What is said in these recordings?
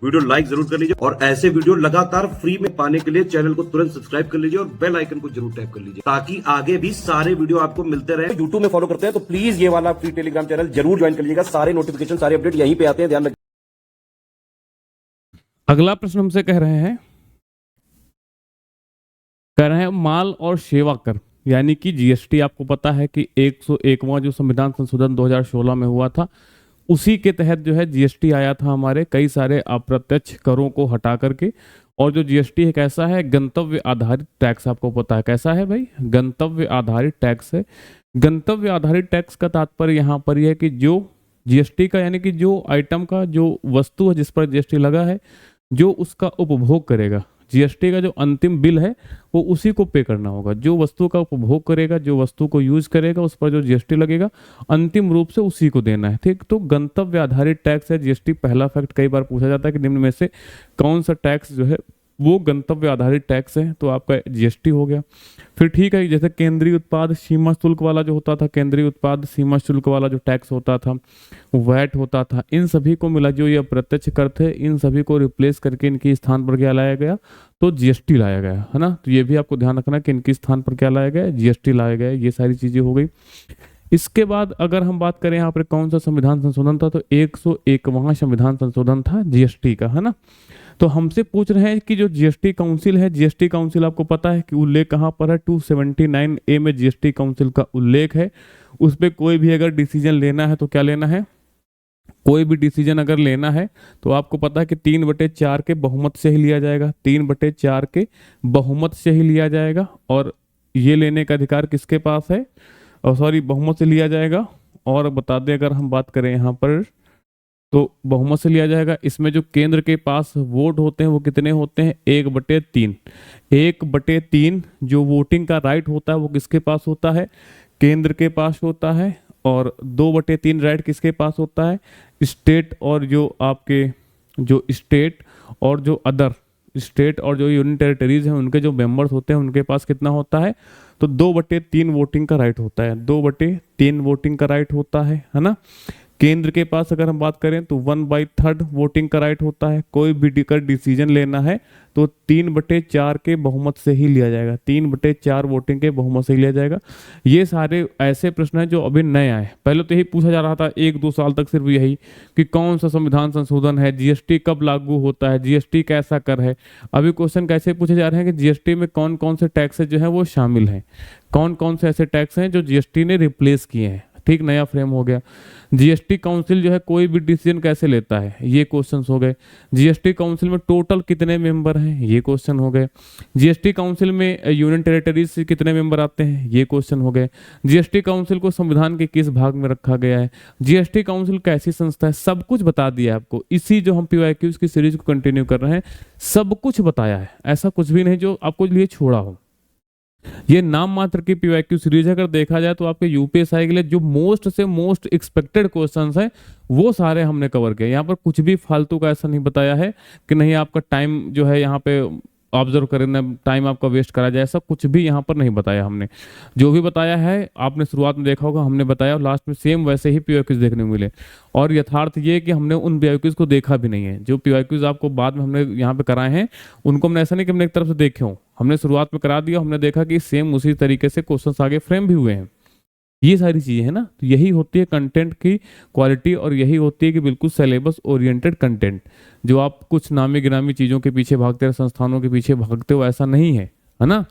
Video like जरूर कर लीजिए और ऐसे वीडियो लगातार फ्री में पाने के लिए चैनल को तुरंत सब्सक्राइब कर लीजिए और बेल आइकन को जरूर टैप कर लीजिए ताकि आगे भी सारे वीडियो आपको मिलते रहे। यूट्यूब में फॉलो करते हैं तो प्लीज ये वाला फ्री टेलीग्राम चैनल जरूर ज्वाइन कर लीजिएगा। सारे नोटिफिकेशन सारे अपडेट यहीं पे आते हैं, ध्यान रखिए। अगला प्रश्न हमसे कह रहे हैं माल और सेवा कर यानी कि जीएसटी। आपको पता है कि 101वां जो संविधान संशोधन 2016 में हुआ था उसी के तहत जो है जीएसटी आया था हमारे कई सारे अप्रत्यक्ष करों को हटा करके। और जो जीएसटी है कैसा है, गंतव्य आधारित टैक्स। आपको पता है कैसा है भाई, गंतव्य आधारित टैक्स है। गंतव्य आधारित टैक्स का तात्पर्य यहाँ पर यह है कि जो जीएसटी का यानी कि जो आइटम का जो वस्तु है जिस पर जीएसटी लगा है जो उसका उपभोग करेगा, जीएसटी का जो अंतिम बिल है वो उसी को पे करना होगा। जो वस्तु का उपभोग करेगा, जो वस्तु को यूज करेगा, उस पर जो जीएसटी लगेगा अंतिम रूप से उसी को देना है। ठीक, तो गंतव्य आधारित टैक्स है जीएसटी। पहला फैक्ट कई बार पूछा जाता है कि निम्न में से कौन सा टैक्स जो है वो गंतव्य आधारित टैक्स है, तो आपका जीएसटी हो गया। फिर ठीक है, जैसे केंद्रीय उत्पाद सीमा शुल्क वाला जो होता था, केंद्रीय उत्पाद सीमा शुल्क वाला जो टैक्स होता था, वैट होता था, इन सभी को मिला जो ये अप्रत्यक्ष कर थे, इन सभी को रिप्लेस करके इनके स्थान पर क्या लाया गया, तो जीएसटी लाया गया, है ना। तो ये भी आपको ध्यान रखना कि इनके स्थान पर क्या लाया गया, जीएसटी लाया गया। ये सारी चीजें हो गई। इसके बाद अगर हम बात करें यहाँ पर कौन सा संविधान संशोधन था, तो 101वां संविधान संशोधन था जीएसटी का, है ना। तो हमसे पूछ रहे हैं कि जो जीएसटी काउंसिल है, जीएसटी काउंसिल आपको पता है कि उल्लेख कहाँ पर है, 279A में जीएसटी काउंसिल का उल्लेख है। उस पर कोई भी अगर डिसीजन लेना है तो क्या लेना है, कोई भी डिसीजन अगर लेना है तो आपको पता है कि 3/4 के बहुमत से ही लिया जाएगा, 3/4 के बहुमत से ही लिया जाएगा। और ये लेने का अधिकार किसके पास है, सॉरी बहुमत से लिया जाएगा। और बता दें अगर हम बात करें यहाँ पर तो बहुमत से लिया जाएगा। इसमें जो केंद्र के पास वोट होते हैं वो कितने होते हैं, 1/3। 1/3 जो वोटिंग का राइट होता है वो किसके पास होता है, केंद्र के पास होता है। और 2/3 राइट किसके पास होता है, स्टेट और जो आपके जो स्टेट और जो अदर स्टेट और जो यूनियन टेरिटरीज हैं उनके जो मेंबर्स होते हैं उनके पास कितना होता है, तो 2/3 वोटिंग का राइट होता है, 2/3 वोटिंग का राइट होता है ना। केंद्र के पास अगर हम बात करें तो 1/3 वोटिंग का राइट होता है। कोई भी डिसीजन लेना है तो 3/4 के बहुमत से ही लिया जाएगा, 3/4 वोटिंग के बहुमत से ही लिया जाएगा। ये सारे ऐसे प्रश्न हैं जो अभी नए आए, पहले तो यही पूछा जा रहा था 1-2 साल तक सिर्फ यही कि कौन सा संविधान संशोधन है, जीएसटी कब लागू होता है, जीएसटी कैसा कर है। अभी क्वेश्चन कैसे पूछे जा रहे हैं कि जीएसटी में कौन कौन से टैक्सेस जो है वो शामिल हैं, कौन कौन से ऐसे टैक्स हैं जो जीएसटी ने रिप्लेस किए हैं। ठीक, नया फ्रेम हो गया। जीएसटी काउंसिल जो है कोई भी डिसीजन कैसे लेता है, ये क्वेश्चंस हो गए। जीएसटी काउंसिल में टोटल कितने मेंबर हैं, ये क्वेश्चन हो गए। जीएसटी काउंसिल में यूनियन टेरिटरीज से कितने मेंबर आते हैं, ये क्वेश्चन हो गए। जीएसटी काउंसिल को संविधान के किस भाग में रखा गया है, जीएसटी काउंसिल कैसी संस्था है, सब कुछ बता दिया आपको। इसी जो हम पीवाईक्यूज की सीरीज को कंटिन्यू कर रहे हैं सब कुछ बताया है, ऐसा कुछ भी नहीं जो आपको लिए छोड़ा हो। ये नाम मात्र की पीवाईक्यू सीरीज अगर देखा जाए तो आपके यूपीएसआई के लिए जो मोस्ट से मोस्ट एक्सपेक्टेड क्वेश्चंस हैं वो सारे हमने कवर किए। यहाँ पर कुछ भी फालतू का ऐसा नहीं बताया है कि नहीं आपका टाइम जो है यहाँ पे ऑब्जर्व करना, टाइम आपका वेस्ट करा जाए, ऐसा कुछ भी यहाँ पर नहीं बताया हमने। जो भी बताया है आपने शुरुआत में देखा होगा हमने बताया और लास्ट में सेम वैसे ही पीवाईक्यूज देखने को मिले। और यथार्थ ये कि हमने उन पीवाईक्यूज को देखा भी नहीं है, जो पीवाईक्यूज आपको बाद में हमने यहाँ पे कराए हैं उनको हमने ऐसा नहीं कि हमने एक तरफ से देखे हों, हमने शुरुआत में करा दिया, हमने देखा कि सेम उसी तरीके से क्वेश्चन आगे फ्रेम भी हुए हैं। ये सारी चीजें है ना, तो यही होती है कंटेंट की क्वालिटी और यही होती है कि बिल्कुल सिलेबस ओरिएंटेड कंटेंट। जो आप कुछ नामी गिरामी चीजों के पीछे भागते हैं, संस्थानों के पीछे भागते हो, ऐसा नहीं है, है ना।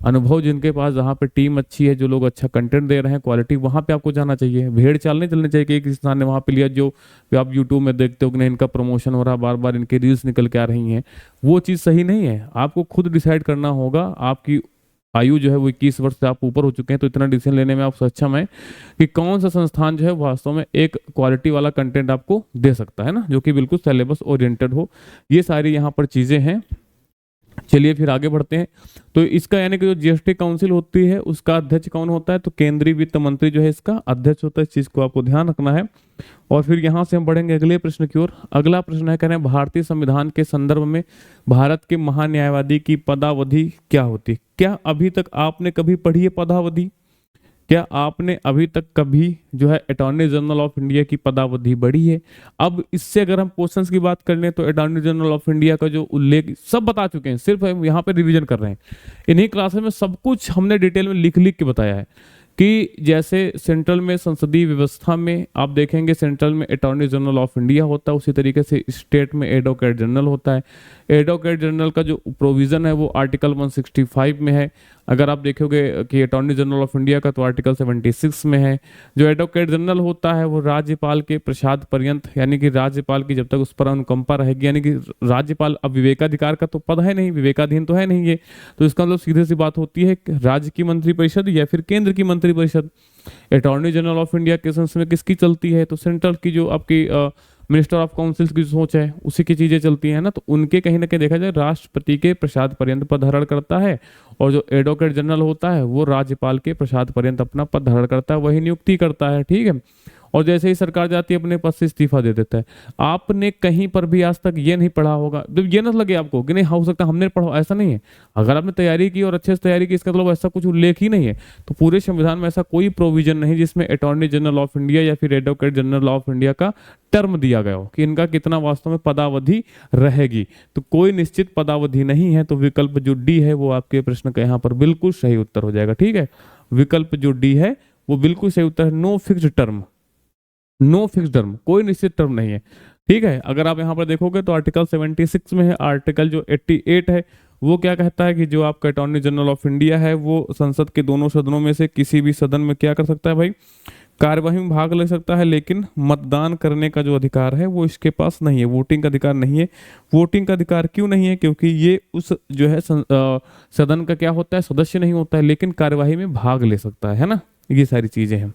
अनुभव जिनके पास, जहाँ पे टीम अच्छी है, जो लोग अच्छा कंटेंट दे रहे हैं, क्वालिटी, वहाँ पे आपको जाना चाहिए। भेड़ चाल नहीं चलनी चाहिए कि एक इंसान ने वहाँ पे लिया जो आप यूट्यूब में देखते हो कि नहीं इनका प्रमोशन हो रहा, बार बार इनके रील्स निकल के आ रही हैं, वो चीज़ सही नहीं है। आपको खुद डिसाइड करना होगा। आपकी आयु जो है वो 21 वर्ष से आप ऊपर हो चुके हैं, तो इतना डिसीजन लेने में आप सक्षम है कि कौन सा संस्थान जो है वास्तव में एक क्वालिटी वाला कंटेंट आपको दे सकता है ना, जो कि बिल्कुल सिलेबस ओरिएंटेड हो। ये सारी यहाँ पर चीजें हैं। चलिए फिर आगे बढ़ते हैं। तो इसका यानी कि जो जीएसटी काउंसिल होती है उसका अध्यक्ष कौन होता है, तो केंद्रीय वित्त मंत्री जो है इसका अध्यक्ष होता है। इस चीज को आपको ध्यान रखना है। और फिर यहां से हम बढ़ेंगे अगले प्रश्न की ओर। अगला प्रश्न है, कह रहे हैं भारतीय संविधान के संदर्भ में भारत के महान्यायवादी की पदावधि क्या होती है। क्या अभी तक आपने कभी पढ़ी है पदावधि? क्या आपने अभी तक कभी जो है अटॉर्नी जनरल ऑफ इंडिया की पदावधि बढ़ी है? अब इससे अगर हम क्वेश्चंस की बात कर लें तो अटॉर्नी जनरल ऑफ इंडिया का जो उल्लेख सब बता चुके हैं, सिर्फ हम यहाँ पे रिवीजन कर रहे हैं। इन्हीं क्लासेस में सब कुछ हमने डिटेल में लिख लिख के बताया है कि जैसे सेंट्रल में संसदीय व्यवस्था में आप देखेंगे सेंट्रल में अटॉर्नी जनरल ऑफ इंडिया होता है, उसी तरीके से स्टेट में एडवोकेट जनरल होता है। एडवोकेट जनरल का जो प्रोविजन है वो आर्टिकल 165 में है। अगर आप देखोगे कि अटॉर्नी जनरल ऑफ इंडिया का तो आर्टिकल 76 में है। जो एडवोकेट जनरल होता है वो राज्यपाल के प्रसाद पर्यंत, यानी कि राज्यपाल की जब तक उस पर अनुकंपा रहेगी, यानी कि राज्यपाल अब विवेकाधिकार का तो पद है नहीं, विवेकाधीन तो है नहीं ये, तो इसका मतलब सीधे सी बात होती है कि राज्य की मंत्रिपरिषद या फिर केंद्र की मंत्रिपरिषद। अटॉर्नी जनरल ऑफ इंडिया के सेंस में किसकी चलती है? तो सेंट्रल की जो आपकी मिनिस्टर ऑफ काउंसिल की सोच है उसी की चीजें चलती हैं ना, तो उनके कहीं ना कहीं देखा जाए राष्ट्रपति के प्रसाद पर्यंत पद धारण करता है, और जो एडवोकेट जनरल होता है वो राज्यपाल के प्रसाद पर्यंत अपना पद धारण करता है, वही नियुक्ति करता है। ठीक है, और जैसे ही सरकार जाती है अपने पद से इस्तीफा दे देता है। आपने कहीं पर भी आज तक ये नहीं पढ़ा होगा, जब ये ना लगे आपको कि नहीं हो सकता हमने पढ़ा, ऐसा नहीं है। अगर आपने तैयारी की और अच्छे से तैयारी की, इसका मतलब ऐसा कुछ उल्लेख ही नहीं है। तो पूरे संविधान में ऐसा कोई प्रोविजन नहीं जिसमें अटॉर्नी जनरल ऑफ इंडिया या फिर एडवोकेट जनरल ऑफ इंडिया का टर्म दिया गया हो कि इनका कितना वास्तव में पदावधि रहेगी। तो कोई निश्चित पदावधि नहीं है। तो विकल्प जो डी है वो आपके प्रश्न का यहाँ पर बिल्कुल सही उत्तर हो जाएगा। ठीक है, विकल्प जो डी है वो बिल्कुल सही उत्तर है। No fixed term, no fix term, कोई निश्चित टर्म नहीं है। ठीक है, अगर आप यहाँ पर देखोगे तो आर्टिकल 76 में है, आर्टिकल जो 88 है वो क्या कहता है कि जो आपका अटॉर्नी जनरल ऑफ इंडिया है वो संसद के दोनों सदनों में से किसी भी सदन में क्या कर सकता है भाई? कार्यवाही में भाग ले सकता है, लेकिन मतदान करने का जो अधिकार है वो इसके पास नहीं है, वोटिंग का अधिकार नहीं है। वोटिंग का अधिकार क्यों नहीं है? क्योंकि ये उस जो है सदन का क्या होता है, सदस्य नहीं होता है, लेकिन कार्यवाही में भाग ले सकता है ना। ये सारी चीजें हैं।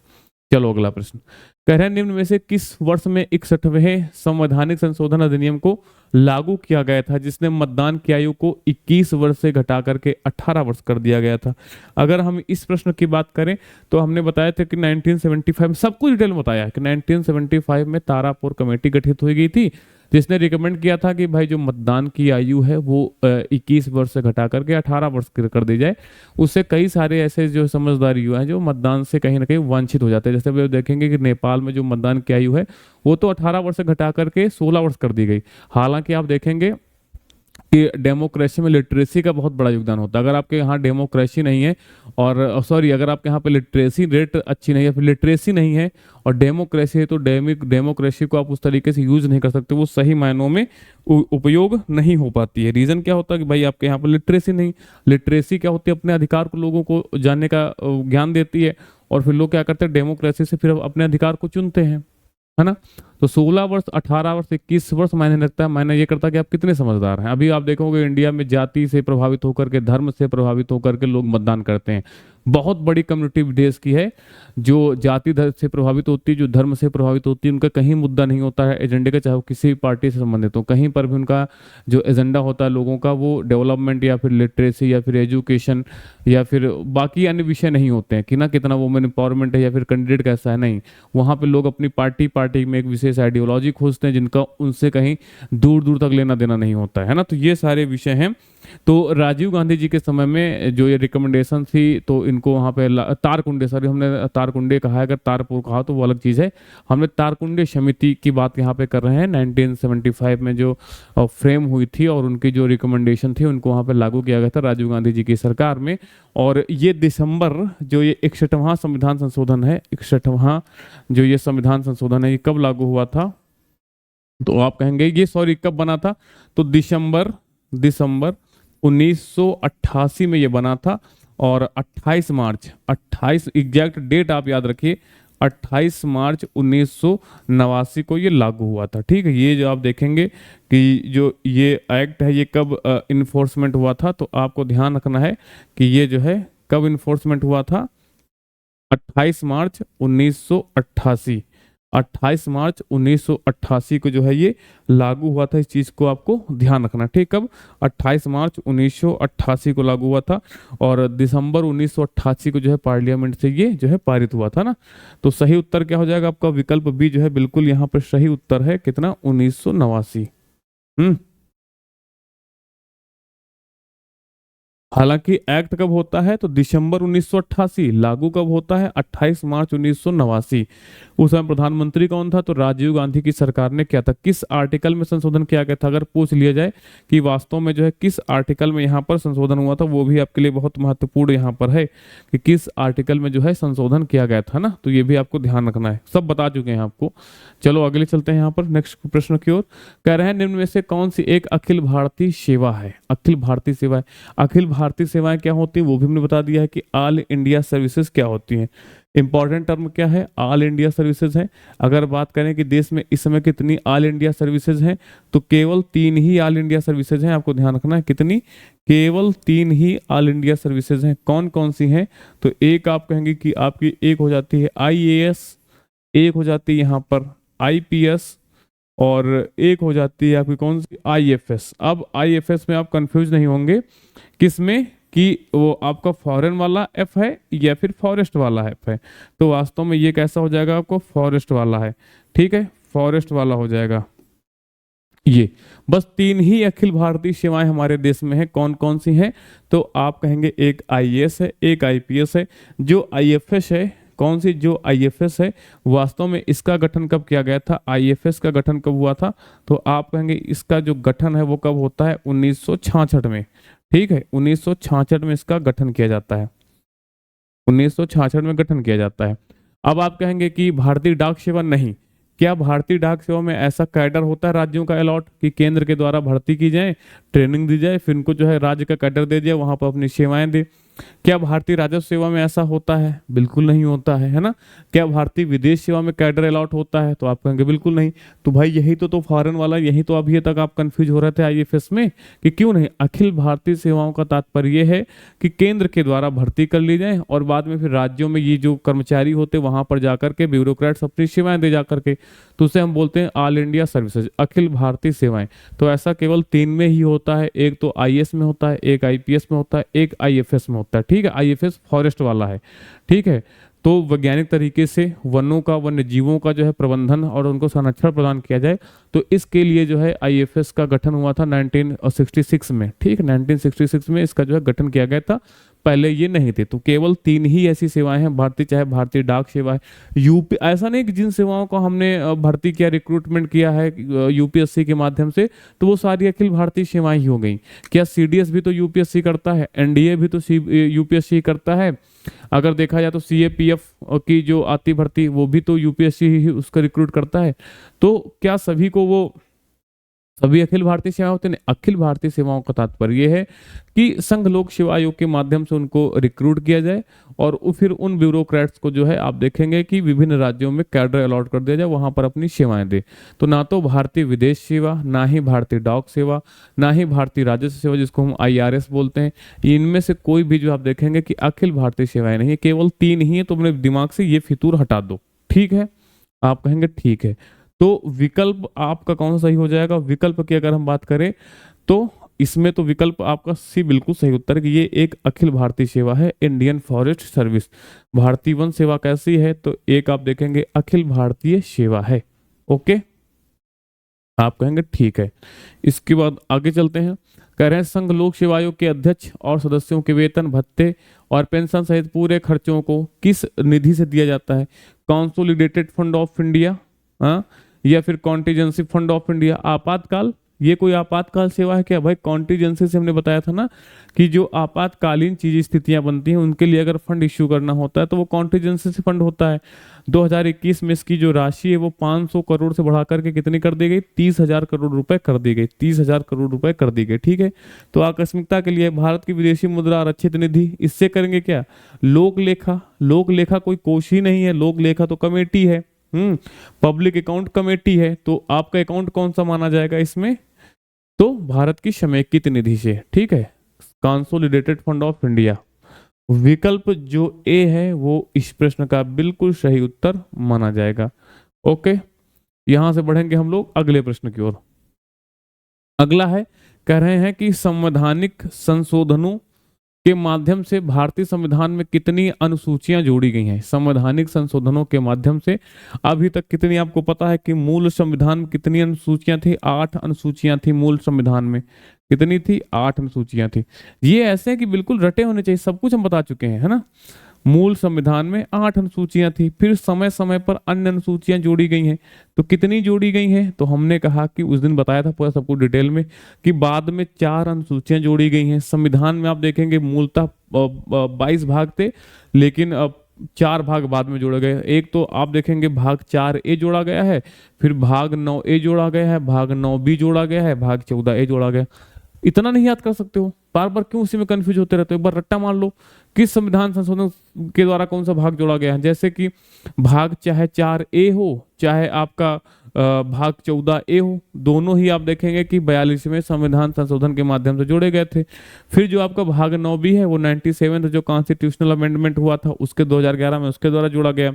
चलो अगला प्रश्न कह रहे हैं निम्न में से किस वर्ष में 61वें संवैधानिक संशोधन अधिनियम को लागू किया गया था जिसने मतदान की आयु को 21 वर्ष से घटा करके 18 वर्ष कर दिया गया था? अगर हम इस प्रश्न की बात करें तो हमने बताया था कि 1975 में सब कुछ डिटेल में बताया है कि 1975 में तारापुर कमेटी गठित हुई गई थी जिसने रिकमेंड किया था कि भाई जो मतदान की आयु है वो 21 वर्ष से घटा करके 18 वर्ष कर दी जाए। उससे कई सारे ऐसे जो समझदार युवा हैं जो मतदान से कहीं ना कहीं वंचित हो जाते हैं। जैसे आप देखेंगे कि नेपाल में जो मतदान की आयु है वो तो 18 वर्ष से घटा करके 16 वर्ष कर दी गई। हालांकि आप देखेंगे कि डेमोक्रेसी में लिटरेसी का बहुत बड़ा योगदान होता है। अगर आपके यहाँ डेमोक्रेसी नहीं है और सॉरी अगर आपके यहाँ पे लिटरेसी रेट अच्छी नहीं है, फिर लिटरेसी नहीं है और डेमोक्रेसी है, तो डेमोक्रेसी को आप उस तरीके से यूज नहीं कर सकते, वो सही मायनों में उपयोग नहीं हो पाती है। रीजन क्या होता है कि भाई आपके यहाँ पर लिटरेसी नहीं। लिटरेसी क्या होती है? अपने अधिकार को लोगों को जानने का ज्ञान देती है, और फिर लोग क्या करते हैं डेमोक्रेसी से फिर अपने अधिकार को चुनते हैं, है ना। तो 16 वर्ष, 18 वर्ष, 21 वर्ष मायने रखता है। मायने ये करता है कि आप कितने समझदार हैं। अभी आप देखोगे इंडिया में जाति से प्रभावित होकर के, धर्म से प्रभावित होकर के लोग मतदान करते हैं। बहुत बड़ी कम्युनिटी देश की है जो जाति से प्रभावित होती है, जो धर्म से प्रभावित होती है। उनका कहीं मुद्दा नहीं होता है एजेंडे का, चाहे वो किसी भी पार्टी से संबंधित हो। कहीं पर भी उनका जो एजेंडा होता है लोगों का वो डेवलपमेंट या फिर लिटरेसी या फिर एजुकेशन या फिर बाकी अन्य विषय नहीं होते हैं कि ना कितना वुमेन एम्पावरमेंट है या फिर कैंडिडेट कैसा है। नहीं, वहाँ पे लोग अपनी पार्टी में एक विशेष आइडियोलॉजी खोजते हैं जिनका उनसे कहीं दूर दूर तक लेना देना नहीं होता है ना। तो ये सारे विषय हैं। तो राजीव गांधी जी के समय में जो ये रिकमेंडेशन थी तो इनको वहाँ पे तारकुंडे, सॉरी हमने तारकुंडे कहा है, अगर तारपुर कहा तो वो अलग चीज़ है। हमने तारकुंडे समिति की बात यहाँ पे कर रहे हैं। 1975 में जो फ्रेम हुई थी और उनकी जो रिकमेंडेशन थी उनको वहाँ पे लागू किया गया था राजीव गांधी जी की सरकार में। और ये दिसंबर जो ये 61वां संविधान संशोधन है, 61वां जो ये संविधान संशोधन है, ये कब लागू हुआ था? तो आप कहेंगे ये सॉरी कब बना था? तो दिसंबर 1988 में ये बना था। और 28 मार्च 28 एग्जैक्ट डेट आप याद रखिए, 28 मार्च 1989 को ये लागू हुआ था। ठीक है, ये जो आप देखेंगे कि जो ये एक्ट है ये कब इन्फोर्समेंट हुआ था, तो आपको ध्यान रखना है कि ये जो है कब इन्फोर्समेंट हुआ था? 28 मार्च 1988, 28 मार्च 1988 को जो है ये लागू हुआ था। इस चीज को आपको ध्यान रखना। ठीक, कब? 28 मार्च 1988 को लागू हुआ था और दिसंबर 1988 को जो है पार्लियामेंट से ये जो है पारित हुआ था ना। तो सही उत्तर क्या हो जाएगा आपका? विकल्प बी जो है बिल्कुल यहाँ पर सही उत्तर है। कितना? 1989। हालांकि एक्ट कब होता है तो दिसंबर 1988, लागू कब होता है 28 मार्च 1989। उस समय प्रधानमंत्री कौन था तो राजीव गांधी की सरकार ने किया था। किस आर्टिकल में संशोधन किया गया था, अगर पूछ लिया जाए कि वास्तव में जो है किस आर्टिकल में यहाँ पर संशोधन हुआ था, वो भी आपके लिए बहुत महत्वपूर्ण यहाँ पर है कि किस आर्टिकल में जो है संशोधन किया गया था ना, तो ये भी आपको ध्यान रखना है। सब बता चुके हैं आपको। चलो अगले चलते हैं यहाँ पर नेक्स्ट प्रश्न की ओर। कह रहे हैं निम्न में से कौन सी एक अखिल भारतीय सेवा है। अखिल भारतीय सेवा है, अखिल भारतीय सेवाएं क्या होती है वो भी हमने बता दिया है कि ऑल इंडिया सर्विसेज क्या होती हैं। इंपॉर्टेंट टर्म क्या है, ऑल इंडिया सर्विसेज है। अगर बात करें कि देश में इस समय कितनी ऑल इंडिया सर्विसेज हैं तो केवल 3 ही ऑल इंडिया सर्विसेज हैं। आपको ध्यान रखना है कितनी, केवल 3 ही ऑल इंडिया सर्विसेज हैं। कौन कौन सी हैं तो एक आप कहेंगे कि आपकी एक हो जाती है आईएएस, एक हो जाती है यहाँ पर आईपीएस, और एक हो जाती है आपकी कौन सी आईएफएस। अब आईएफएस में आप कंफ्यूज नहीं होंगे किसमें कि वो आपका फॉरेन वाला एफ है या फिर फॉरेस्ट वाला एफ है। तो वास्तव में ये कैसा हो जाएगा आपको, फॉरेस्ट वाला है। ठीक है, फॉरेस्ट वाला हो जाएगा ये। बस 3 ही अखिल भारतीय सेवाएं हमारे देश में है। कौन कौन सी हैं तो आप कहेंगे एक आईएएस है, एक आईपीएस है। जो आईएफएस है, कौन सी, जो आईएफएस है, वास्तव में इसका गठन कब किया गया था, आईएफएस का गठन कब हुआ था तो आप कहेंगे इसका जो गठन है वो कब होता है 1966 में। ठीक है, 1966 में इसका गठन किया जाता है, 1966 में गठन किया जाता है। अब आप कहेंगे कि भारतीय डाक सेवा नहीं, क्या भारतीय डाक सेवा में ऐसा कैडर होता है राज्यों का अलॉट कि केंद्र के द्वारा भर्ती की जाए, ट्रेनिंग दी जाए, फिर उनको जो है राज्य का कैडर दे दिया, वहां पर अपनी सेवाएं दे। क्या भारतीय राजस्व सेवा में ऐसा होता है, बिल्कुल नहीं होता है ना। क्या भारतीय विदेश सेवा में कैडर अलॉट होता है तो आप कहेंगे बिल्कुल नहीं। तो भाई यही तो फॉरेन वाला, यही तो अभी तक आप कंफ्यूज हो रहे थे आईएफएस में कि क्यों नहीं। अखिल भारतीय सेवाओं का तात्पर्य यह है कि केंद्र के द्वारा भर्ती कर ली जाए और बाद में फिर राज्यों में ये जो कर्मचारी होते वहां पर जाकर के ब्यूरोक्रेट्स अपनी सेवाएं दे जाकर के, तो उसे हम बोलते हैं all India services, Akhil Bharatiya सेवाएं। तो ऐसा केवल 3 में ही होता है, एक तो आईएएस में होता है, एक आईपीएस में होता है, एक आईएफएस में होता है। ठीक है, आईएफएस फॉरेस्ट वाला है। ठीक है, तो वैज्ञानिक तरीके से वनों का, वन्य जीवों का जो है प्रबंधन और उनको संरक्षण प्रदान किया जाए, तो इसके लिए जो है आईएफएस का गठन हुआ था 1966 में। ठीक है, 1966 में इसका जो है गठन किया गया था, पहले ये नहीं थे। तो केवल 3 ही ऐसी सेवाएं हैं भारतीय, चाहे भारतीय डाक सेवा है, यूपी, ऐसा नहीं कि जिन सेवाओं को हमने भर्ती किया, रिक्रूटमेंट किया है यूपीएससी के माध्यम से, तो वो सारी अखिल भारतीय सेवाएं ही हो गई। क्या सीडीएस भी तो यूपीएससी करता है, एनडीए भी तो यूपीएससी करता है। अगर देखा जाए तो सीएपीएफ की जो आती भर्ती वो भी तो यूपीएससी ही उसका रिक्रूट करता है। तो क्या सभी को वो सभी अखिल भारतीय सेवा होते हैं? अखिल भारतीय सेवाओं का तात्पर्य यह है कि संघ लोक सेवा आयोग के माध्यम से उनको रिक्रूट किया जाए और फिर उन ब्यूरोक्रेट्स को जो है आप देखेंगे कि विभिन्न राज्यों में कैडर अलॉट कर दिया जाए, वहां पर अपनी सेवाएं दे। तो ना तो भारतीय विदेश सेवा, ना ही भारतीय डाक सेवा, ना ही भारतीय राजस्व सेवा जिसको हम आईआरएस बोलते हैं, इनमें से कोई भी जो आप देखेंगे कि अखिल भारतीय सेवाएं नहीं है, केवल 3 ही है। तो अपने दिमाग से ये फितूर हटा दो। ठीक है, आप कहेंगे ठीक है। तो विकल्प आपका कौन सा सही हो जाएगा, विकल्प की अगर हम बात करें तो इसमें तो विकल्प आपका सी बिल्कुल सही उत्तर है कि ये एक अखिल भारतीय सेवा है, इंडियन फॉरेस्ट सर्विस। भारतीय वन सेवा कैसी है तो एक आप देखेंगे अखिल भारतीय सेवा है। ओके, आप कहेंगे ठीक है। इसके बाद आगे चलते हैं। कह रहे हैं संघ लोक सेवा आयोग के अध्यक्ष और सदस्यों के वेतन भत्ते और पेंशन सहित पूरे खर्चों को किस निधि से दिया जाता है? कंसोलिडेटेड फंड ऑफ इंडिया, हाँ, या फिर कॉन्टीजेंसी फंड ऑफ इंडिया। आपातकाल, ये कोई आपातकाल सेवा है क्या? भाई कॉन्टीजेंसी से हमने बताया था ना कि जो आपातकालीन चीज स्थितियां बनती हैं उनके लिए अगर फंड इश्यू करना होता है तो वो कॉन्टीजेंसी से फंड होता है। 2021 में इसकी जो राशि है वो 500 करोड़ से बढ़ा करके कितनी कर दी गई? 30,000 करोड़ रुपए कर दी गई, 30,000 करोड़ रुपए कर दी गई। ठीक है, तो आकस्मिकता के लिए भारत की विदेशी मुद्रा आरक्षित निधि, इससे करेंगे क्या? लोक लेखा। लोक लेखा कोई कोष ही नहीं है, लोक लेखा तो कमेटी है, पब्लिक अकाउंट कमेटी है। तो आपका अकाउंट कौन सा माना जाएगा इसमें? तो भारत की समेकित निधि से। ठीक है, कंसोलिडेटेड फंड ऑफ इंडिया। विकल्प जो ए है वो इस प्रश्न का बिल्कुल सही उत्तर माना जाएगा। ओके, यहां से बढ़ेंगे हम लोग अगले प्रश्न की ओर। अगला है, कह रहे हैं कि संवैधानिक संशोधनों के माध्यम से भारतीय संविधान में कितनी अनुसूचियां जोड़ी गई हैं? संवैधानिक संशोधनों के माध्यम से अभी तक कितनी, आपको पता है कि मूल संविधान में कितनी अनुसूचियां थी? 8 अनुसूचियां थी मूल संविधान में। कितनी थी? 8 अनुसूचियां थी। ये ऐसे हैं कि बिल्कुल रटे होने चाहिए, सब कुछ हम बता चुके हैं, है ना। मूल संविधान में 8 अनुसूचियां थी, फिर समय समय पर अन्य अनुसूचियां जोड़ी गई हैं। तो कितनी जोड़ी गई हैं? तो हमने कहा कि उस दिन बताया था पूरा सबको डिटेल में कि बाद में 4 अनुसूचियां जोड़ी गई हैं। संविधान में आप देखेंगे मूलतः 22 भाग थे, लेकिन 4 भाग बाद में जोड़े गए। एक तो आप देखेंगे भाग 4A जोड़ा गया है, फिर भाग 9A जोड़ा गया है, भाग 9B जोड़ा गया है, भाग 14A जोड़ा गया। इतना नहीं याद कर सकते हो? बार बार क्यों उसी में कंफ्यूज होते रहते हो? एक बार रट्टा मार लो, किस संविधान संशोधन के द्वारा कौन सा भाग जोड़ा गया है। जैसे कि भाग चाहे 4A हो, चाहे आपका भाग 14A हो, दोनों ही आप देखेंगे कि 42वें संविधान संशोधन के माध्यम से जोड़े गए थे। फिर जो आपका भाग 9B है वो 97 जो कॉन्स्टिट्यूशनल अमेंडमेंट हुआ था उसके 2011 में, उसके द्वारा जोड़ा गया।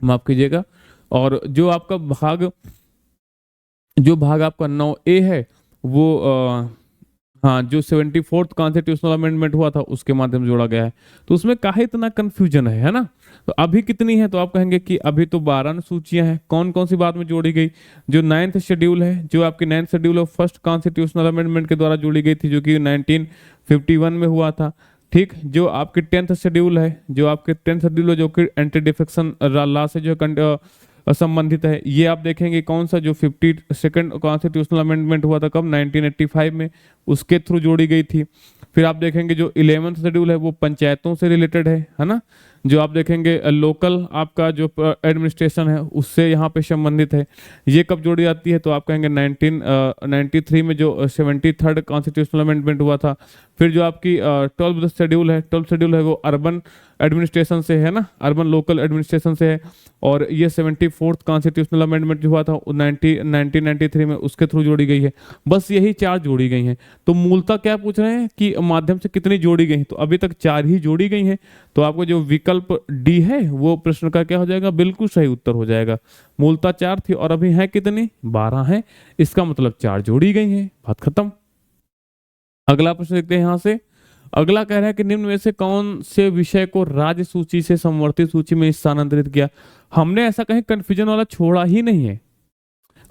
माफ कीजिएगा। और जो भाग आपका 9A है वो हाँ, जो 74th कॉन्स्टिट्यूशनल अमेंडमेंट हुआ था उसके माध्यम से जोड़ा गया है। तो उसमें काहे इतना कंफ्यूजन है ना। तो अभी कितनी है? तो आप कहेंगे कि अभी तो 12 अनुसूचियां हैं। कौन कौन सी बात में जोड़ी गई? जो 9th शेड्यूल है, जो आपकी 9th schedule of first constitutional amendment के द्वारा जोड़ी गई थी, जो कि 1951 में हुआ था। ठीक। जो आपकी 10th शेड्यूल है, जो कि एंटी डिफेक्शन लॉ से जो संबंधित है, ये आप देखेंगे कौन सा, जो 52nd कॉन्स्टिट्यूशनल अमेंडमेंट हुआ था कब? 1985 में, उसके थ्रू जोड़ी गई थी। फिर आप देखेंगे जो 11th शेड्यूल है वो पंचायतों से रिलेटेड है ना। जो आप देखेंगे लोकल आपका जो एडमिनिस्ट्रेशन है उससे यहाँ पे संबंधित है। ये कब जोड़ी जाती है? तो आप कहेंगे 1993 में जो 73rd कॉन्स्टिट्यूशनल अमेंडमेंट हुआ था। फिर जो आपकी 12th शेड्यूल है वो अर्बन एडमिनिस्ट्रेशन से है ना, अर्बन लोकल एडमिनिस्ट्रेशन से है। और ये 74th कॉन्स्टिट्यूशनल अमेंडमेंट जो हुआ था 1993 में, उसके थ्रू जोड़ी गई है। बस यही 4 जोड़ी गई हैं। तो मूलतः क्या पूछ रहे हैं कि माध्यम से कितनी जोड़ी गई? तो अभी तक 4 ही जोड़ी गई हैं। तो आपको जो विकल्प डी है वो प्रश्न का क्या हो जाएगा? बिल्कुल सही उत्तर हो जाएगा। मूलतः 4 थी और अभी है कितनी? 12 है। इसका मतलब 4 जोड़ी गई हैं। बात खत्म। अगला प्रश्न देखते हैं यहां से। अगला कह रहा है कि निम्न में से कौन से विषय को राज्य सूची से संवर्धित सूची में स्थानांतरित किया? हमने ऐसा कहीं कंफ्यूजन वाला छोड़ा ही नहीं है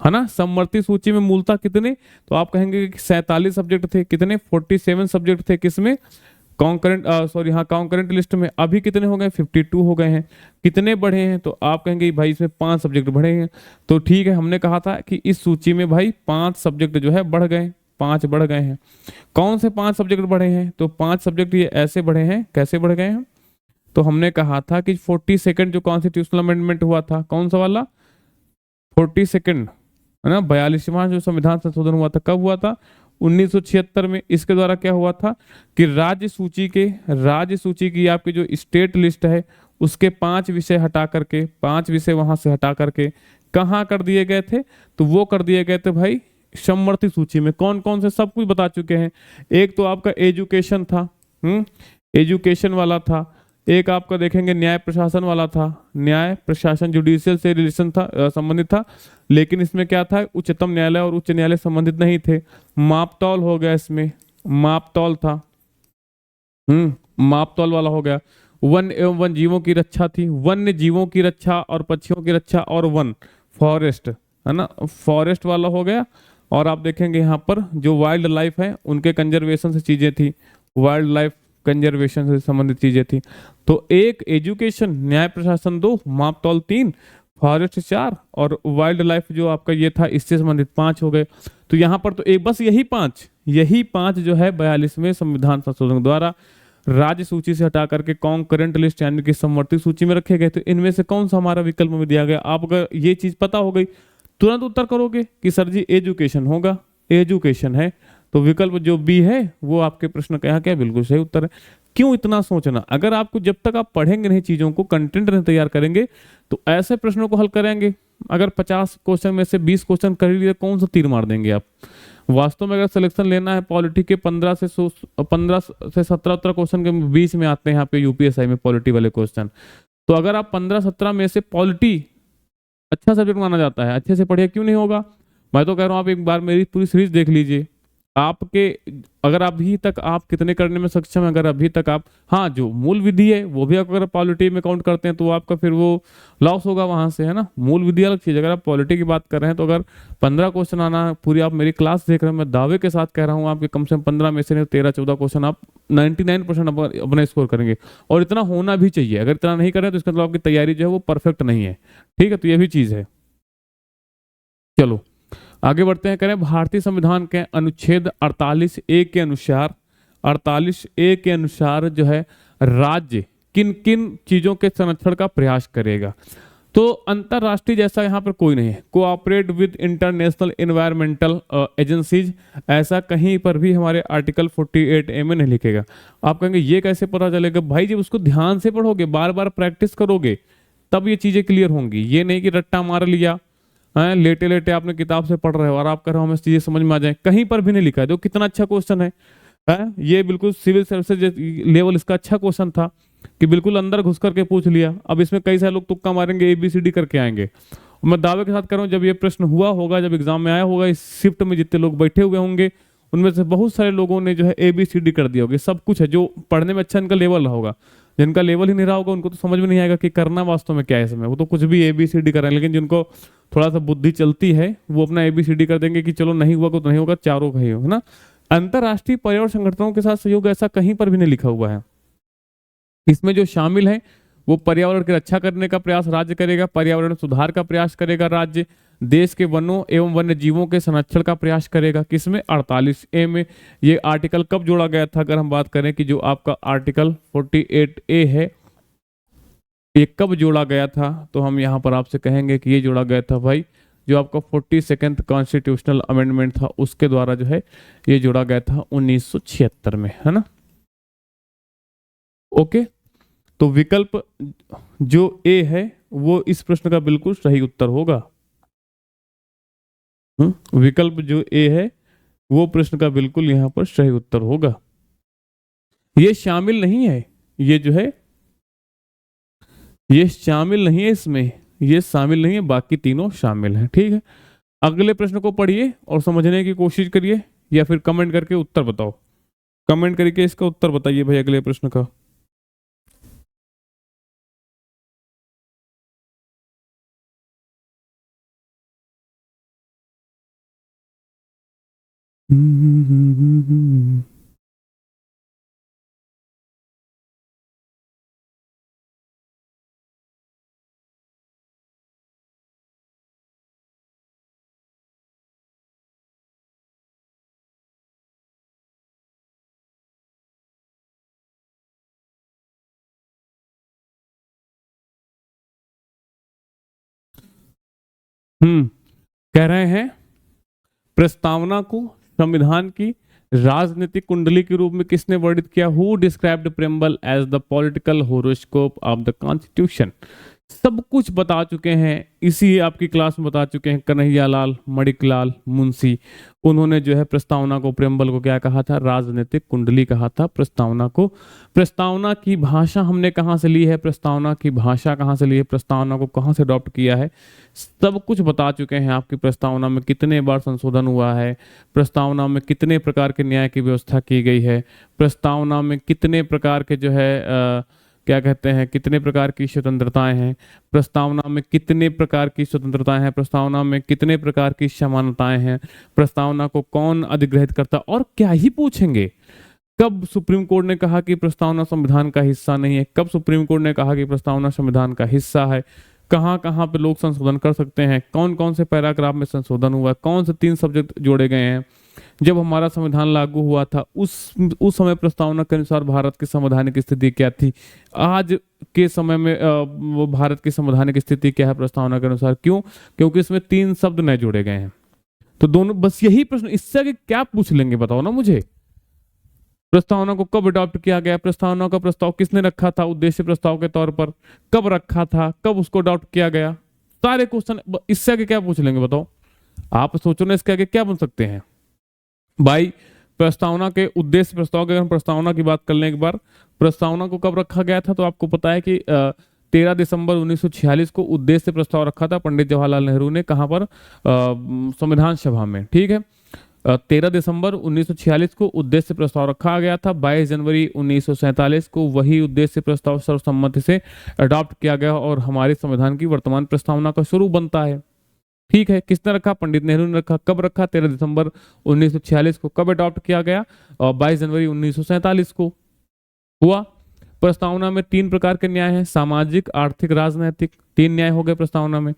ना। संवर्धित सूची में मूलतः कितने? तो आप कहेंगे कि 47 सब्जेक्ट थे। कितने? 47 सब्जेक्ट थे। किसमें? कॉन्करेंट लिस्ट में। अभी कितने हो गए? 52 हो गए हैं। कितने बढ़े हैं? तो आप कहेंगे भाई इसमें 5 सब्जेक्ट बढ़े हैं। तो ठीक है, हमने कहा था कि इस सूची में भाई 5 सब्जेक्ट जो है बढ़ गए, 5 बढ़ गए हैं। कौन से 5 सब्जेक्ट बढ़े हैं? तो 5 सब्जेक्ट ये ऐसे बढ़े हैं। कैसे बढ़ गए हैं? तो हमने कहा था कि 42nd जो कॉन्स्टिट्यूशनल अमेंडमेंट हुआ था, कौन सा वाला? 42nd है ना, 42वां जो संविधान संशोधन हुआ था, कब हुआ था? 1976 में। इसके द्वारा क्या हुआ था कि राज्य सूची की आपकी जो स्टेट लिस्ट है उसके 5 विषय हटा करके, 5 विषय वहां से हटा करके कहाँ कर दिए गए थे? तो वो कर दिए गए थे भाई समवर्ती सूची में। कौन कौन से? सब कुछ बता चुके हैं। एक तो आपका एजुकेशन था, एजुकेशन वाला था। एक आपका देखेंगे न्याय प्रशासन वाला था। न्याय प्रशासन जुडिशियल से रिलेशन था, संबंधित था। लेकिन इसमें क्या था? उच्चतम न्यायालय और उच्च न्यायालय संबंधित नहीं थे। मापतौल हो गया, इसमें मापतौल था। मापतौल वाला हो गया। वन एवं वन जीवों की रक्षा थी, वन्य जीवों की रक्षा और पक्षियों की रक्षा, और वन फॉरेस्ट है ना, फॉरेस्ट वाला हो गया। और आप देखेंगे यहाँ पर जो वाइल्ड लाइफ है उनके कंजर्वेशन से चीजें थी, वाइल्ड लाइफ कंजर्वेशन से संबंधित चीजें थी। तो 1 एजुकेशन, न्याय प्रशासन 2, मापतौल 3, फॉरेस्ट 4 और वाइल्ड लाइफ जो आपका ये था इससे संबंधित 5 हो गए। तो यहाँ पर तो एक बस यही 5 जो है 42वें संविधान संशोधन द्वारा राज्य सूची से हटा करके कॉन्करेंट लिस्ट यानी कि समवर्ती सूची में रखे गए। तो इनमें से कौन सा हमारा विकल्प में दिया गया? आप अगर ये चीज पता हो गई तुरंत उत्तर करोगे कि सर जी एजुकेशन होगा, एजुकेशन है। तो विकल्प जो बी है वो आपके प्रश्न का यहाँ क्या बिल्कुल सही उत्तर है। क्यों इतना सोचना? अगर आपको जब तक आप पढ़ेंगे नहीं, चीजों को कंटेंट नहीं तैयार करेंगे, तो ऐसे प्रश्नों को हल करेंगे। अगर 50 क्वेश्चन में से 20 क्वेश्चन कर लिए, कौन सा तीर मार देंगे आप? वास्तव में अगर सिलेक्शन लेना है पॉलिटी के 15 से 17 उत्तर क्वेश्चन के बीच में आते हैं यहाँ पे यूपीएसआई में पॉलिटी वाले क्वेश्चन। तो अगर आप 15-17 में से पॉलिटी अच्छा सब्जेक्ट माना जाता है, अच्छे से पढ़िए, क्यों नहीं होगा? मैं तो कह रहा हूँ आप एक बार मेरी पूरी सीरीज देख लीजिए। आपके, अगर अभी तक आप कितने करने में सक्षम है, अगर अभी तक आप, हाँ जो मूल विधि है वो भी आप अगर पॉलिटी में काउंट करते हैं तो आपका फिर वो लॉस होगा वहां से, है ना। मूल विधि अलग चीज, अगर आप पॉलिटी की बात कर रहे हैं तो अगर 15 क्वेश्चन आना, पूरी आप मेरी क्लास देख रहे हैं, मैं दावे के साथ कह रहा हूँ आपके कम से कम 15 में से नहीं 13-14 क्वेश्चन आप 99% अपना स्कोर करेंगे। और इतना होना भी चाहिए, अगर इतना नहीं करें तो इसका मतलब आपकी तैयारी जो है वो परफेक्ट नहीं है, ठीक है। तो ये भी चीज है। चलो आगे बढ़ते हैं। करें भारतीय संविधान के अनुच्छेद 48A के अनुसार, 48A के अनुसार जो है राज्य किन किन चीजों के संरक्षण का प्रयास करेगा। तो अंतरराष्ट्रीय जैसा यहाँ पर कोई नहीं है, cooperate with international environmental agencies, ऐसा कहीं पर भी हमारे आर्टिकल 48A में नहीं लिखेगा। आप कहेंगे ये कैसे पता चलेगा? भाई जब उसको ध्यान से पढ़ोगे, बार बार प्रैक्टिस करोगे, तब ये चीजें क्लियर होंगी। ये नहीं कि रट्टा मार लिया, लेटे लेटे आपने किताब से पढ़ रहे हो और आप कह रहे हो हमें चीजें समझ में आ जाए, कहीं पर भी नहीं लिखा है। जो कितना अच्छा क्वेश्चन है, ये बिल्कुल सिविल सर्विसेज लेवल इसका अच्छा क्वेश्चन था कि बिल्कुल अंदर घुस करके पूछ लिया। अब इसमें कई सारे लोग तुक्का मारेंगे, ABCD करके आएंगे। और मैं दावे के साथ कर रहा हूँ जब ये प्रश्न हुआ होगा, जब एग्जाम में आया होगा, इस शिफ्ट में जितने लोग बैठे हुए होंगे उनमें से बहुत सारे लोगों ने जो है ABCD कर दिया होगा। सब कुछ है, जो पढ़ने में अच्छा इनका लेवल रहा होगा। जिनका लेवल ही नहीं रहा होगा उनको तो समझ में नहीं आएगा कि करना वास्तव में क्या है इसमें। वो तो कुछ भी ABCD कर रहे हैं, लेकिन जिनको थोड़ा सा बुद्धि चलती है वो अपना ABCD कर देंगे कि चलो नहीं हुआ तो नहीं होगा, चारों का ही हो, है ना। अंतरराष्ट्रीय पर्यावरण संगठनों के साथ सहयोग ऐसा कहीं पर भी नहीं लिखा हुआ है। इसमें जो शामिल है वो पर्यावरण की रक्षा करने का प्रयास राज्य करेगा, पर्यावरण सुधार का प्रयास करेगा राज्य, देश के वनों एवं वन्य जीवों के संरक्षण का प्रयास करेगा। किसमें? 48A में। ये आर्टिकल कब जोड़ा गया था? अगर हम बात करें कि जो आपका आर्टिकल 48A है, ये कब जोड़ा गया था, तो हम यहाँ पर आपसे कहेंगे कि ये जोड़ा गया था भाई जो आपका 42nd कॉन्स्टिट्यूशनल अमेंडमेंट था उसके द्वारा जो है ये जोड़ा गया था 1976 में, है ना। ओके, तो विकल्प जो ए है वो इस प्रश्न का बिल्कुल सही उत्तर होगा। विकल्प जो ए है वो प्रश्न का बिल्कुल यहां पर सही उत्तर होगा। ये शामिल नहीं है, ये जो है ये शामिल नहीं है इसमें, ये शामिल नहीं है, बाकी तीनों शामिल हैं, ठीक है। अगले प्रश्न को पढ़िए और समझने की कोशिश करिए, या फिर कमेंट करके उत्तर बताओ। कमेंट करके इसका उत्तर बताइए भाई अगले प्रश्न का। कह रहे हैं प्रस्तावना को संविधान की राजनीतिक कुंडली के रूप में किसने वर्णित किया? Who described preamble as the political horoscope of the constitution. सब कुछ बता चुके हैं, इसी आपकी क्लास में बता चुके हैं कन्हैयालाल मणिकलाल मुंशी। उन्होंने जो है प्रस्तावना को, प्रेम्बल को क्या कहा था? राजनीतिक कुंडली कहा था प्रस्तावना को। प्रस्तावना की भाषा हमने कहाँ से ली है? प्रस्तावना की भाषा कहाँ से ली है? प्रस्तावना को कहाँ से अडॉप्ट किया है? सब कुछ बता चुके हैं। आपकी प्रस्तावना में कितने बार संशोधन हुआ है, प्रस्तावना में कितने प्रकार के न्याय की व्यवस्था की गई है, प्रस्तावना में कितने प्रकार के जो है क्या कहते हैं, कितने प्रकार की स्वतंत्रताएं हैं, प्रस्तावना में कितने प्रकार की स्वतंत्रताएं हैं, प्रस्तावना में कितने प्रकार की समानताएं हैं, प्रस्तावना को कौन अधिग्रहित करता, और क्या ही पूछेंगे। कब सुप्रीम कोर्ट ने कहा कि प्रस्तावना संविधान का हिस्सा नहीं है, कब सुप्रीम कोर्ट ने कहा कि प्रस्तावना संविधान का हिस्सा है, कहाँ कहाँ पे लोग संशोधन कर सकते हैं, कौन कौन से पैराग्राफ में संशोधन हुआ, कौन से 3 सब्जेक्ट जोड़े गए हैं। जब हमारा संविधान लागू हुआ था उस समय प्रस्तावना के अनुसार भारत की संवैधानिक स्थिति क्या थी, आज के समय में वो भारत की संवैधानिक स्थिति क्या है प्रस्तावना के अनुसार। क्यों? क्योंकि इसमें 3 शब्द नए जोड़े गए हैं। तो दोनों, बस यही प्रश्न, इससे आगे क्या पूछ लेंगे बताओ ना मुझे। प्रस्तावना को कब अडॉप्ट किया गया, प्रस्तावना का प्रस्ताव किसने रखा था उद्देश्य प्रस्ताव के तौर पर, कब रखा था, कब उसको अडॉप्ट किया गया, सारे क्वेश्चन। इससे आगे क्या पूछ लेंगे बताओ। आप सोचो ना इसके आगे क्या बन सकते हैं भाई। प्रस्तावना के उद्देश्य प्रस्ताव के, हम प्रस्तावना की बात कर लें एक बार। प्रस्तावना को कब रखा गया था, तो आपको पता है कि 13 दिसंबर 1946 को उद्देश्य प्रस्ताव रखा था पंडित जवाहरलाल नेहरू ने। कहां पर? संविधान सभा में, ठीक है। 13 दिसंबर 1946 को उद्देश्य प्रस्ताव रखा गया था। 22 जनवरी 1947 को वही उद्देश्य प्रस्ताव सर्वसम्मति से अडॉप्ट किया गया और हमारे संविधान की वर्तमान प्रस्तावना का स्वरूप बनता है। ठीक है, किसने रखा? पंडित नेहरू ने रखा। कब रखा? 13 दिसंबर 1946 को। कब अडॉप्ट किया गया? और 22 जनवरी 1947 को हुआ। प्रस्तावना में 3 प्रकार के न्याय हैं, सामाजिक, आर्थिक, राजनैतिक। 3 न्याय हो गए प्रस्तावना में।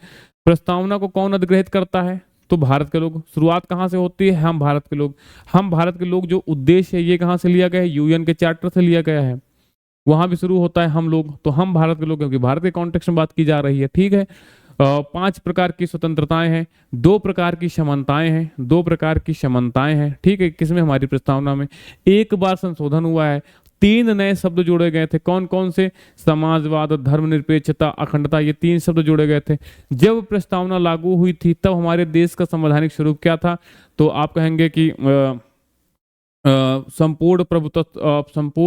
प्रस्तावना को कौन अधिग्रहित करता है? तो भारत के लोग। शुरुआत कहाँ से होती है? हम भारत के लोग। हम भारत के लोग, जो उद्देश्य है ये कहाँ से लिया गया है? यूएन के चार्टर से लिया गया है। वहां भी शुरू होता है हम लोग, तो हम भारत के लोग, क्योंकि भारत के कॉन्टेक्स्ट में बात की जा रही है। ठीक है। 5 प्रकार की स्वतंत्रताएं हैं, 2 प्रकार की समानताएं हैं, 2 प्रकार की समानताएं हैं। ठीक है। किसमें? हमारी प्रस्तावना में। 1 बार संशोधन हुआ है, 3 नए शब्द जोड़े गए थे। कौन कौन से? समाजवाद, धर्मनिरपेक्षता, अखंडता, ये 3 शब्द जोड़े गए थे। जब प्रस्तावना लागू हुई थी तब हमारे देश का संवैधानिक स्वरूप क्या था? तो आप कहेंगे कि संपूर्ण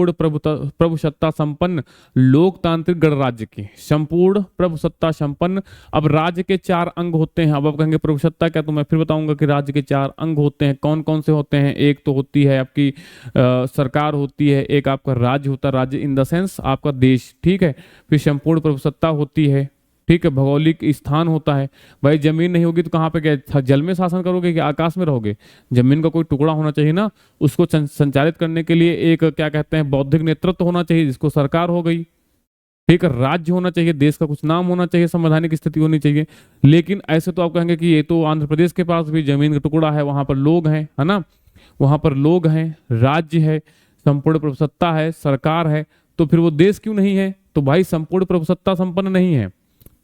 प्रभुसत्ता संपन्न लोकतांत्रिक गणराज्य की। संपूर्ण प्रभुसत्ता संपन्न। अब राज्य के 4 अंग होते हैं। अब आप कहेंगे प्रभुसत्ता क्या? तो मैं फिर बताऊंगा कि राज्य के 4 अंग होते हैं। कौन कौन से होते हैं? एक तो होती है आपकी सरकार होती है, एक आपका राज्य होता है, राज्य इन द सेंस आपका देश। ठीक है। फिर संपूर्ण प्रभुसत्ता होती है। ठीक है। भौगोलिक स्थान होता है। भाई जमीन नहीं होगी तो कहाँ पे क्या जल में शासन करोगे कि आकाश में रहोगे? जमीन का कोई टुकड़ा होना चाहिए ना, उसको संचालित करने के लिए एक क्या कहते हैं बौद्धिक नेतृत्व होना चाहिए, जिसको सरकार हो गई। ठीक है। राज्य होना चाहिए, देश का कुछ नाम होना चाहिए, संवैधानिक स्थिति होनी चाहिए। लेकिन ऐसे तो आप कहेंगे कि ये तो आंध्र प्रदेश के पास भी जमीन का टुकड़ा है, वहां पर लोग हैं, है ना, वहां पर लोग हैं, राज्य है, संपूर्ण प्रभुसत्ता है, सरकार है, तो फिर वो देश क्यों नहीं है? तो भाई संपूर्ण प्रभुसत्ता संपन्न नहीं है।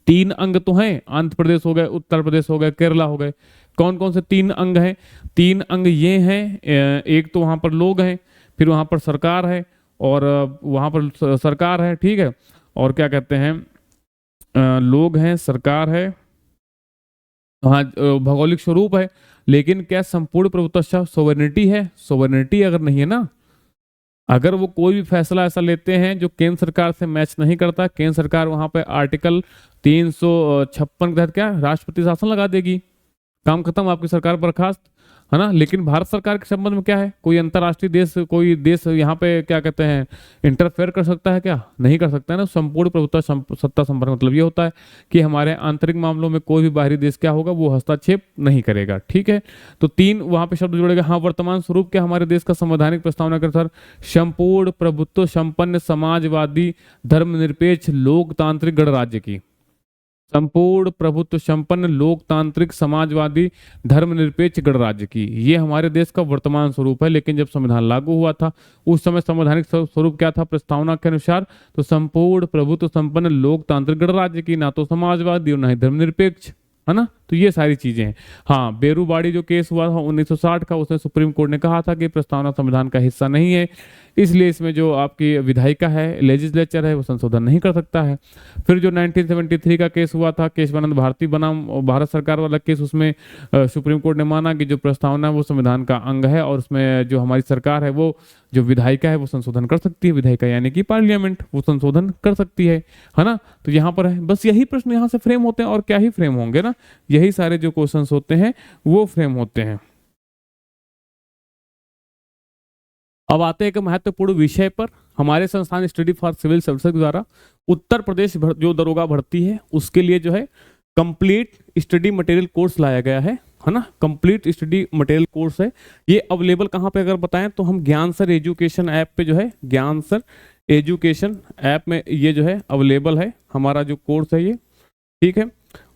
3 अंग तो हैं, आंध्र प्रदेश हो गए, उत्तर प्रदेश हो गए, केरला हो गए। कौन कौन से 3 अंग हैं? 3 अंग ये हैं, एक तो वहां पर लोग हैं, फिर वहां पर सरकार है, और वहां पर सरकार है। ठीक है। और क्या कहते हैं, लोग हैं, सरकार है, हाँ, भौगोलिक स्वरूप है। लेकिन क्या संपूर्ण प्रभुत्व सोवरेनिटी है? सोवरेनिटी अगर नहीं है ना, अगर वो कोई भी फैसला ऐसा लेते हैं जो केंद्र सरकार से मैच नहीं करता, केंद्र सरकार वहां पे आर्टिकल 356 के तहत क्या राष्ट्रपति शासन लगा देगी, काम खत्म, आपकी सरकार बर्खास्त, है ना। लेकिन भारत सरकार के संबंध में क्या है? कोई अंतर्राष्ट्रीय देश, कोई देश यहाँ पे क्या कहते हैं इंटरफेयर कर सकता है क्या? नहीं कर सकता है ना। संपूर्ण प्रभुत्व सत्ता संपन्न मतलब ये होता है कि हमारे आंतरिक मामलों में कोई भी बाहरी देश क्या होगा, वो हस्तक्षेप नहीं करेगा। ठीक है। तो 3 वहां पे शब्द जोड़ेगा। हाँ, वर्तमान स्वरूप क्या हमारे देश का संवैधानिक प्रस्तावना के अनुसार? संपूर्ण प्रभुत्व संपन्न समाजवादी धर्मनिरपेक्ष लोकतांत्रिक गणराज्य की। संपूर्ण प्रभुत्व संपन्न लोकतांत्रिक समाजवादी धर्मनिरपेक्ष गणराज्य की, ये हमारे देश का वर्तमान स्वरूप है। लेकिन जब संविधान लागू हुआ था उस समय संवैधानिक स्वरूप क्या था प्रस्तावना के अनुसार? तो संपूर्ण प्रभुत्व संपन्न लोकतांत्रिक गणराज्य की, ना तो समाजवादी और ना ही धर्मनिरपेक्ष, है ना। तो ये सारी चीजें हैं। हाँ, बेरूबाड़ी जो केस हुआ था 1960 का, उसमें सुप्रीम कोर्ट ने कहा था कि प्रस्तावना संविधान का हिस्सा नहीं है, इसलिए इसमें जो आपकी विधायिका है, लेजिस्लेचर है, वो संशोधन नहीं कर सकता है। फिर जो 1973 का केस हुआ था, केशवानंद भारती बनाम भारत सरकार वाला केस, उसमें सुप्रीम कोर्ट ने माना कि जो प्रस्तावना है वो संविधान का अंग है, और उसमें जो हमारी सरकार है, वो जो विधायिका है वो संशोधन कर सकती है। विधायिका यानी कि पार्लियामेंट, वो संशोधन कर सकती है ना। तो यहाँ पर है, बस यही प्रश्न यहाँ से फ्रेम होते हैं, और क्या ही फ्रेम होंगे ना, यही सारे जो क्वेश्चंस होते हैं वो फ्रेम होते हैं। अब आते हैं एक महत्वपूर्ण विषय पर। हमारे संस्थान स्टडी फॉर सिविल सर्विसेज द्वारा उत्तर प्रदेश जो दरोगा भर्ती है उसके लिए जो है कंप्लीट स्टडी मटेरियल कोर्स लाया गया है ना। कंप्लीट स्टडी मटेरियल कोर्स है। ये अवेलेबल कहाँ पे अगर बताएं तो हम ज्ञान सर एजुकेशन ऐप पे जो है, ज्ञान सर एजुकेशन ऐप में ये जो है अवेलेबल है हमारा जो कोर्स है ये। ठीक है।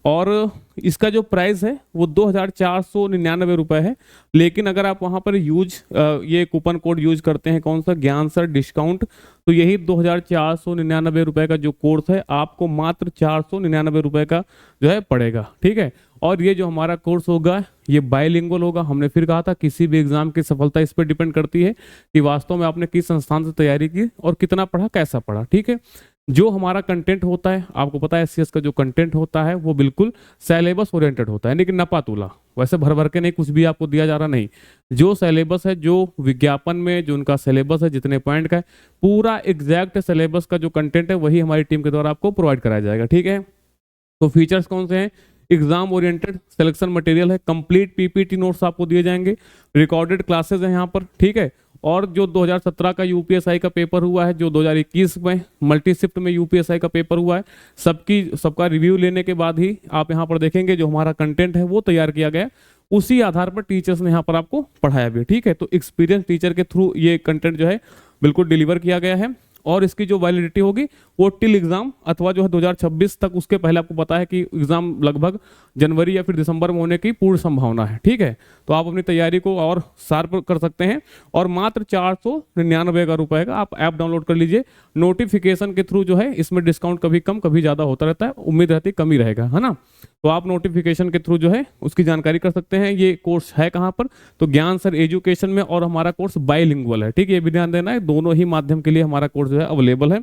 और इसका जो प्राइस है वो 2499 रुपए है। लेकिन अगर आप वहां पर ये कूपन कोड यूज करते हैं, कौन सा, ज्ञान सर डिस्काउंट, तो यही 2499 रुपए का जो कोर्स है आपको मात्र 499 रुपए का जो है पड़ेगा। ठीक है। और ये जो हमारा कोर्स होगा ये बाइलिंगुअल होगा। हमने फिर कहा था किसी भी एग्जाम की सफलता इस पर डिपेंड करती है कि वास्तव में आपने किस संस्थान से तैयारी की और कितना पढ़ा, कैसा पढ़ा। ठीक है। जो हमारा कंटेंट होता है, आपको पता है एससीएस का जो कंटेंट होता है वो बिल्कुल सिलेबस ओरिएंटेड होता है, लेकिन नपा तूला, वैसे भर भर के नहीं कुछ भी आपको दिया जा रहा नहीं। जो सिलेबस है, जो विज्ञापन में जो उनका सिलेबस है, जितने पॉइंट का है, पूरा एग्जैक्ट सिलेबस का जो कंटेंट है वही हमारी टीम के द्वारा आपको प्रोवाइड कराया जाएगा। ठीक है। तो फीचर्स कौन से हैं एग्जाम ओरिएंटेड सिलेक्शन मटेरियल है, कंप्लीट पीपीटी नोट्स आपको दिए जाएंगे, रिकॉर्डेड क्लासेस हैं यहाँ पर, ठीक है। और जो 2017 का यूपीएसआई का पेपर हुआ है, जो 2021 में मल्टी शिफ्ट में यूपीएसआई का पेपर हुआ है, सबका रिव्यू लेने के बाद ही आप यहाँ पर देखेंगे जो हमारा कंटेंट है वो तैयार किया गया, उसी आधार पर टीचर्स ने यहाँ पर आपको पढ़ाया भी, ठीक है। तो एक्सपीरियंस टीचर के थ्रू ये कंटेंट जो है बिल्कुल डिलीवर किया गया है, और इसकी जो वैलिडिटी होगी वो टिल एग्जाम अथवा जो है 2026 तक, उसके पहले आपको पता है कि एग्जाम लगभग जनवरी या फिर दिसंबर में होने की पूर्ण संभावना है, ठीक है। तो आप अपनी तैयारी को और शार्प कर सकते हैं, और मात्र 499 का रुपए का आप ऐप डाउनलोड कर लीजिए। नोटिफिकेशन के थ्रू जो है इसमें डिस्काउंट कभी कम कभी ज़्यादा होता रहता है, उम्मीद रहती है कम ही रहेगा, है ना। तो आप नोटिफिकेशन के थ्रू जो है उसकी जानकारी कर सकते हैं। ये कोर्स है कहाँ पर, तो ज्ञान सर एजुकेशन में, और हमारा कोर्स बाइलिंगुअल है, ठीक है। ये भी ध्यान देना है, दोनों ही माध्यम के लिए हमारा कोर्स जो है अवेलेबल है।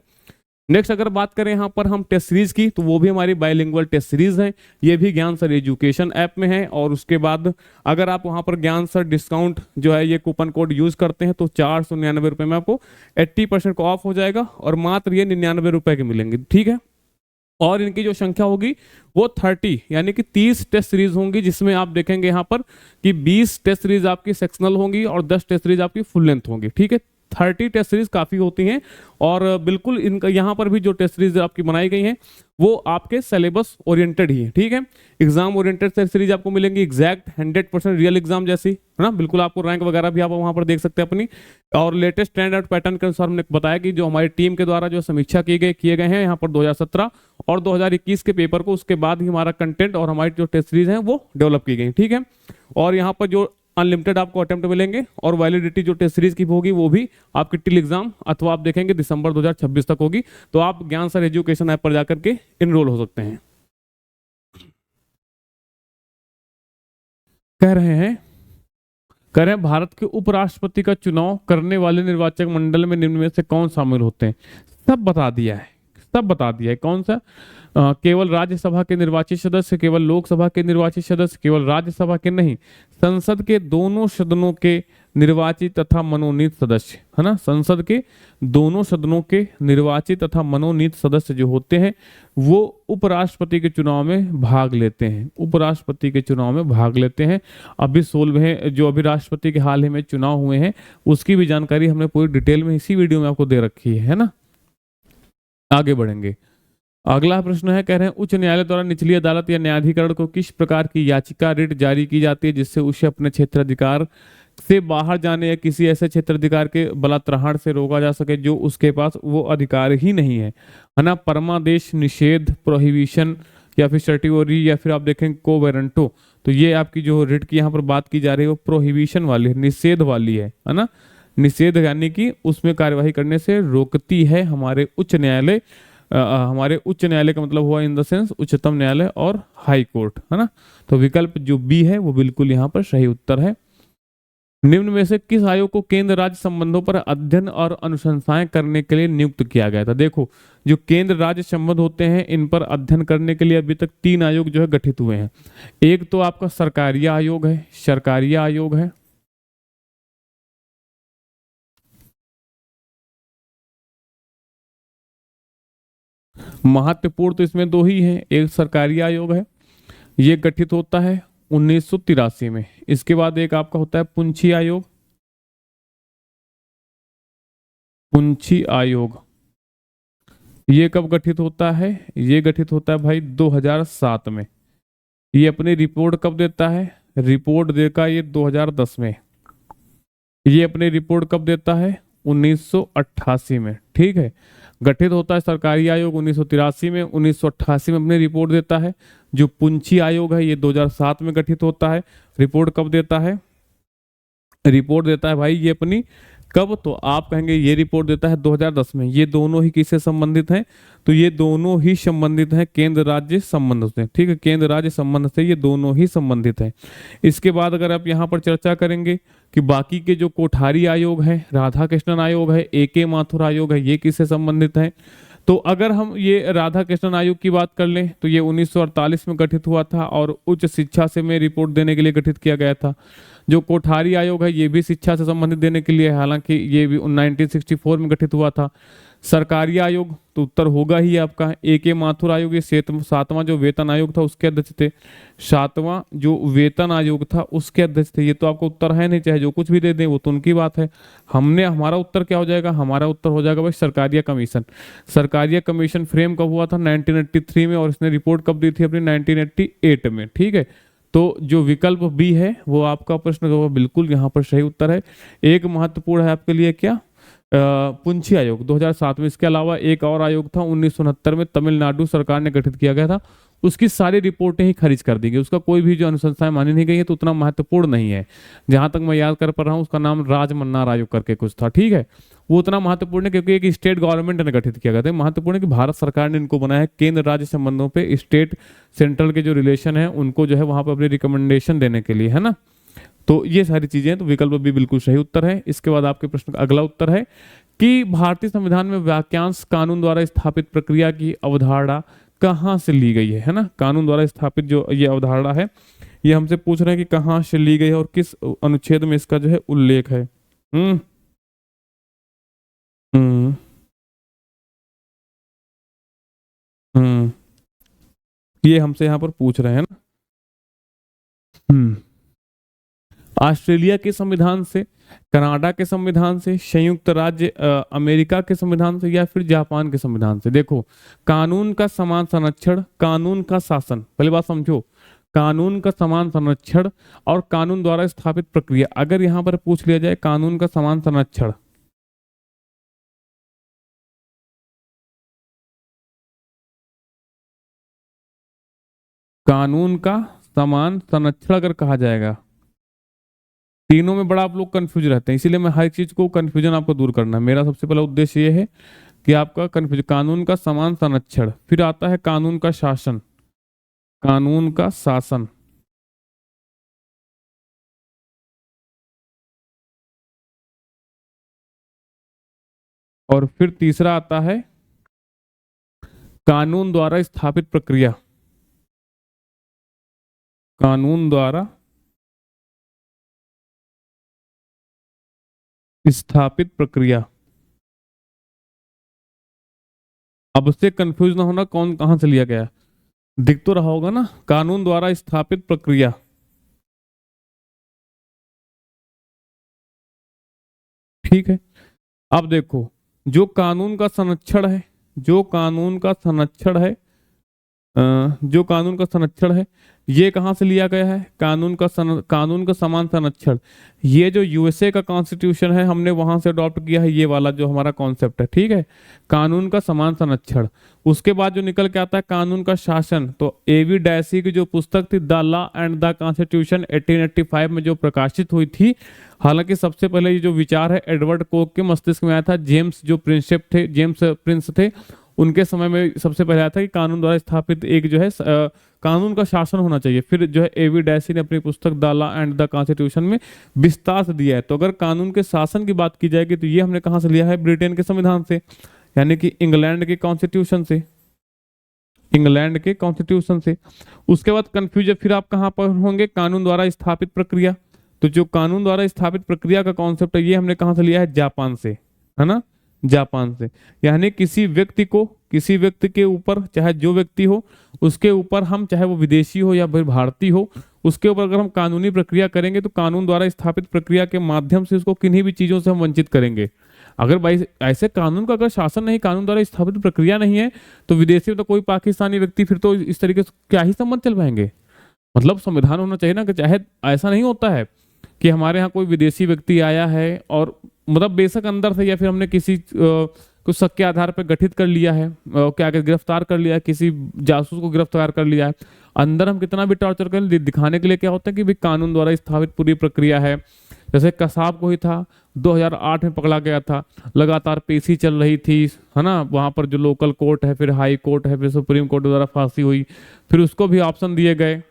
नेक्स्ट अगर बात करें यहाँ पर हम टेस्ट सीरीज की, तो वो भी हमारी बाइलिंगुअल टेस्ट सीरीज है, ये भी ज्ञान सर एजुकेशन ऐप में है। और उसके बाद अगर आप वहाँ पर ज्ञान सर डिस्काउंट जो है ये कूपन कोड यूज करते हैं तो 499 रुपये में आपको 80% को ऑफ हो जाएगा, और मात्र ये 99 रुपये के मिलेंगे, ठीक है। और इनकी जो संख्या होगी वो 30 यानी कि 30 टेस्ट सीरीज होंगी, जिसमें आप देखेंगे यहाँ पर कि 20 टेस्ट सीरीज आपकी सेक्शनल होंगी और 10 टेस्ट सीरीज आपकी फुल लेंथ होंगी, ठीक है। 30 टेस्ट सीरीज काफ़ी होती हैं, और बिल्कुल इनका यहाँ पर भी जो टेस्ट सीरीज आपकी बनाई गई हैं वो आपके सिलेबस ओरिएंटेड ही है, ठीक है। एग्जाम ओरिएंटेड टेस्ट सीरीज आपको मिलेंगी, एग्जैक्ट 100% रियल एग्जाम जैसी, है ना। बिल्कुल आपको रैंक वगैरह भी आप वहाँ पर देख सकते हैं अपनी, और लेटेस्ट ट्रेंड और पैटर्न के अनुसार हमने बताया कि जो हमारी टीम के द्वारा जो समीक्षा किए गए हैं यहाँ पर 2017 और 2021 के पेपर को, उसके बाद ही हमारा कंटेंट और हमारी जो टेस्ट सीरीज हैं वो डेवलप की गई, ठीक है। और यहाँ पर जो अनलिमिटेड आपको अटेम्प्ट मिलेंगे, और वैलिडिटी जो टेस्ट सीरीज की होगी वो भी आपकी टिल एग्जाम अथवा आप देखेंगे दिसंबर 2026 तक होगी। तो आप ज्ञान सर एजुकेशन ऐप पर जाकर के इनरोल हो सकते हैं। कह रहे हैं भारत के उपराष्ट्रपति का चुनाव करने वाले निर्वाचक मंडल में निम्न में से कौन शामिल होते हैं। सब बता दिया है कौन सा, केवल राज्यसभा के निर्वाचित सदस्य, केवल लोकसभा के निर्वाचित सदस्य, केवल राज्यसभा के नहीं, संसद के दोनों सदनों के निर्वाचित तथा मनोनीत सदस्य, है ना। संसद के दोनों सदनों के निर्वाचित तथा मनोनीत सदस्य जो होते हैं वो उपराष्ट्रपति के चुनाव में भाग लेते हैं। अभी 16वें जो अभी राष्ट्रपति के हाल ही में चुनाव हुए हैं उसकी भी जानकारी हमने पूरी डिटेल में इसी वीडियो में आपको दे रखी है ना। आगे बढ़ेंगे। अगला प्रश्न है, कह रहे हैं उच्च न्यायालय द्वारा निचली अदालत या न्यायाधिकरण को किस प्रकार की याचिका रिट जारी की जाती है जिससे उसे अपने क्षेत्राधिकार से बाहर जाने या किसी ऐसे क्षेत्राधिकार के बलात्कार से रोका जा सके जो उसके पास वो अधिकार ही नहीं है ना। परमादेश, निषेध, प्रोहिबिशन, या फिर सर्टिवरी, या फिर आप देखें कोवेरेंटो। तो ये आपकी जो रिट की यहाँ पर बात की जा रही है वो प्रोहिबिशन वाली है, निषेध वाली है ना। निषेध यानी कि उसमें कार्यवाही करने से रोकती है हमारे उच्च न्यायालय। हमारे उच्च न्यायालय का मतलब हुआ इन द सेंस उच्चतम न्यायालय और हाई कोर्ट, है ना। तो विकल्प जो बी है वो बिल्कुल यहाँ पर सही उत्तर है। निम्न में से किस आयोग को केंद्र राज्य संबंधों पर अध्ययन और अनुशंसाएं करने के लिए नियुक्त किया गया था। देखो जो केंद्र राज्य संबंध होते हैं इन पर अध्ययन करने के लिए अभी तक 3 आयोग जो है गठित हुए हैं। एक तो आपका सरकारिया आयोग है, महत्वपूर्ण तो इसमें 2 ही हैं। एक सरकारी आयोग है, ये गठित होता है 1983 में। इसके बाद एक आपका होता है पुंछी आयोग। ये कब गठित होता है, ये गठित होता है भाई 2007 में। ये अपनी रिपोर्ट कब देता है, रिपोर्ट देगा ये 2010 में। ये अपनी रिपोर्ट कब देता है, 1988 में, ठीक है। गठित होता है सरकारी आयोग 1983 में, 1988 में अपनी रिपोर्ट देता है। जो पुंछी आयोग है ये 2007 में गठित होता है। रिपोर्ट कब देता है, रिपोर्ट देता है भाई ये अपनी कब, तो आप कहेंगे ये रिपोर्ट देता है 2010 में। ये दोनों ही किससे संबंधित हैं, तो ये दोनों ही संबंधित हैं केंद्र राज्य संबंध से, ठीक है। केंद्र राज्य संबंध से ये दोनों ही संबंधित हैं। इसके बाद अगर आप यहाँ पर चर्चा करेंगे कि बाकी के जो कोठारी आयोग है, राधा कृष्णन आयोग है, AK माथुर आयोग है, ये किससे संबंधित है। तो अगर हम ये राधा कृष्णन आयोग की बात कर लें तो ये 1948 में गठित हुआ था और उच्च शिक्षा से में रिपोर्ट देने के लिए गठित किया गया था। जो कोठारी आयोग है ये भी शिक्षा से संबंधित देने के लिए, हालांकि ये भी 1964 में गठित हुआ था। सरकारी आयोग तो उत्तर होगा ही आपका ए के माथुर आयोग, ये सातवां जो वेतन आयोग था उसके अध्यक्ष थे। सातवां जो वेतन आयोग था उसके अध्यक्ष थे। ये तो आपको उत्तर है नहीं, चाहे जो कुछ भी दे दें वो तो उनकी बात है। हमारा उत्तर क्या हो जाएगा, हमारा उत्तर हो जाएगा भाई Sarkaria commission. Sarkaria commission frame कब हुआ था 1983 में, और इसने रिपोर्ट कब दी थी अपनी 1988 में। ठीक है, तो जो विकल्प बी है वो आपका प्रश्न बिल्कुल यहाँ पर सही उत्तर है। एक महत्वपूर्ण है आपके लिए क्या, पुंछी आयोग 2007 में। इसके अलावा एक और आयोग था 1969 में, तमिलनाडु सरकार ने गठित किया गया था। उसकी सारी रिपोर्टें ही खारिज कर दी गई, उसका कोई भी जो अनुशंसाएं मानी नहीं गई है, तो उतना महत्वपूर्ण नहीं है। जहां तक मैं याद कर पा रहा हूँ उसका नाम राजमन्नार आयोग करके कुछ था। ठीक है, वो उतना महत्वपूर्ण है क्योंकि एक स्टेट गवर्नमेंट ने गठित किया गया था। महत्वपूर्ण है कि भारत सरकार ने इनको बनाया है। केंद्र राज्य संबंधों पे स्टेट सेंट्रल के जो रिलेशन है उनको जो है वहां पर अपनी रिकमेंडेशन देने के लिए, है ना। तो ये सारी चीजें, तो विकल्प भी बिल्कुल सही उत्तर है। इसके बाद आपके प्रश्न का अगला उत्तर है कि भारतीय संविधान में वाक्यांश कानून द्वारा स्थापित प्रक्रिया की अवधारणा कहाँ से ली गई है ना। कानून द्वारा स्थापित जो ये अवधारणा है, ये हमसे पूछ रहे हैं कि कहाँ से ली गई है और किस अनुच्छेद में इसका जो है उल्लेख है। हम्म हम्म हम्म ये हमसे यहाँ पर पूछ रहे हैं ना। हम्म ऑस्ट्रेलिया के संविधान से, कनाडा के संविधान से, संयुक्त राज्य अमेरिका के संविधान से, या फिर जापान के संविधान से। देखो, कानून का समान संरक्षण, कानून का शासन, पहली बात समझो, कानून का समान संरक्षण और कानून द्वारा स्थापित प्रक्रिया। अगर यहां पर पूछ लिया जाए कानून का समान संरक्षण, कानून का समान संरक्षण अगर कहा जाएगा, तीनों में बड़ा आप लोग कंफ्यूज रहते हैं, इसीलिए मैं हर चीज को कंफ्यूजन आपको दूर करना है। मेरा सबसे पहला उद्देश्य ये है कि आपका कंफ्यूजन, कानून का समान संरक्षण, फिर आता है कानून का शासन, कानून का शासन, और फिर तीसरा आता है कानून द्वारा स्थापित प्रक्रिया, कानून द्वारा स्थापित प्रक्रिया। अब उससे कंफ्यूज ना होना कौन कहां से लिया गया, दिख तो रहा होगा ना, कानून द्वारा स्थापित प्रक्रिया। ठीक है, अब देखो, जो कानून का संरक्षण है, जो कानून का संरक्षण है, जो कानून का संरक्षण है, ये कहां से लिया गया है, कानून का समान संरक्षण, ये जो यूएसए का कॉन्स्टिट्यूशन है हमने वहां से अडॉप्ट किया है, ये वाला जो हमारा कॉन्सेप्ट है। ठीक है, कानून का समान संरक्षण। उसके बाद जो निकल के आता है कानून का शासन, तो एवी डैसी की जो पुस्तक थी the law and the constitution 1885 में जो प्रकाशित हुई थी। हालांकि सबसे पहले ये जो विचार है एडवर्ड कोक के मस्तिष्क में आया था। जेम्स जो प्रिंसेप थे, जेम्स प्रिंस थे, उनके समय में सबसे पहले आया था कि कानून द्वारा स्थापित एक जो है कानून का शासन होना चाहिए। फिर जो है एवी डैसी ने अपनी पुस्तक the law and the constitution में विस्तार से दिया है। तो अगर कानून के शासन की बात की जाएगी तो ये हमने कहां से लिया है, ब्रिटेन के संविधान से, यानी कि इंग्लैंड के कॉन्स्टिट्यूशन से, इंग्लैंड के कॉन्स्टिट्यूशन से। उसके बाद कंफ्यूजन फिर आप कहां पर होंगे, कानून द्वारा स्थापित प्रक्रिया। तो जो कानून द्वारा स्थापित प्रक्रिया का कॉन्सेप्ट है ये हमने कहां से लिया है, जापान से, है ना, जापान से। यानी किसी व्यक्ति को, किसी व्यक्ति के ऊपर, चाहे जो व्यक्ति हो उसके ऊपर हम, चाहे वो विदेशी हो या फिर भारतीय हो, उसके ऊपर अगर हम कानूनी प्रक्रिया करेंगे तो कानून द्वारा स्थापित प्रक्रिया के माध्यम से उसको किन्हीं भी चीजों से हम वंचित करेंगे। अगर भाई ऐसे कानून का अगर शासन नहीं, कानून द्वारा स्थापित प्रक्रिया नहीं है, तो विदेशी तो कोई पाकिस्तानी व्यक्ति फिर तो इस तरीके से क्या ही संबंध चल पाएंगे। मतलब संविधान होना चाहिए ना, कि चाहे ऐसा नहीं होता है कि हमारे यहाँ कोई विदेशी व्यक्ति आया है और मतलब बेशक अंदर से या फिर हमने किसी कुछ शक के आधार पर गठित कर लिया है, क्या गिरफ्तार कर लिया है, किसी जासूस को गिरफ्तार कर लिया है, अंदर हम कितना भी टॉर्चर करें, दिखाने के लिए क्या होता है कि भाई कानून द्वारा स्थापित पूरी प्रक्रिया है। जैसे कसाब को ही था, 2008 में पकड़ा गया था, लगातार पेशी चल रही थी, है ना, वहां पर जो लोकल कोर्ट है, फिर हाई कोर्ट है, फिर सुप्रीम कोर्ट द्वारा फांसी हुई, फिर उसको भी ऑप्शन दिए गए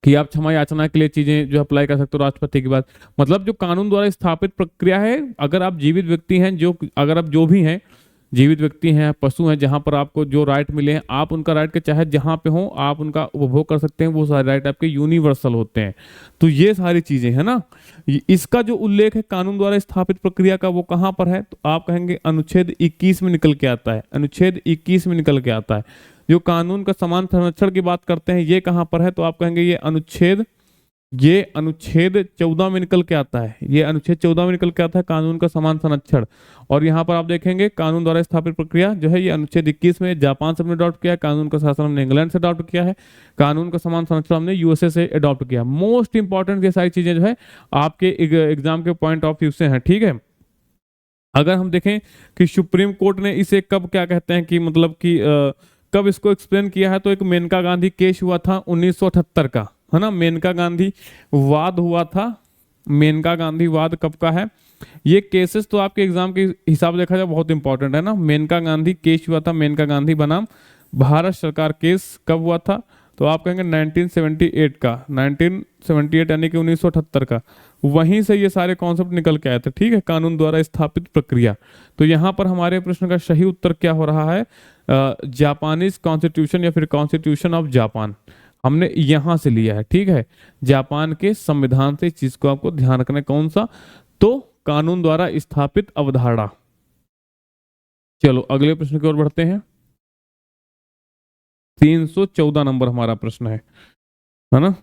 कि आप क्षमा याचना के लिए चीजें जो अप्लाई कर सकते हो राष्ट्रपति के बाद। मतलब जो कानून द्वारा स्थापित प्रक्रिया है, अगर आप जीवित व्यक्ति हैं, जो अगर आप जो भी हैं, जीवित व्यक्ति हैं, पशु हैं, जहां पर आपको जो राइट मिले हैं आप उनका राइट के चाहे जहां पे हो आप उनका उपभोग कर सकते हैं, वो सारे राइट आपके यूनिवर्सल होते हैं। तो ये सारी चीजें है ना, इसका जो उल्लेख है कानून द्वारा स्थापित प्रक्रिया का वो कहां पर है, तो आप कहेंगे अनुच्छेद 21 में निकल के आता है। अनुच्छेद 21 में निकल के आता है। जो कानून का समान संरक्षण की बात करते हैं ये कहां पर है, तो आप कहेंगे ये अनुच्छेद 14 में निकल के आता है। ये अनुच्छेद 14 में निकल के आता है कानून का समान संरक्षण। और यहाँ पर आप देखेंगे कानून द्वारा स्थापित प्रक्रिया जो है ये अनुच्छेद 21 में जापान से हमने अडॉप्ट किया है, कानून का शासन हमने इंग्लैंड से अडॉप्ट किया है, कानून का समान संरक्षण हमने यूएसए से अडॉप्ट किया। मोस्ट इंपॉर्टेंट ये सारी चीजें जो है आपके एग्जाम के पॉइंट ऑफ व्यू से हैं, ठीक है। अगर हम देखें कि सुप्रीम कोर्ट ने इसे कब क्या कहते हैं कि मतलब कि कब इसको एक्सप्लेन किया है, तो एक मेनका गांधी केस हुआ था 1978 का, है ना। मेनका गांधी वाद हुआ था। मेनका गांधी वाद कब का है, ये केसेस तो आपके एग्जाम के हिसाब से देखा जाए बहुत इंपॉर्टेंट है ना। मेनका गांधी केस हुआ था, मेनका गांधी बनाम भारत सरकार केस कब हुआ था, तो आप कहेंगे 1978 का, 1978 यानी कि 1978 का। वहीं से ये सारे कॉन्सेप्ट निकल के आए थे, ठीक है, कानून द्वारा स्थापित प्रक्रिया। तो यहाँ पर हमारे प्रश्न का सही उत्तर क्या हो रहा है, जापानीज कॉन्स्टिट्यूशन या फिर कॉन्स्टिट्यूशन ऑफ जापान हमने यहां से लिया है, ठीक है। जापान के संविधान से इस चीज को आपको ध्यान रखना है, कौन सा, तो कानून द्वारा स्थापित अवधारणा। चलो अगले प्रश्न की ओर बढ़ते हैं। 314 नंबर हमारा प्रश्न है ना।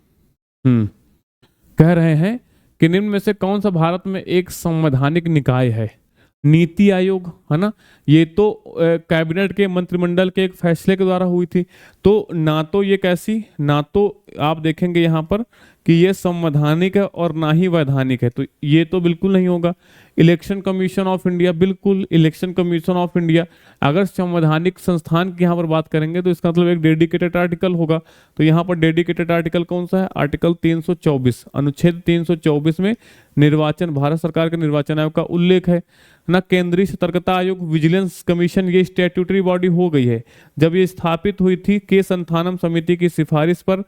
कह रहे हैं कि निम्न में से कौन सा भारत में एक संवैधानिक निकाय है। नीति आयोग, है ना, ये तो कैबिनेट के मंत्रिमंडल के एक फैसले के द्वारा हुई थी। तो ना तो ये कैसी, ना तो आप देखेंगे यहाँ पर कि ये संवैधानिक है और ना ही वैधानिक है, तो ये तो बिल्कुल नहीं होगा। इलेक्शन कमीशन ऑफ इंडिया, बिल्कुल इलेक्शन कमीशन ऑफ इंडिया। अगर संवैधानिक संस्थान की यहाँ पर बात करेंगे तो इसका मतलब एक डेडिकेटेड आर्टिकल होगा। तो यहाँ पर डेडिकेटेड आर्टिकल कौन सा है, आर्टिकल 324, अनुच्छेद 324 में निर्वाचन, भारत सरकार के निर्वाचन आयोग का उल्लेख है ना। केंद्रीय सतर्कता आयोग, विजिलेंस कमीशन, ये स्टैट्यूटरी बॉडी हो गई है। जब ये स्थापित हुई थी के संथानम समिति की सिफारिश पर,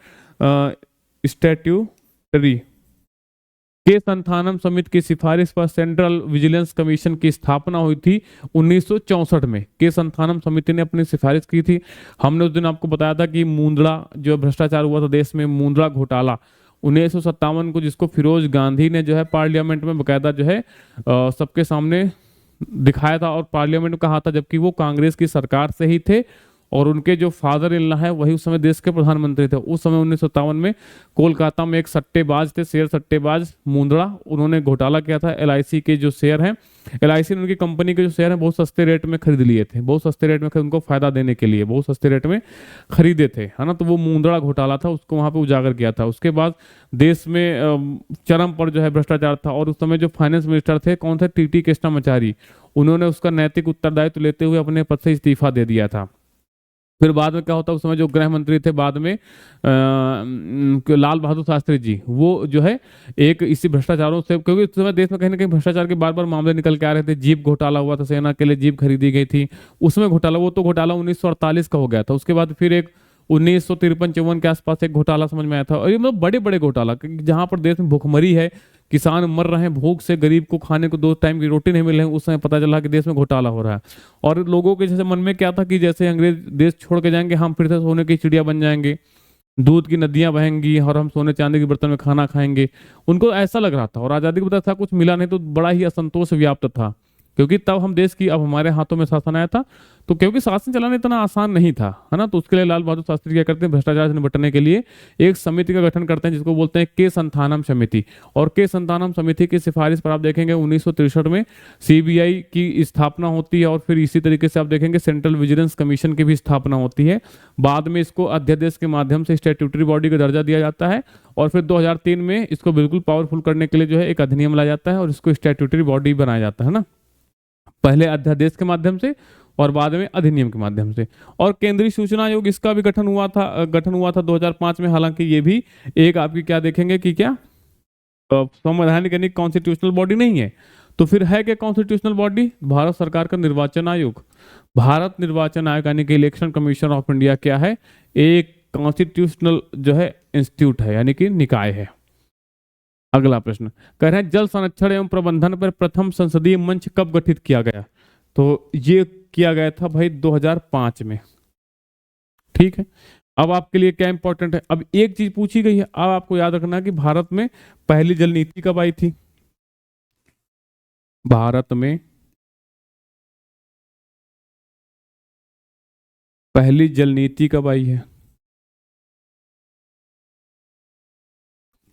स्टैट्यूटरी के संथानम समिति की सिफारिश पर सेंट्रल विजिलेंस कमीशन की स्थापना हुई थी 1964 में। के संथानम समिति ने अपनी सिफारिश की थी। हमने उस दिन आपको बताया था कि मुंद्रा जो भ्रष्टाचार हुआ था देश में, मुंद्रा घोटाला 1957 को, जिसको फिरोज गांधी ने जो है पार्लियामेंट में बकायदा जो है सबके सामने दिखाया था और पार्लियामेंट में कहा था, जबकि वो कांग्रेस की सरकार से ही थे और उनके जो फादर इन लॉ है वही उस समय देश के प्रधानमंत्री थे। उस समय 1957 में कोलकाता में एक सट्टेबाज थे, शेयर सट्टेबाज मुंद्रा, उन्होंने घोटाला किया था। एलआईसी के जो शेयर हैं, एलआईसी ने उनकी कंपनी के जो शेयर हैं बहुत सस्ते रेट में खरीद लिए थे, बहुत सस्ते रेट में, उनको फायदा देने के लिए बहुत सस्ते रेट में खरीदे थे, है ना। तो वो मुंद्रा घोटाला था, उसको वहां पे उजागर किया था। उसके बाद देश में चरम पर जो है भ्रष्टाचार था और उस समय जो फाइनेंस मिनिस्टर थे कौन थे, टीटी कृष्णामाचारी, उन्होंने उसका नैतिक उत्तरदायित्व लेते हुए अपने पद से इस्तीफा दे दिया था। फिर बाद में क्या होता है, उस समय जो गृह मंत्री थे बाद में लाल बहादुर शास्त्री जी, वो जो है एक इसी भ्रष्टाचारों से, क्योंकि उस समय देश में कहीं ना कहीं भ्रष्टाचार के बार बार मामले निकल के आ रहे थे। जीप घोटाला हुआ था, सेना के लिए जीप खरीदी गई थी, उसमें घोटाला, वो तो घोटाला 1948 का हो गया था। उसके बाद फिर एक 1953-54 के आसपास एक घोटाला समझ में आया था। और ये मतलब बड़े बड़े घोटाला, जहां पर देश में भूखमरी है, किसान मर रहे हैं भूख से, गरीब को खाने को 2 टाइम की रोटी नहीं मिल रही, उस समय पता चला कि देश में घोटाला हो रहा है। और लोगों के जैसे मन में क्या था कि जैसे अंग्रेज देश छोड़ के जाएंगे हम फिर से सोने की चिड़िया बन जाएंगे, दूध की नदियां बहेंगी और हम सोने चांदी के बर्तन में खाना खाएंगे, उनको ऐसा लग रहा था। और आज़ादी के बाद था कुछ मिला नहीं, तो बड़ा ही असंतोष व्याप्त था, क्योंकि तब हम देश की, अब हमारे हाथों में शासन आया था, तो क्योंकि शासन चलाना इतना आसान नहीं था, है ना। तो उसके लिए लाल बहादुर शास्त्री क्या करते हैं, भ्रष्टाचार से निपटने के लिए एक समिति का गठन करते हैं जिसको बोलते हैं के संथानम समिति। और के संथानम समिति की सिफारिश पर आप देखेंगे 1963 में सीबीआई की स्थापना होती है और फिर इसी तरीके से आप देखेंगे सेंट्रल विजिलेंस कमीशन की भी स्थापना होती है। बाद में इसको अध्यादेश के माध्यम से स्टैट्यूटरी बॉडी का दर्जा दिया जाता है और फिर 2003 में इसको बिल्कुल पावरफुल करने के लिए जो है एक अधिनियम लाया जाता है और इसको स्टैट्यूटरी बॉडी बनाया जाता है ना, पहले अध्यादेश के माध्यम से और बाद में अधिनियम के माध्यम से। और केंद्रीय सूचना आयोग, इसका भी गठन हुआ था 2005 में। हालांकि ये भी एक आपकी क्या देखेंगे कि क्या संवैधानिक यानी कॉन्स्टिट्यूशनल बॉडी नहीं है। तो फिर है क्या कॉन्स्टिट्यूशनल बॉडी, भारत सरकार का निर्वाचन आयोग। भारत निर्वाचन आयोग यानी कि इलेक्शन कमीशन ऑफ इंडिया क्या है, एक कॉन्स्टिट्यूशनल जो है इंस्टीट्यूट है, यानी कि निकाय है। अगला प्रश्न कह रहे हैं जल संरक्षण एवं प्रबंधन पर प्रथम संसदीय मंच कब गठित किया गया। तो ये किया गया था भाई 2005 में। ठीक है, अब आपके लिए क्या इंपॉर्टेंट है, अब एक चीज पूछी गई है, अब आपको याद रखना कि भारत में पहली जल नीति कब आई थी। भारत में पहली जल नीति कब आई है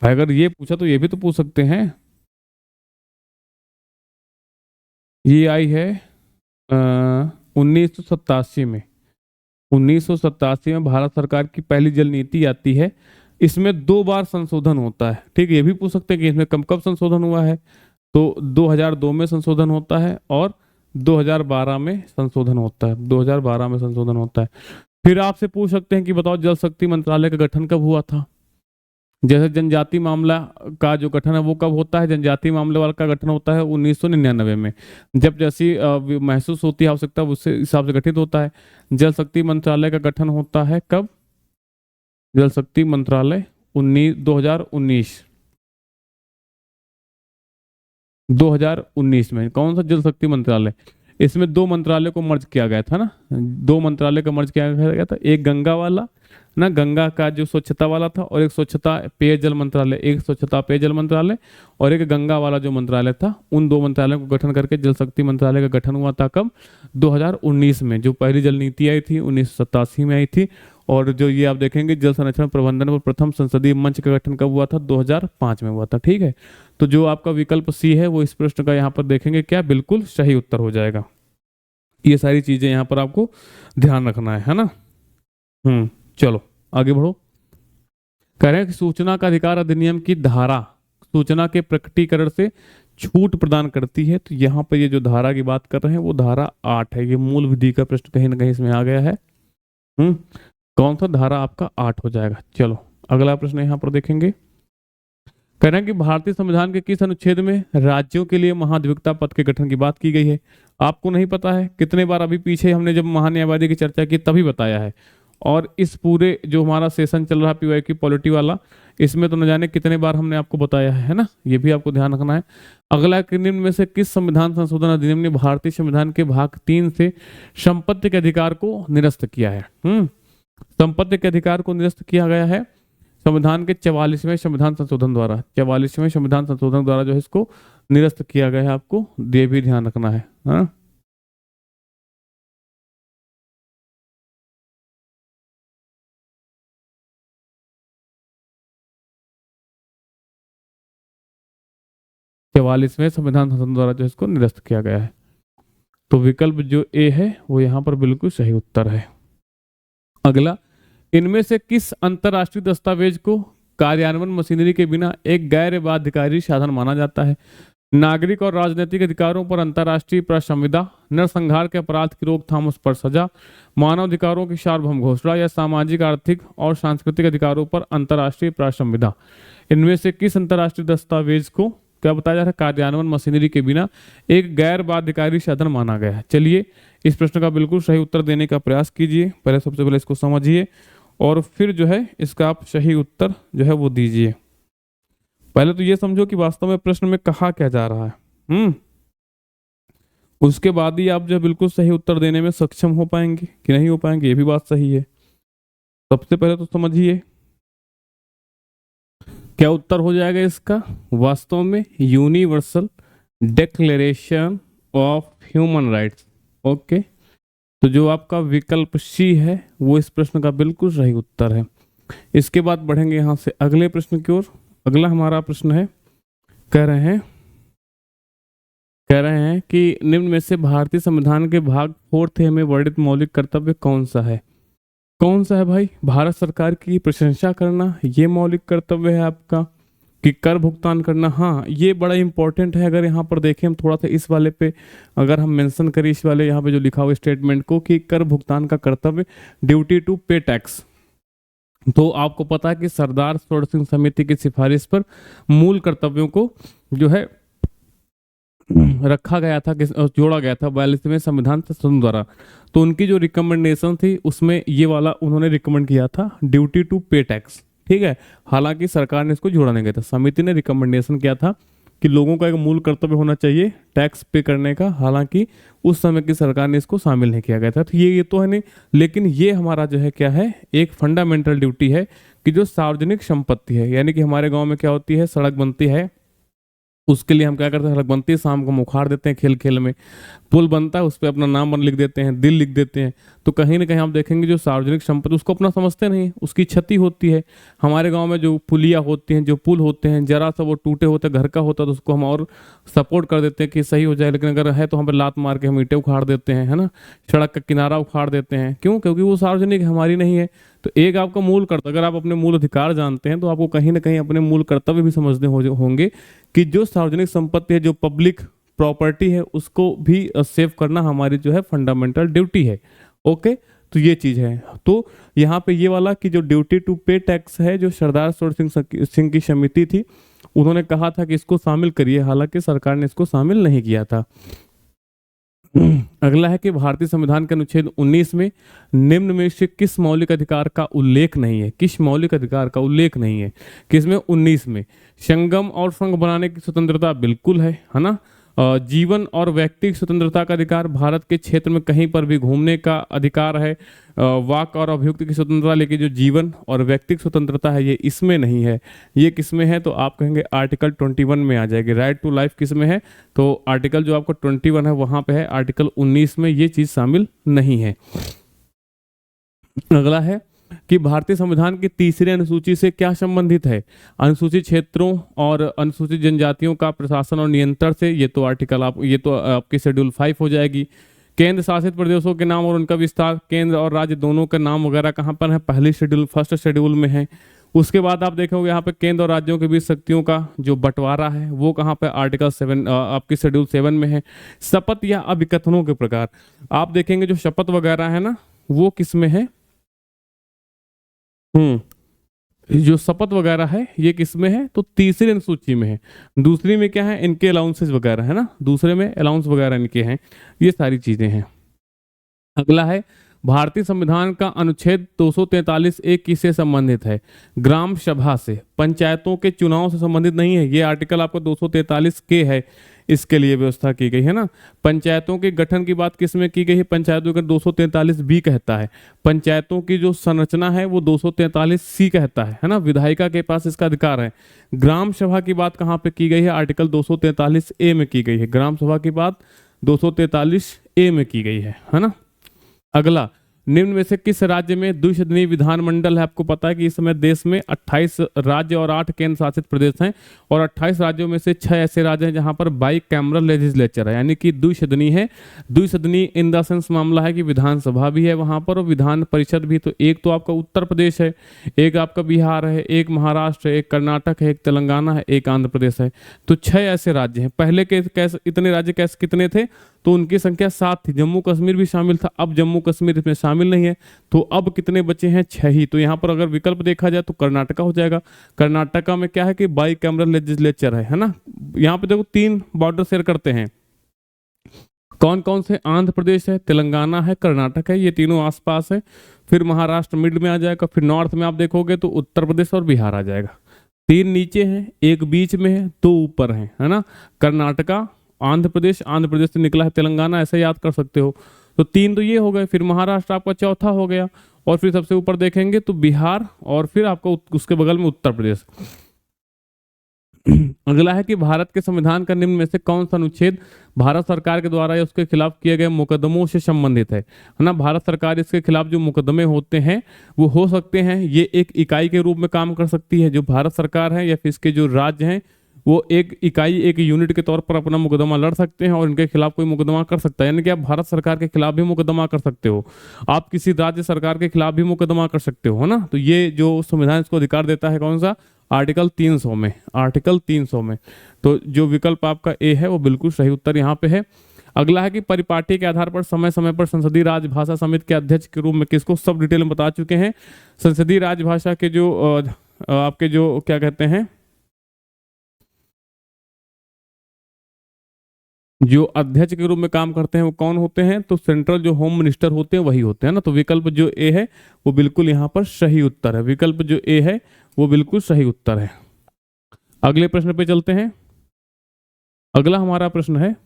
भाई? अगर ये पूछा तो ये भी तो पूछ सकते हैं। ये आई है 1987 में। 1987 में भारत सरकार की पहली जल नीति आती है। इसमें 2 बार संशोधन होता है। ठीक है, ये भी पूछ सकते हैं कि इसमें कब कब संशोधन हुआ है, तो 2002 में संशोधन होता है और 2012 में संशोधन होता है। 2012 में संशोधन होता है। फिर आपसे पूछ सकते हैं कि बताओ जल शक्ति मंत्रालय का गठन कब हुआ था। जैसे जनजाति मामला का जो गठन है वो कब होता है, जनजाति मामले वाला का गठन होता है 1999 में, जब जैसी महसूस होती है आवश्यकता उससे हिसाब से गठित होता है। जल शक्ति मंत्रालय का गठन होता है कब? जल शक्ति मंत्रालय 2019 में। कौन सा जल शक्ति मंत्रालय? इसमें 2 मंत्रालय को मर्ज किया गया था ना, 2 मंत्रालय का मर्ज किया गया था। एक गंगा वाला ना, गंगा का जो स्वच्छता वाला था, और एक स्वच्छता पेयजल मंत्रालय, एक स्वच्छता पेयजल मंत्रालय और एक गंगा वाला जो मंत्रालय था। उन 2 मंत्रालयों को गठन करके जल शक्ति मंत्रालय का गठन हुआ था कब? 2019 में। जो पहली जल नीति आई थी 1987 में आई थी। और जो ये आप देखेंगे जल संरक्षण प्रबंधन पर प्रथम संसदीय मंच का गठन कब हुआ था? 2005 में हुआ था। ठीक है, तो जो आपका विकल्प सी है वो इस प्रश्न का यहाँ पर देखेंगे क्या बिल्कुल सही उत्तर हो जाएगा। ये सारी चीजें यहाँ पर आपको ध्यान रखना है ना। चलो आगे बढ़ो। कह रहे हैं कि सूचना का अधिकार अधिनियम की धारा सूचना के प्रकटीकरण से छूट प्रदान करती है। तो यहाँ पर ये जो धारा की बात कर रहे हैं वो धारा 8 है। ये मूल विधि का प्रश्न कहीं ना कहीं इसमें आ गया है। कौन सा? धारा आपका 8 हो जाएगा। चलो अगला प्रश्न यहाँ पर देखेंगे। कह रहे हैं कि भारतीय संविधान के किस अनुच्छेद में राज्यों के लिए महाधिवक्ता पद के गठन की बात की गई है? आपको नहीं पता है? कितने बार अभी पीछे हमने जब महान्यायवादी की चर्चा की तभी बताया है। और इस पूरे जो हमारा सेशन चल रहा पीवाई की पॉलिटी वाला, इसमें तो न जाने कितने बार हमने आपको बताया है ना। ये भी आपको ध्यान रखना है। अगला कि निम्न में से किस संविधान संशोधन अधिनियम ने भारतीय संविधान के भाग 3 से संपत्ति के अधिकार को निरस्त किया है? संपत्ति के अधिकार को निरस्त किया गया है संविधान के 44वें संविधान संशोधन द्वारा। 44वें संविधान संशोधन द्वारा जो है इसको निरस्त किया गया है। आपको ये भी ध्यान रखना है। हाँ, 44वें संविधान संशोधन द्वारा जो इसको निरस्त किया गया है। तो विकल्प जो ए है वो यहाँ पर बिल्कुल सही उत्तर है। अगला, इनमें से किस अंतरराष्ट्रीय दस्तावेज को कार्यान्वयन मशीनरी के बिना एक गैर बाध्यकारी साधन माना जाता है? नागरिक और राजनीतिक अधिकारों पर अंतर्राष्ट्रीय प्रसंविदा, नरसंहार के अपराध की रोकथाम उस पर सजा, मानव अधिकारों की सार्वभौम घोषणा या सामाजिक आर्थिक और सांस्कृतिक अधिकारों पर अंतर्राष्ट्रीय प्रसंविदा। इनमें से किस अंतर्राष्ट्रीय दस्तावेज को क्या बताया जा रहा है? कार्यान्वयन मशीनरी के बिना एक गैर बाध्यकारी साधन माना गया है। चलिए इस प्रश्न का बिल्कुल सही उत्तर देने का प्रयास कीजिए। पहले सबसे पहले इसको समझिए और फिर जो है इसका आप सही उत्तर जो है वो दीजिए। पहले तो ये समझो कि वास्तव में प्रश्न में कहा क्या जा रहा है। उसके बाद ही आप जो बिल्कुल सही उत्तर देने में सक्षम हो पाएंगे कि नहीं हो पाएंगे, ये भी बात सही है। सबसे पहले तो समझिए क्या उत्तर हो जाएगा इसका। वास्तव में universal declaration of human rights. Okay, तो जो आपका विकल्प सी है वो इस प्रश्न का बिल्कुल सही उत्तर है। इसके बाद बढ़ेंगे यहां से अगले प्रश्न की ओर। अगला हमारा प्रश्न है, कह रहे हैं कि निम्न में से भारतीय संविधान के भाग 4 में वर्णित मौलिक कर्तव्य कौन सा है? कौन सा है भाई? भारत सरकार की प्रशंसा करना, ये मौलिक कर्तव्य है आपका, कि कर भुगतान करना। हाँ, ये बड़ा इंपॉर्टेंट है। अगर यहाँ पर देखें हम थोड़ा सा इस वाले पे अगर हम मेंशन करें, इस वाले यहाँ पे जो लिखा हुआ स्टेटमेंट को, कि कर भुगतान का कर्तव्य, ड्यूटी टू पे टैक्स। तो आपको पता है कि सरदार सरोवर सिंह समिति की सिफारिश पर मूल कर्तव्यों को जो है रखा गया था, जोड़ा गया था 42वें संविधान संशोधन द्वारा। तो उनकी जो रिकमेंडेशन थी उसमें ये वाला उन्होंने रिकमेंड किया था, ड्यूटी टू पे टैक्स। ठीक है, हालांकि सरकार ने इसको जोड़ा नहीं गया था, समिति ने रिकमेंडेशन किया था कि लोगों का एक मूल कर्तव्य होना चाहिए टैक्स पे करने का, हालांकि उस समय की सरकार ने इसको शामिल नहीं किया गया था। तो ये तो है नहीं, लेकिन ये हमारा जो है क्या है, एक फंडामेंटल ड्यूटी है कि जो सार्वजनिक संपत्ति है, यानी कि हमारे गांव में क्या होती है, सड़क बनती है, उसके लिए हम क्या करते हैं, सड़क बनती है, शाम को हम उखाड़ देते हैं खेल खेल में। पुल बनता है, उस पर अपना नाम लिख देते हैं, दिल लिख देते हैं। तो कहीं ना कहीं आप देखेंगे जो सार्वजनिक संपत्ति उसको अपना समझते नहीं, उसकी क्षति होती है। हमारे गांव में जो पुलिया होती हैं, जो पुल होते हैं, जरा सा वो टूटे होते घर का होता है तो उसको हम और सपोर्ट कर देते हैं कि सही हो जाए, लेकिन अगर है तो हम पे लात मार के हम ईंटें उखाड़ देते हैं, है ना, सड़क का किनारा उखाड़ देते हैं। क्यों? क्योंकि वो सार्वजनिक है, हमारी नहीं है। तो एक आपका मूल कर्तव्य, अगर आप अपने मूल अधिकार जानते हैं तो आपको कहीं ना कहीं अपने मूल कर्तव्य भी समझने होंगे कि जो सार्वजनिक संपत्ति है, जो पब्लिक प्रॉपर्टी है, उसको भी सेव करना हमारी जो है फंडामेंटल ड्यूटी है। ओके, तो ये चीज है। तो यहाँ पे ये वाला कि जो ड्यूटी टू पे टैक्स है, जो सरदार सूरत सिंह की समिति थी, उन्होंने कहा था कि इसको शामिल करिए, हालांकि सरकार ने इसको शामिल नहीं किया था। अगला है कि भारतीय संविधान के अनुच्छेद 19 में निम्न में से किस मौलिक अधिकार का उल्लेख नहीं है? किस मौलिक अधिकार का उल्लेख नहीं है? किसमें? 19 में। संगम और संघ बनाने की स्वतंत्रता बिल्कुल है ना। जीवन और व्यक्तिगत स्वतंत्रता का अधिकार, भारत के क्षेत्र में कहीं पर भी घूमने का अधिकार है। वाक और अभिव्यक्ति की स्वतंत्रता, लेकिन जो जीवन और व्यक्तिगत स्वतंत्रता है ये इसमें नहीं है। ये किसमें है? तो आप कहेंगे आर्टिकल 21 में आ जाएगी। राइट टू लाइफ किसमें है? तो आर्टिकल जो आपका 21 है वहां पे है। आर्टिकल 19 में ये चीज शामिल नहीं है। अगला है कि भारतीय संविधान की तीसरी अनुसूची से क्या संबंधित है? अनुसूचित क्षेत्रों और अनुसूचित जनजातियों का प्रशासन और नियंत्रण से। ये तो आर्टिकल ये तो आपकी शेड्यूल 5 हो जाएगी। केंद्र शासित प्रदेशों के नाम और उनका विस्तार, केंद्र और राज्य दोनों के नाम वगैरह कहाँ पर है? पहली शेड्यूल, फर्स्ट शेड्यूल में है। उसके बाद आप देखोगे यहाँ पे केंद्र और राज्यों के बीच शक्तियों का जो बंटवारा है वो कहाँ पे? आर्टिकल 7 आपकी शेड्यूल 7 में है। शपथ या अभिकथनों के प्रकार, आप देखेंगे जो शपथ वगैरह है ना, वो किस में है? जो शपथ वगैरह है ये किस में है? तो तीसरी अनुसूची में है। दूसरी में क्या है? इनके अलाउंसेस वगैरह है ना, दूसरे में अलाउंस वगैरह इनके हैं, ये सारी चीजें हैं। अगला है भारतीय संविधान का अनुच्छेद 243 एक किससे संबंधित है? ग्राम सभा से, पंचायतों के चुनाव से संबंधित नहीं है। ये आर्टिकल आपको 243 के है, इसके लिए व्यवस्था की गई है ना। पंचायतों के गठन की बात किस में की गई है? पंचायतों का 243 बी कहता है। पंचायतों की जो संरचना है वो 243 सी कहता है ना। विधायिका के पास इसका अधिकार है। ग्राम सभा की बात कहाँ पे की गई है? आर्टिकल 243 ए में की गई है। ग्राम सभा की बात 243 ए में की गई है ना। अगला, निम्न में से किस राज्य में द्विसदनीय विधानमंडल है? आपको पता है कि इस समय देश में 28 राज्य और 8 केंद्र शासित प्रदेश हैं, और 28 राज्यों में से 6 ऐसे राज्य हैं जहां पर बाई कैमरल लेजिस्लेचर है, यानी कि द्विसदनीय है। द्विसदनीय इन द सेंस मामला है कि विधानसभा भी है वहां पर और विधान परिषद भी। तो एक तो आपका उत्तर प्रदेश है, एक आपका बिहार है, एक महाराष्ट्र है, एक कर्नाटक है, एक तेलंगाना है, एक आंध्र प्रदेश है। तो 6 ऐसे राज्य हैं। पहले के कैसे इतने राज्य कैसे कितने थे? तो उनकी संख्या 7 थी। जम्मू कश्मीर भी शामिल था, अब जम्मू कश्मीर इसमें शामिल नहीं है। तो अब कितने बचे हैं? 6 ही। तो यहाँ पर अगर विकल्प देखा जाए तो कर्नाटका हो जाएगा। कर्नाटका में क्या है कि बाई कैमरल लेजिस्लेचर है ना। यहाँ पे देखो 3 बॉर्डर शेयर करते हैं। कौन कौन से? आंध्र प्रदेश है, तेलंगाना है, कर्नाटक है, ये तीनों आसपास है। फिर महाराष्ट्र मिड में आ जाएगा। फिर नॉर्थ में आप देखोगे तो उत्तर प्रदेश और बिहार आ जाएगा। 3 नीचे हैं, एक बीच में है, 2 ऊपर है ना। कर्नाटका, आंध्र प्रदेश से निकला है तेलंगाना, ऐसे याद कर सकते हो। तो 3 तो ये हो गए। फिर महाराष्ट्र आपका चौथा हो गया, और फिर सबसे ऊपर देखेंगे तो बिहार, और फिर आपको उसके बगल में उत्तर प्रदेश। अगला है कि भारत के संविधान का निम्न में से कौन सा अनुच्छेद भारत सरकार के द्वारा या उसके खिलाफ किए गए मुकदमों से संबंधित है ना। भारत सरकार इसके खिलाफ जो मुकदमे होते हैं वो हो सकते हैं, ये एक इकाई के रूप में काम कर सकती है। जो भारत सरकार है या फिर इसके जो राज्य हैं वो एक इकाई, एक यूनिट के तौर पर अपना मुकदमा लड़ सकते हैं और इनके खिलाफ कोई मुकदमा कर सकता है। यानी कि आप भारत सरकार के खिलाफ भी मुकदमा कर सकते हो, आप किसी राज्य सरकार के खिलाफ भी मुकदमा कर सकते हो, है ना। तो ये जो संविधान इसको अधिकार देता है, कौन सा? आर्टिकल 300 में। आर्टिकल 300 में। तो जो विकल्प आपका ए है वो बिल्कुल सही उत्तर यहाँ पे है। अगला है कि परिपाटी के आधार पर समय समय पर संसदीय राजभाषा समिति के अध्यक्ष के रूप में किसको? सब डिटेल में बता चुके हैं। संसदीय राजभाषा के जो आपके जो क्या कहते हैं, जो अध्यक्ष के रूप में काम करते हैं वो कौन होते हैं? तो सेंट्रल जो होम मिनिस्टर होते हैं वही होते हैं ना। तो विकल्प जो ए है वो बिल्कुल यहाँ पर सही उत्तर है। विकल्प जो ए है वो बिल्कुल सही उत्तर है। अगले प्रश्न पे चलते हैं। अगला हमारा प्रश्न है,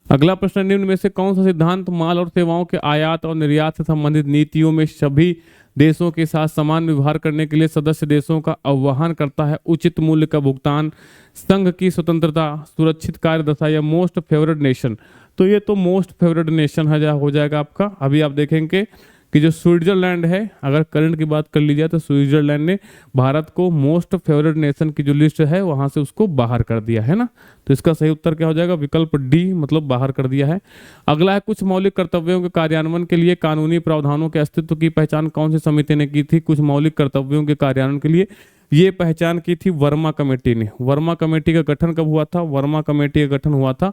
अगला प्रश्न, निम्न में से कौन सा सिद्धांत माल और सेवाओं के आयात और निर्यात से संबंधित नीतियों में सभी देशों के साथ समान व्यवहार करने के लिए सदस्य देशों का आह्वान करता है? उचित मूल्य का भुगतान, संघ की स्वतंत्रता, सुरक्षित कार्यदशा या मोस्ट फेवरेट नेशन? तो ये तो मोस्ट फेवरेट नेशन हो जाएगा आपका। अभी आप देखेंगे कि जो स्विट्जरलैंड है, अगर करंट की बात कर ली जाए तो स्विट्जरलैंड ने भारत को मोस्ट फेवरेट नेशन की जो लिस्ट है वहां से उसको बाहर कर दिया है ना। तो इसका सही उत्तर क्या हो जाएगा? विकल्प डी, मतलब बाहर कर दिया है। अगला है, कुछ मौलिक कर्तव्यों के कार्यान्वयन के लिए कानूनी प्रावधानों के अस्तित्व की पहचान कौन सी समिति ने की थी? कुछ मौलिक कर्तव्यों के कार्यान्वयन के लिए ये पहचान की थी वर्मा कमेटी ने। वर्मा कमेटी का गठन कब हुआ था? वर्मा कमेटी का गठन हुआ था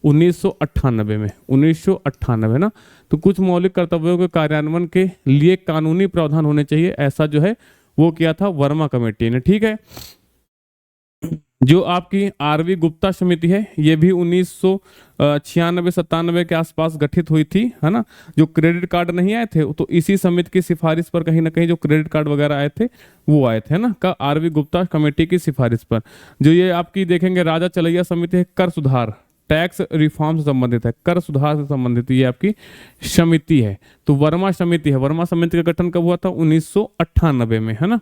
1998 में, 1998 ना। तो कुछ मौलिक कर्तव्यों के कार्यान्वयन के लिए कानूनी प्रावधान होने चाहिए, ऐसा जो है वो किया था वर्मा कमेटी ने। ठीक है, जो आपकी आरवी गुप्ता समिति है ये भी 1996-97 के आसपास गठित हुई थी, है ना। जो क्रेडिट कार्ड नहीं आए थे तो इसी समिति की सिफारिश पर कहीं ना कहीं जो क्रेडिट कार्ड वगैरह आए थे वो आए थे ना, का आरवी गुप्ता कमेटी की सिफारिश पर। जो ये आपकी देखेंगे राजा चलैया समिति है, कर सुधार, टैक्स रिफॉर्म से संबंधित है, कर सुधार से संबंधित ये आपकी समिति है। तो वर्मा समिति है। वर्मा समिति का गठन कब हुआ था? 1998 में, है ना।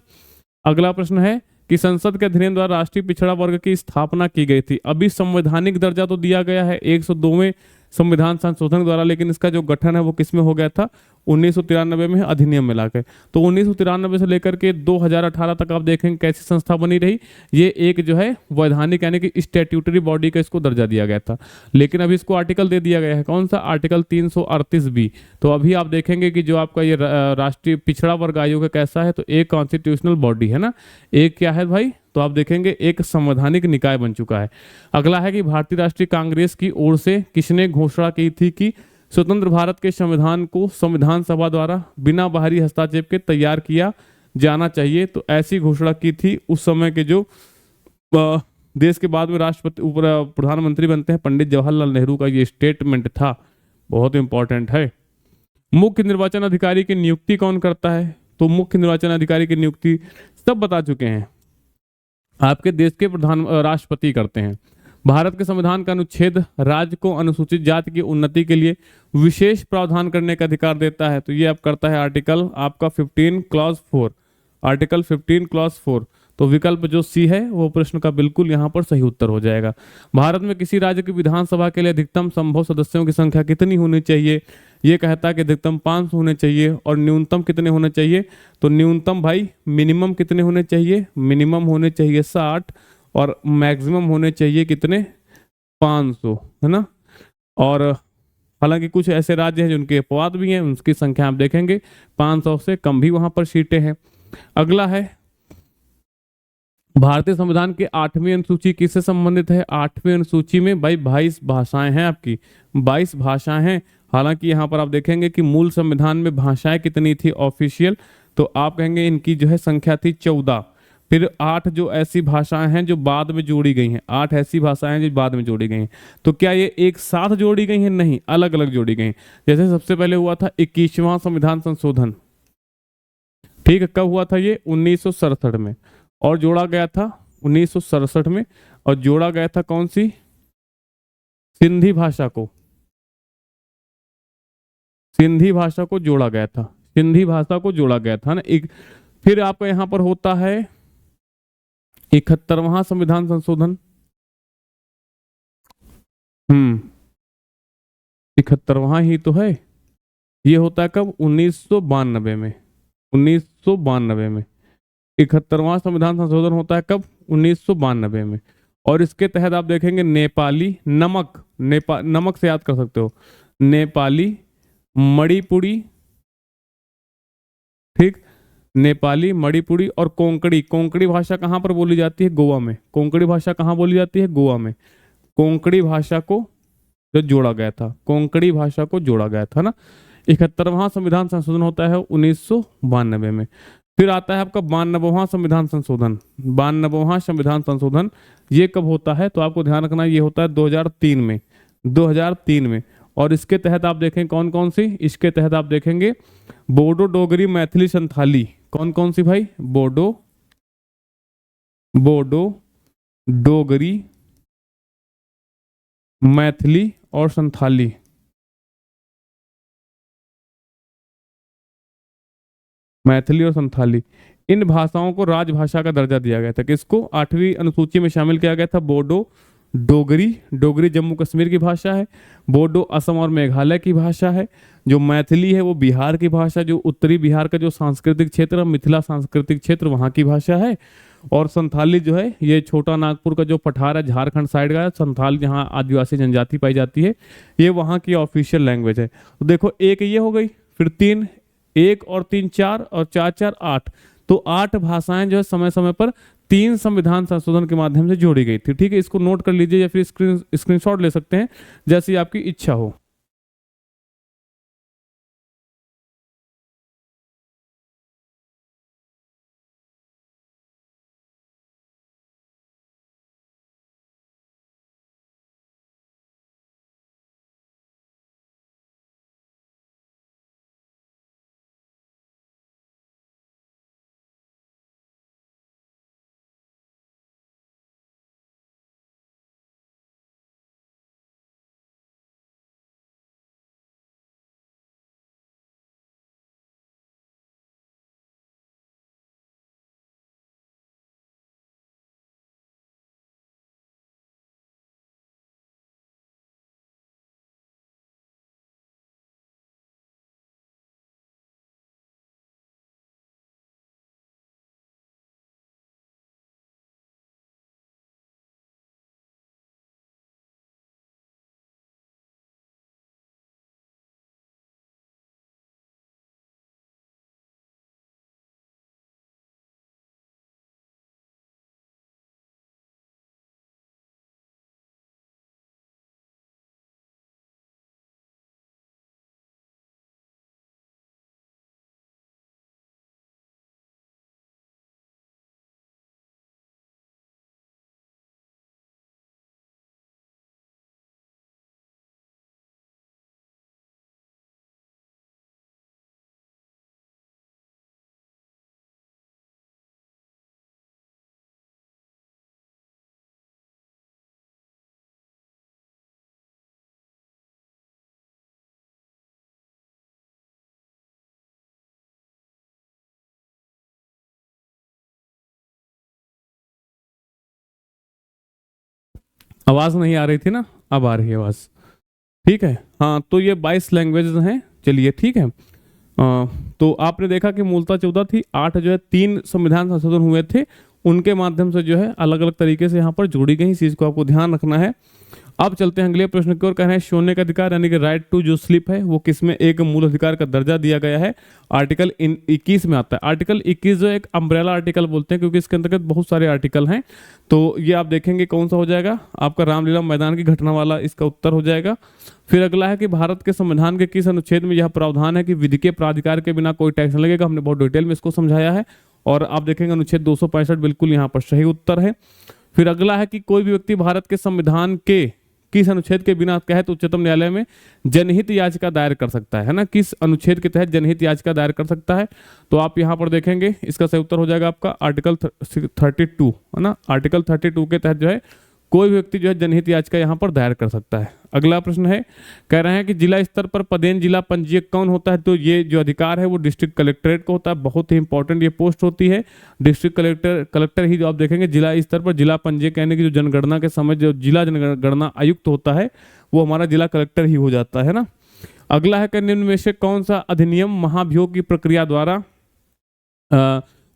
अगला प्रश्न है कि संसद के अधिनियम द्वारा राष्ट्रीय पिछड़ा वर्ग की स्थापना की गई थी। अभी संवैधानिक दर्जा तो दिया गया है 102वें संविधान संशोधन द्वारा, लेकिन इसका जो गठन है वो किसमें हो गया था? 1993 में, अधिनियम में लाकर। तो 1993 से लेकर के 2018 तक आप देखेंगे कैसी संस्था बनी रही। ये एक जो है वैधानिक यानी कि स्टैट्यूटरी बॉडी का इसको दर्जा दिया गया था, लेकिन अभी इसको आर्टिकल दे दिया गया है। कौन सा? Article 338B। तो अभी आप देखेंगे कि जो आपका ये राष्ट्रीय पिछड़ा वर्ग आयोग है कैसा है? तो एक कॉन्स्टिट्यूशनल बॉडी है ना। एक क्या है भाई? तो आप देखेंगे एक संवैधानिक निकाय बन चुका है। अगला है कि भारतीय राष्ट्रीय कांग्रेस की ओर से किसने घोषणा की थी कि स्वतंत्र भारत के संविधान को संविधान सभा द्वारा बिना बाहरी हस्तक्षेप के तैयार किया जाना चाहिए? तो ऐसी घोषणा की थी उस समय के जो देश के बाद में राष्ट्रपति प्रधानमंत्री बनते हैं पंडित जवाहरलाल नेहरू का ये स्टेटमेंट था, बहुत इंपॉर्टेंट है। मुख्य निर्वाचन अधिकारी की नियुक्ति कौन करता है? तो मुख्य निर्वाचन अधिकारी की नियुक्ति सब बता चुके हैं, आपके देश के राष्ट्रपति करते हैं। भारत के संविधान का अनुच्छेद राज्य को अनुसूचित जाति की उन्नति के लिए विशेष प्रावधान करने का अधिकार देता है। तो ये आप करता है आर्टिकल आपका 15 क्लॉज 4, आर्टिकल 15 क्लॉज 4। तो विकल्प जो सी है वो प्रश्न का बिल्कुल यहाँ पर सही उत्तर हो जाएगा। भारत में किसी राज्य की विधानसभा के लिए अधिकतम संभव सदस्यों की संख्या कितनी होनी चाहिए? ये कहता है कि अधिकतम 500 होने चाहिए, और न्यूनतम कितने होने चाहिए? तो न्यूनतम भाई मिनिमम कितने होने चाहिए? मिनिमम होने चाहिए 60, और मैक्सिमम होने चाहिए कितने? 500, है ना। और हालांकि कुछ ऐसे राज्य हैं जिनके अपवाद भी हैं, उनकी संख्या आप देखेंगे 500 से कम भी वहां पर सीटें हैं। अगला है, भारतीय संविधान के 8वीं अनुसूची किससे संबंधित है? 8वीं अनुसूची में भाई 22 भाषाएं हैं आपकी, 22 भाषाएं हैं। हालांकि यहाँ पर आप देखेंगे कि मूल संविधान में भाषाएं कितनी थी ऑफिशियल? तो आप कहेंगे इनकी जो है संख्या थी 14। फिर 8 जो ऐसी भाषाएं हैं जो बाद में जोड़ी गई हैं, 8 ऐसी भाषाएं हैं जो बाद में जोड़ी गई हैं। तो क्या ये एक साथ जोड़ी गई हैं? नहीं, अलग अलग जोड़ी गई हैं। जैसे सबसे पहले हुआ था 21वां संविधान संशोधन, ठीक है। कब हुआ था ये? 1967 में, और जोड़ा गया था 1967 में, और जोड़ा गया था कौन सी? सिंधी भाषा को, सिंधी भाषा को जोड़ा गया था, सिंधी भाषा को जोड़ा गया था ना। एक फिर आपका यहां पर होता है 71वां संविधान संशोधन, 71वां ही तो है। ये होता है कब? 1992 में, 1992 में 71वां संविधान संशोधन होता है। कब? 1992 में। और इसके तहत आप देखेंगे नेपाली, नमक, नमक से याद कर सकते हो, नेपाली, मणिपुरी, ठीक, नेपाली, मणिपुरी और कोंकणी। कोंकणी भाषा कहाँ पर बोली जाती है? गोवा में। कोंकणी भाषा कहाँ बोली जाती है? गोवा में। कोंकणी भाषा को जो जोड़ा गया था, कोंकणी भाषा को जोड़ा गया था ना। 71वां संविधान संशोधन होता है 1992 में। फिर आता है आपका 92वां संविधान संशोधन। 92वां संविधान संशोधन ये कब होता है? तो आपको ध्यान रखना ये होता है 2003 में, 2003 में। और इसके तहत आप देखें कौन कौन सी? इसके तहत आप देखेंगे बोडो, डोगरी, मैथिली, संथाली। कौन कौन सी भाई? बोडो, बोडो, डोगरी, मैथिली और संथाली। मैथिली और संथाली, इन भाषाओं को राजभाषा का दर्जा दिया गया था। किसको? 8वीं अनुसूची में शामिल किया गया था। बोडो, डोगरी, डोगरी जम्मू कश्मीर की भाषा है। बोडो असम और मेघालय की भाषा है। जो मैथिली है वो बिहार की भाषा, जो उत्तरी बिहार का जो सांस्कृतिक क्षेत्र, मिथिला सांस्कृतिक क्षेत्र, वहाँ की भाषा है। और संथाली जो है ये छोटा नागपुर का जो पठार है, झारखंड साइड का है, संथाल जहाँ आदिवासी जनजाति पाई जाती है, ये वहाँ की ऑफिशियल लैंग्वेज है। तो देखो एक ये हो गई, फिर तीन, एक और तीन चार, और चार चार आठ। तो 8 भाषाएं जो है समय समय पर 3 संविधान संशोधन के माध्यम से जोड़ी गई थी। ठीक है, इसको नोट कर लीजिए या फिर स्क्रीनशॉट ले सकते हैं, जैसी आपकी इच्छा हो। आवाज नहीं आ रही थी ना, अब आ रही है आवाज। ठीक है, हाँ, तो ये 22 लैंग्वेजेस हैं। चलिए ठीक है। तो आपने देखा कि मूलतः 14 थी, 8 जो है 3 संविधान संशोधन हुए थे, उनके माध्यम से जो है अलग अलग तरीके से यहाँ पर जोड़ी गई। इस चीज को आपको ध्यान रखना है। अब चलते हैं अगले प्रश्न की ओर। कह रहे हैं सोने का अधिकार यानी कि राइट टू जो स्लिप है वो किसमें एक मूल अधिकार का दर्जा दिया गया है? आर्टिकल 21 में आता है। आर्टिकल 21 जो एक अम्ब्रेला आर्टिकल बोलते हैं, क्योंकि इसके अंतर्गत बहुत सारे आर्टिकल हैं। तो ये आप देखेंगे कौन सा हो जाएगा आपका, रामलीला मैदान की घटना वाला इसका उत्तर हो जाएगा। फिर अगला है कि भारत के संविधान के किस अनुच्छेद में यह प्रावधान है कि विधि प्राधिकार के बिना कोई टैक्स लगेगा? हमने बहुत डिटेल में इसको समझाया है। और आप देखेंगे अनुच्छेद 265 बिल्कुल यहाँ पर सही उत्तर है। फिर अगला है कि कोई भी व्यक्ति भारत के संविधान के किस अनुच्छेद के बिना कहे तो उच्चतम न्यायालय में जनहित याचिका दायर कर सकता है ना? किस अनुच्छेद के तहत जनहित याचिका दायर कर सकता है? तो आप यहां पर देखेंगे इसका सही उत्तर हो जाएगा आपका आर्टिकल 32 है ना। आर्टिकल 32 के तहत जो है कोई भी व्यक्ति जो है जनहित याचिका यहां पर दायर कर सकता है। अगला प्रश्न है, कह रहे हैं कि जिला स्तर पर पदेन जिला पंजीयक कौन होता है? तो ये जो अधिकार है वो डिस्ट्रिक्ट कलेक्ट्रेट को होता है। बहुत ही इंपॉर्टेंट ये पोस्ट होती है। डिस्ट्रिक्ट कलेक्टर ही जो आप देखेंगे जिला स्तर पर जिला पंजीयक यानी कि जो जनगणना के समय जो जिला जनगणना आयुक्त होता है वो हमारा जिला कलेक्टर ही हो जाता है ना। अगला है कि निम्न में से कौन सा अधिनियम महाभियोग की प्रक्रिया द्वारा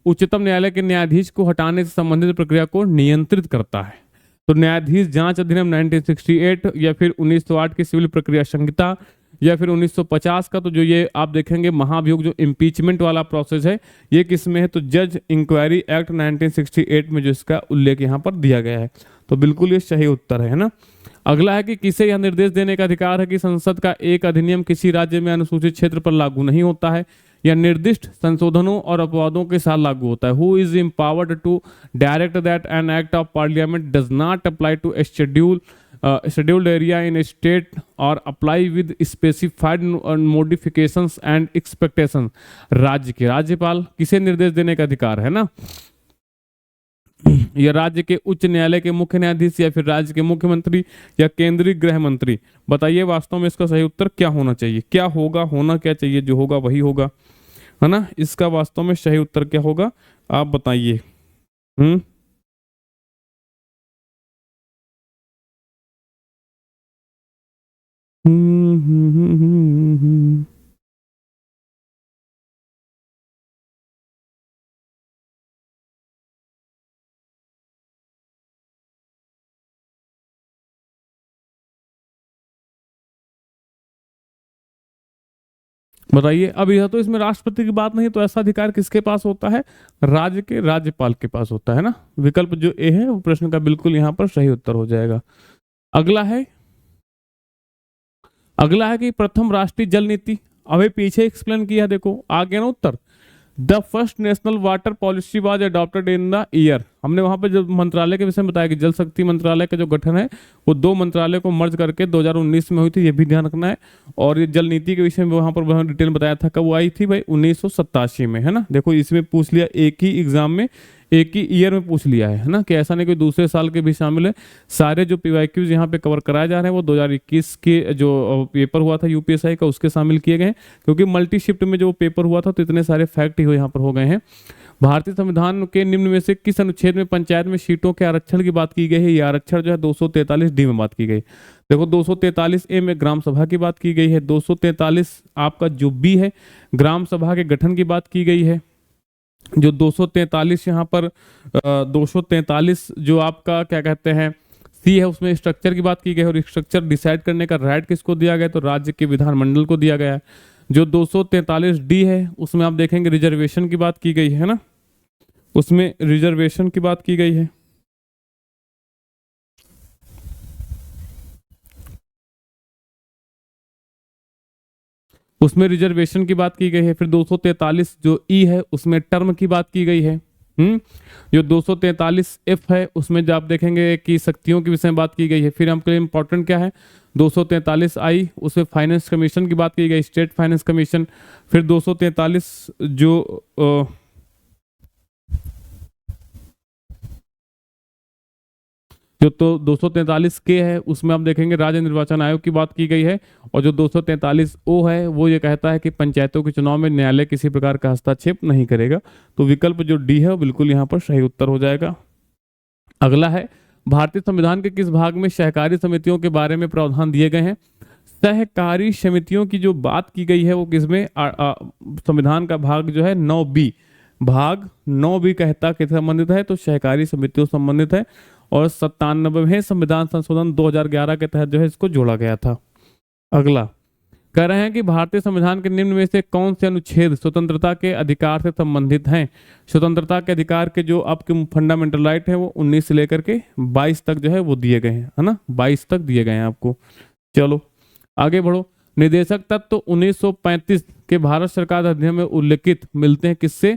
उच्चतम न्यायालय के न्यायाधीश को हटाने से संबंधित प्रक्रिया को नियंत्रित करता है? तो न्यायाधीश जांच अधिनियम 1968 या फिर 1908 की सिविल प्रक्रिया संहिता या फिर 1950 का। तो जो ये आप देखेंगे महाभियोग जो इम्पीचमेंट वाला प्रोसेस है ये किस में है? तो जज इंक्वायरी एक्ट 1968 में जो इसका उल्लेख यहाँ पर दिया गया है। तो बिल्कुल ये सही उत्तर है ना। अगला है कि किसे यह निर्देश देने का अधिकार है कि संसद का एक अधिनियम किसी राज्य में अनुसूचित क्षेत्र पर लागू नहीं होता है या निर्दिष्ट संशोधनों और अपवादों के साथ लागू होता है? Who is empowered to direct that an act of parliament does not apply to a scheduled area in a state or apply with specified modifications and expectations? राज्य के राज्यपाल। किसे निर्देश देने का अधिकार है ना? या राज्य के उच्च न्यायालय के मुख्य न्यायाधीश या फिर राज्य के मुख्यमंत्री या केंद्रीय गृह मंत्री। बताइए वास्तव में इसका सही उत्तर क्या होना चाहिए, क्या होगा, होना क्या चाहिए, जो होगा वही होगा, है ना। इसका वास्तव में सही उत्तर क्या होगा, आप बताइए। हम्म हम्म हम्म हम्म हम्म, हम्म। बताइए। अब यह तो इसमें राष्ट्रपति की बात नहीं, तो ऐसा अधिकार किसके पास होता है, राज्य के राज्यपाल के पास होता है ना। विकल्प जो ए है वो प्रश्न का बिल्कुल यहाँ पर सही उत्तर हो जाएगा। अगला है, अगला है कि प्रथम राष्ट्रीय जल नीति। अभी पीछे एक्सप्लेन किया, देखो आ गया ना उत्तर। The first national water policy was adopted in the year. हमने वहां पे जब मंत्रालय के विषय में बताया कि जल शक्ति मंत्रालय का जो गठन है वो दो मंत्रालय को मर्ज करके 2019 में हुई थी, ये भी ध्यान रखना है। और ये जल नीति के विषय में वहां पर बहुत डिटेल बताया था, कब वो आई थी भाई, 1987 में, है ना। देखो इसमें पूछ लिया, एक ही एग्जाम में एक ही ईयर में पूछ लिया है ना, कि ऐसा नहीं कोई दूसरे साल के भी शामिल है। सारे जो पीवाईक्यूज यहाँ पे कवर कराए जा रहे हैं वो 2021 के जो पेपर हुआ था यूपीएसआई का उसके शामिल किए गए हैं, क्योंकि मल्टी शिफ्ट में जो पेपर हुआ था तो इतने सारे फैक्ट ही यहाँ पर हो गए हैं। भारतीय संविधान के निम्न में से किस अनुच्छेद में पंचायत में सीटों के आरक्षण की बात की गई है। ये आरक्षण जो है 243 डी में बात की गई। देखो 243 ए में ग्राम सभा की बात की गई है, 243 आपका जो बी है ग्राम सभा के गठन की बात की गई है। जो 243 यहाँ पर 243 जो आपका क्या कहते हैं सी है, उसमें स्ट्रक्चर की बात की गई है, और स्ट्रक्चर डिसाइड करने का राइट किसको दिया गया है, तो राज्य के विधानमंडल को दिया गया है। जो 243 डी है उसमें आप देखेंगे रिजर्वेशन की बात की गई है ना, उसमें रिजर्वेशन की बात की गई है। उसमें रिजर्वेशन की बात की गई है। फिर 243 जो ई है उसमें टर्म की बात की गई है। जो 243 एफ है उसमें जो आप देखेंगे कि शक्तियों के विषय में बात की गई है। फिर आपके लिए इंपॉर्टेंट क्या है, 243 आई उसमें फाइनेंस कमीशन की बात की गई, स्टेट फाइनेंस कमीशन। फिर 243 जो जो तो 243 के है उसमें आप देखेंगे राज्य निर्वाचन आयोग की बात की गई है। और जो 243 ओ है वो ये कहता है कि पंचायतों के चुनाव में न्यायालय किसी प्रकार का हस्तक्षेप नहीं करेगा। तो विकल्प जो डी है वो बिल्कुल यहाँ पर सही उत्तर हो जाएगा। अगला है, भारतीय संविधान के किस भाग में सहकारी समितियों के बारे में प्रावधान दिए गए हैं। सहकारी समितियों की जो बात की गई है वो किसमें, संविधान का भाग जो है 9 बी, भाग 9 बी कहता किस संबंधित है, तो सहकारी समितियों संबंधित है। और 97वें संविधान संशोधन 2011 के तहत जो है इसको जोड़ा गया था। अगला कह रहे हैं कि भारतीय संविधान के निम्न में से कौन से अनुच्छेद स्वतंत्रता के अधिकार से संबंधित हैं। स्वतंत्रता के अधिकार के जो आपके फंडामेंटल राइट है वो 19 से लेकर के 22 तक जो है वो दिए गए हैं, है ना, 22 तक दिए गए हैं आपको। चलो आगे बढ़ो। निदेशक तत्व तो 1935 के भारत सरकार अधिनियम में उल्लिखित मिलते हैं किससे,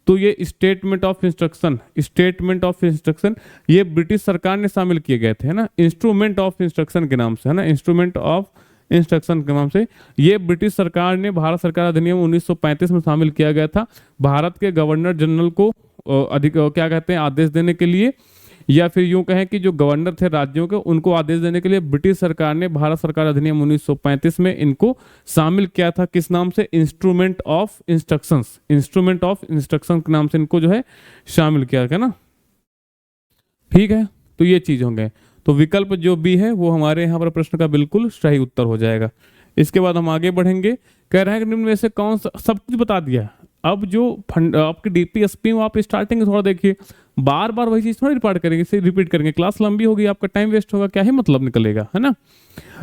तो ये statement of instruction, statement of instruction ये ब्रिटिश सरकार ने शामिल किए गए थे, है ना, इंस्ट्रूमेंट ऑफ इंस्ट्रक्शन के नाम से, है ना, इंस्ट्रूमेंट ऑफ इंस्ट्रक्शन के नाम से ये ब्रिटिश सरकार ने भारत सरकार अधिनियम 1935 में शामिल किया गया था। भारत के गवर्नर जनरल को अधिक क्या कहते हैं आदेश देने के लिए, या फिर यूं कहें कि जो गवर्नर थे राज्यों के उनको आदेश देने के लिए ब्रिटिश सरकार ने भारत सरकार अधिनियम 1935 में इनको शामिल किया था। किस नाम से, instrument of instructions, instrument of instruction के नाम से इनको जो है शामिल किया गया ना। ठीक है, तो ये चीज होंगे। तो विकल्प जो बी है वो हमारे यहाँ पर प्रश्न का बिल्कुल सही उत्तर हो जाएगा। इसके बाद हम आगे बढ़ेंगे। कह रहे हैं कि निम्न में से कौन सा, सब कुछ बता दिया। अब जो फंड आपकी डीपीएसपी में आप स्टार्टिंग थोड़ा देखिए, बार बार वही चीज थोड़ा रिपीट करेंगे, इसे रिपीट करेंगे, क्लास लंबी होगी, आपका टाइम वेस्ट होगा, क्या ही मतलब निकलेगा, है ना।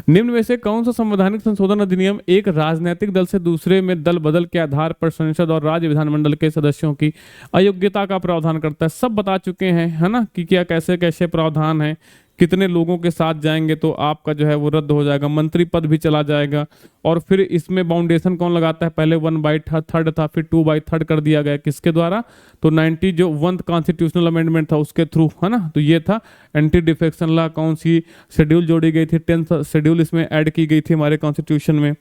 निम्न में से कौन सा संवैधानिक संशोधन अधिनियम एक राजनीतिक दल से दूसरे में दल बदल के आधार पर संसद और राज्य विधानमंडल के सदस्यों की अयोग्यता का प्रावधान करता है। सब बता चुके हैं, है ना, कि क्या कैसे कैसे प्रावधान है, कितने लोगों के साथ जाएंगे तो आपका जो है वो रद्द हो जाएगा, मंत्री पद भी चला जाएगा। और फिर इसमें बाउंडेशन कौन लगाता है, पहले 1/3 था, फिर 2/3 कर दिया गया, किसके द्वारा, तो 90 जो 1th कॉन्स्टिट्यूशनल अमेंडमेंट था उसके थ्रू, है ना। तो ये था एंटी डिफेक्शन लॉ, कौन सी शेड्यूल जोड़ी गई थी, 10th शेड्यूल इसमें ऐड की गई थी हमारे कॉन्स्टिट्यूशन में।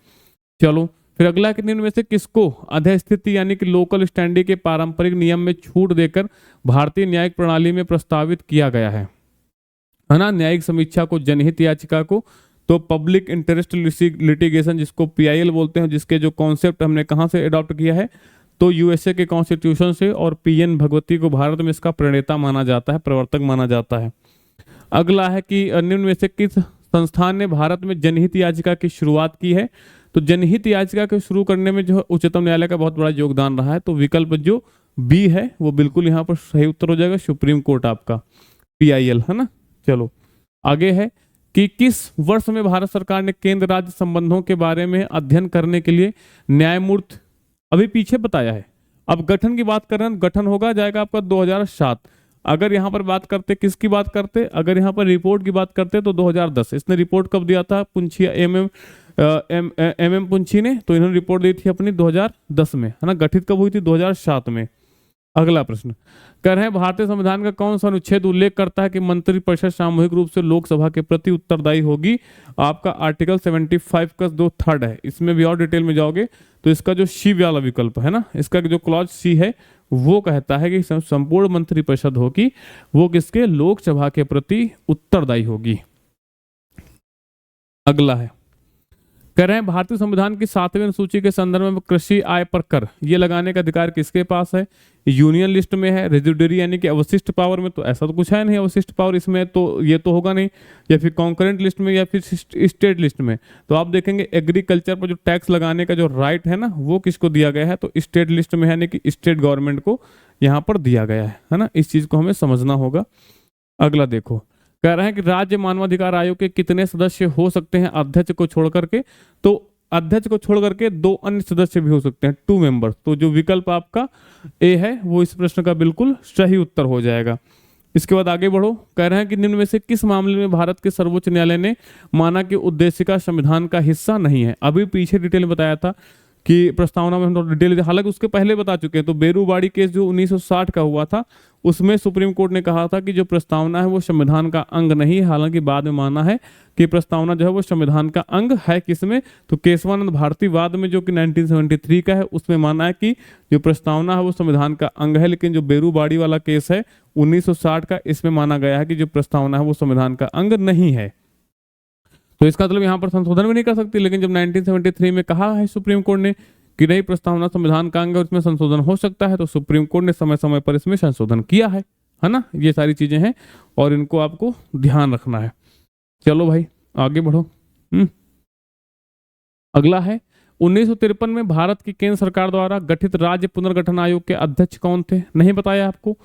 चलो फिर अगला कि निम्न में से किसको अधःस्थिति यानी कि लोकल स्टैंडी के पारंपरिक नियम में छूट देकर भारतीय न्यायिक प्रणाली में प्रस्तावित किया गया है ना। न्यायिक समीक्षा को, जनहित याचिका को, तो पब्लिक इंटरेस्ट लिटिगेशन जिसको पीआईएल बोलते हैं, जिसके जो कॉन्सेप्ट हमने कहाँ से अडॉप्ट किया है, तो यूएसए के कॉन्स्टिट्यूशन से, और पीएन भगवती को भारत में इसका प्रणेता माना जाता है, प्रवर्तक माना जाता है। अगला है कि निम्न में से किस संस्थान ने भारत में जनहित याचिका की शुरुआत की है। तो जनहित याचिका के शुरू करने में जो उच्चतम न्यायालय का बहुत बड़ा योगदान रहा है। तो विकल्प जो बी है वो बिल्कुल यहाँ पर सही उत्तर हो जाएगा, सुप्रीम कोर्ट आपका, पीआईएल, है ना। चलो आगे है कि किस वर्ष में भारत सरकार ने केंद्र राज्य संबंधों के बारे में अध्ययन करने के लिए न्यायमूर्ति, अभी पीछे बताया है, अब गठन की बात कर रहे हैं, गठन होगा जाएगा आपका 2007। अगर यहाँ पर बात करते किसकी बात करते, अगर यहाँ पर रिपोर्ट की बात करते तो 2010। इसने रिपोर्ट कब दिया था, पुंछी एम पुंछी ने, तो इन्होंने रिपोर्ट दी थी अपनी 2010 में, है ना। गठित कब हुई थी, 2007 में। अगला प्रश्न कह रहे हैं भारतीय संविधान का कौन सा अनुच्छेद उल्लेख करता है कि मंत्रिपरिषद सामूहिक रूप से लोकसभा के प्रति उत्तरदायी होगी। आपका आर्टिकल 75 का जो थर्ड है, इसमें भी और डिटेल में जाओगे तो इसका जो सी वाला विकल्प है ना, इसका जो क्लॉज सी है वो कहता है कि संपूर्ण मंत्रिपरिषद होगी वो किसके, लोकसभा के प्रति उत्तरदायी होगी। अगला है कह रहे हैं भारतीय संविधान की 7वीं अनुसूची के संदर्भ में कृषि आय पर कर ये लगाने का अधिकार किसके पास है। यूनियन लिस्ट में है, रेजिडुअरी यानी कि अवशिष्ट पावर में तो ऐसा तो कुछ है नहीं अवशिष्ट पावर इसमें, तो ये तो होगा नहीं, या फिर कॉन्करेंट लिस्ट में या फिर स्टेट लिस्ट में। तो आप देखेंगे एग्रीकल्चर पर जो टैक्स लगाने का जो राइट है ना वो किसको दिया गया है, तो स्टेट लिस्ट में है, यानी कि स्टेट गवर्नमेंट को यहाँ पर दिया गया है ना। इस चीज को हमें समझना होगा। अगला देखो कह रहे हैं कि राज्य मानवाधिकार आयोग के कितने सदस्य हो सकते हैं अध्यक्ष को छोड़ करके। तो अध्यक्ष को छोड़ करके 2 अन्य सदस्य भी हो सकते हैं, 2 मेंबर। तो जो विकल्प आपका ए है वो इस प्रश्न का बिल्कुल सही उत्तर हो जाएगा। इसके बाद आगे बढ़ो, कह रहे हैं कि निम्न में से किस मामले में भारत के सर्वोच्च न्यायालय ने माना कि उद्देशिका संविधान का हिस्सा नहीं है। अभी पीछे डिटेल में बताया था कि प्रस्तावना में हम लोग डिटेल, हालांकि उसके पहले बता चुके हैं। तो बेरूबाड़ी केस जो 1960 का हुआ था उसमें सुप्रीम कोर्ट ने कहा था कि जो प्रस्तावना है वो संविधान का अंग नहीं है। हालांकि बाद में माना है कि प्रस्तावना जो है वो संविधान का अंग है। किसमें, तो केशवानंद भारती वाद में जो कि 1973 का है उसमें माना है कि जो प्रस्तावना है वो संविधान का अंग है। लेकिन जो बेरूबाड़ी वाला केस है 1960 का, इसमें माना गया है कि जो प्रस्तावना है वो संविधान का अंग नहीं है। तो इसका मतलब यहाँ पर संशोधन भी नहीं कर सकती। लेकिन जब 1973 में कहा है सुप्रीम कोर्ट ने कि नहीं प्रस्तावना संविधान का अंग है, उसमें संशोधन हो सकता है, तो सुप्रीम कोर्ट ने समय समय पर इसमें संशोधन किया है ना। ये सारी चीजें हैं और इनको आपको ध्यान रखना है। चलो भाई आगे बढ़ो। अगला है 1953 में भारत की केंद्र सरकार द्वारा गठित राज्य पुनर्गठन आयोग के अध्यक्ष कौन थे, नहीं बताया आपको।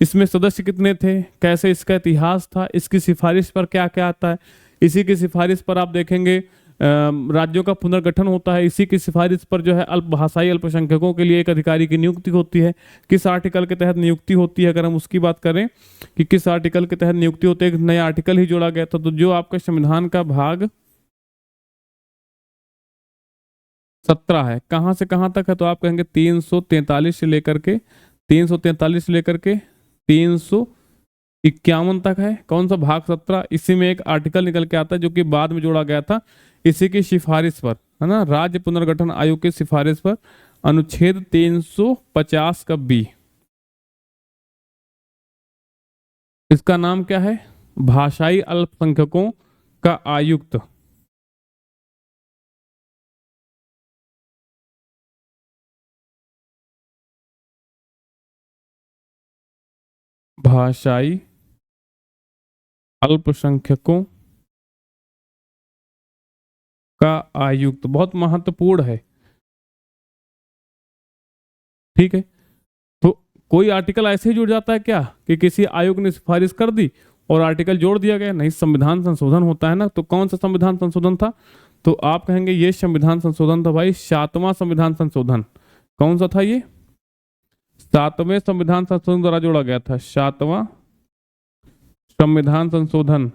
इसमें सदस्य कितने थे, कैसे इसका इतिहास था, इसकी सिफारिश पर क्या क्या आता है। इसी की सिफारिश पर आप देखेंगे राज्यों का पुनर्गठन होता है। इसी की सिफारिश पर जो है भाषाई अल्पसंख्यकों के लिए एक अधिकारी की नियुक्ति होती है। किस आर्टिकल के तहत नियुक्ति होती है, अगर हम उसकी बात करें कि किस आर्टिकल के तहत नियुक्ति होती है, एक नया आर्टिकल ही जोड़ा गया था। तो जो आपका संविधान का भाग 17 है, कहां से कहां तक है, तो आप कहेंगे 343 से लेकर के 351 तक है। कौन सा भाग 17, इसी में एक आर्टिकल निकल के आता है जो कि बाद में जोड़ा गया था इसी की सिफारिश पर, है ना, राज्य पुनर्गठन आयोग की सिफारिश पर, अनुच्छेद 350 का बी। इसका नाम क्या है, भाषाई अल्पसंख्यकों का आयुक्त। भाषाई अल्पसंख्यकों का आयुक्त बहुत महत्वपूर्ण है। ठीक है, तो कोई आर्टिकल ऐसे ही जुड़ जाता है क्या कि किसी आयोग ने सिफारिश कर दी और आर्टिकल जोड़ दिया गया, नहीं, संविधान संशोधन होता है ना। तो कौन सा संविधान संशोधन था, तो आप कहेंगे ये संविधान संशोधन था भाई 7वां संविधान संशोधन। कौन सा था ये, 7वें संविधान संशोधन द्वारा जोड़ा गया था, 7वां संविधान संशोधन।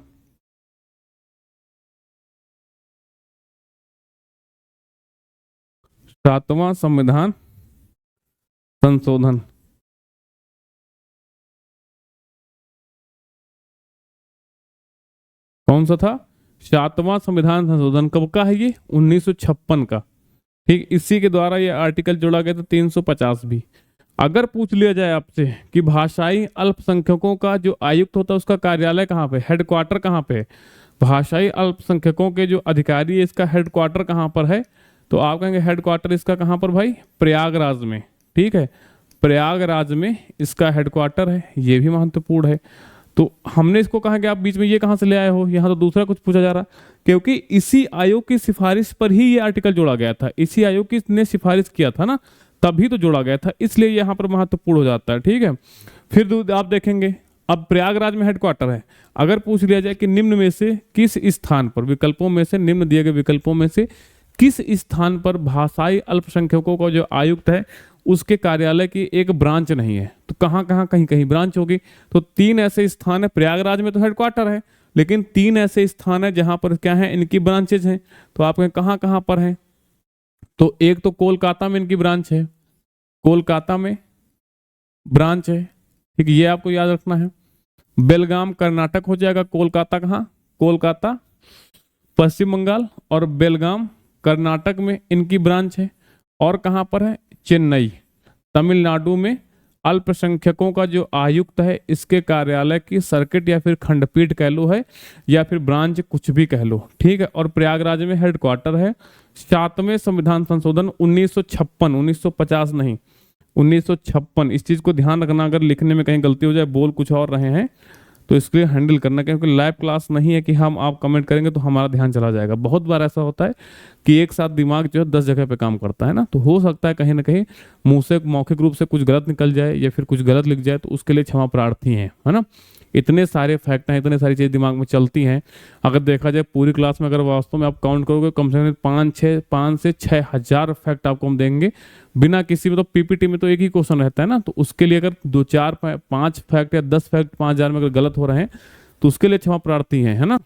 सातवां संविधान संशोधन कौन सा था, 7वां संविधान संशोधन कब का है ये, 1956 का। ठीक, इसी के द्वारा ये आर्टिकल जोड़ा गया था 350 भी। अगर पूछ लिया जाए आपसे कि भाषाई अल्पसंख्यकों का जो आयुक्त होता है उसका कार्यालय कहाँ पे, हेडक्वार्टर कहाँ पे है, भाषाई अल्पसंख्यकों के जो अधिकारी है इसका हेडक्वार्टर कहाँ पर है, तो आप कहेंगे हेडक्वार्टर इसका कहाँ पर भाई, प्रयागराज में। ठीक है, प्रयागराज में इसका हेडक्वार्टर है, ये भी महत्वपूर्ण है। तो हमने इसको कहा कि आप बीच में ये कहाँ से ले आए हो, यहाँ तो दूसरा कुछ पूछा जा रहा, क्योंकि इसी आयोग की सिफारिश पर ही ये आर्टिकल जोड़ा गया था, इसी आयोग की ने सिफारिश किया था ना, तभी तो जोड़ा गया था, इसलिए यहाँ पर महत्वपूर्ण हो जाता है। ठीक है, फिर आप देखेंगे अब प्रयागराज में हेडक्वार्टर है। अगर पूछ लिया जाए कि निम्न में से किस स्थान पर, विकल्पों में से, निम्न दिए गए विकल्पों में से किस स्थान पर भाषाई अल्पसंख्यकों का जो आयुक्त है उसके कार्यालय की एक ब्रांच नहीं है, तो कहाँ कहाँ, कहीं कहीं ब्रांच होगी। तो 3 ऐसे स्थान है, प्रयागराज में तो हेडक्वार्टर है, लेकिन 3 ऐसे स्थान है जहां पर क्या है, इनकी ब्रांचेज हैं। तो आप कहें कहाँ कहाँ पर हैं, तो एक तो कोलकाता में इनकी ब्रांच है, कोलकाता में ब्रांच है। ठीक, ये आपको याद रखना है। बेलगाम कर्नाटक हो जाएगा, कोलकाता कहाँ, कोलकाता पश्चिम बंगाल, और बेलगाम कर्नाटक में इनकी ब्रांच है। और कहाँ पर है, चेन्नई तमिलनाडु में अल्पसंख्यकों का जो आयुक्त है इसके कार्यालय की सर्किट या फिर खंडपीठ कह लो है, या फिर ब्रांच कुछ भी कह लो। ठीक है, और प्रयागराज में हेडक्वार्टर है। 7वें संविधान संशोधन 1956, 1950 नहीं, 1956, इस चीज को ध्यान रखना, अगर लिखने में कहीं गलती हो जाए, बोल कुछ और रहे हैं तो इसके लिए हैंडल करना, क्योंकि लाइव क्लास नहीं है कि हम आप कमेंट करेंगे तो हमारा ध्यान चला जाएगा। बहुत बार ऐसा होता है कि एक साथ दिमाग जो है 10 जगह पे काम करता है ना, तो हो सकता है कहीं ना कहीं मुंह से मौखिक रूप से कुछ गलत निकल जाए या फिर कुछ गलत लिख जाए, तो उसके लिए क्षमा प्रार्थी हैं, है ना। इतने सारे फैक्ट हैं, इतने सारी चीज़ दिमाग में चलती हैं। अगर देखा जाए पूरी क्लास में अगर वास्तव में आप काउंट करोगे कम से कम 5 से 6 हजार फैक्ट आपको हम देंगे बिना किसी, मतलब पीपीटी में तो एक ही क्वेश्चन रहता है ना, तो उसके लिए अगर 2, 4, 5 फैक्ट या 10 फैक्ट 5,000 में अगर गलत हो रहे हैं तो उसके लिए क्षमा प्रार्थी हैं, है ना।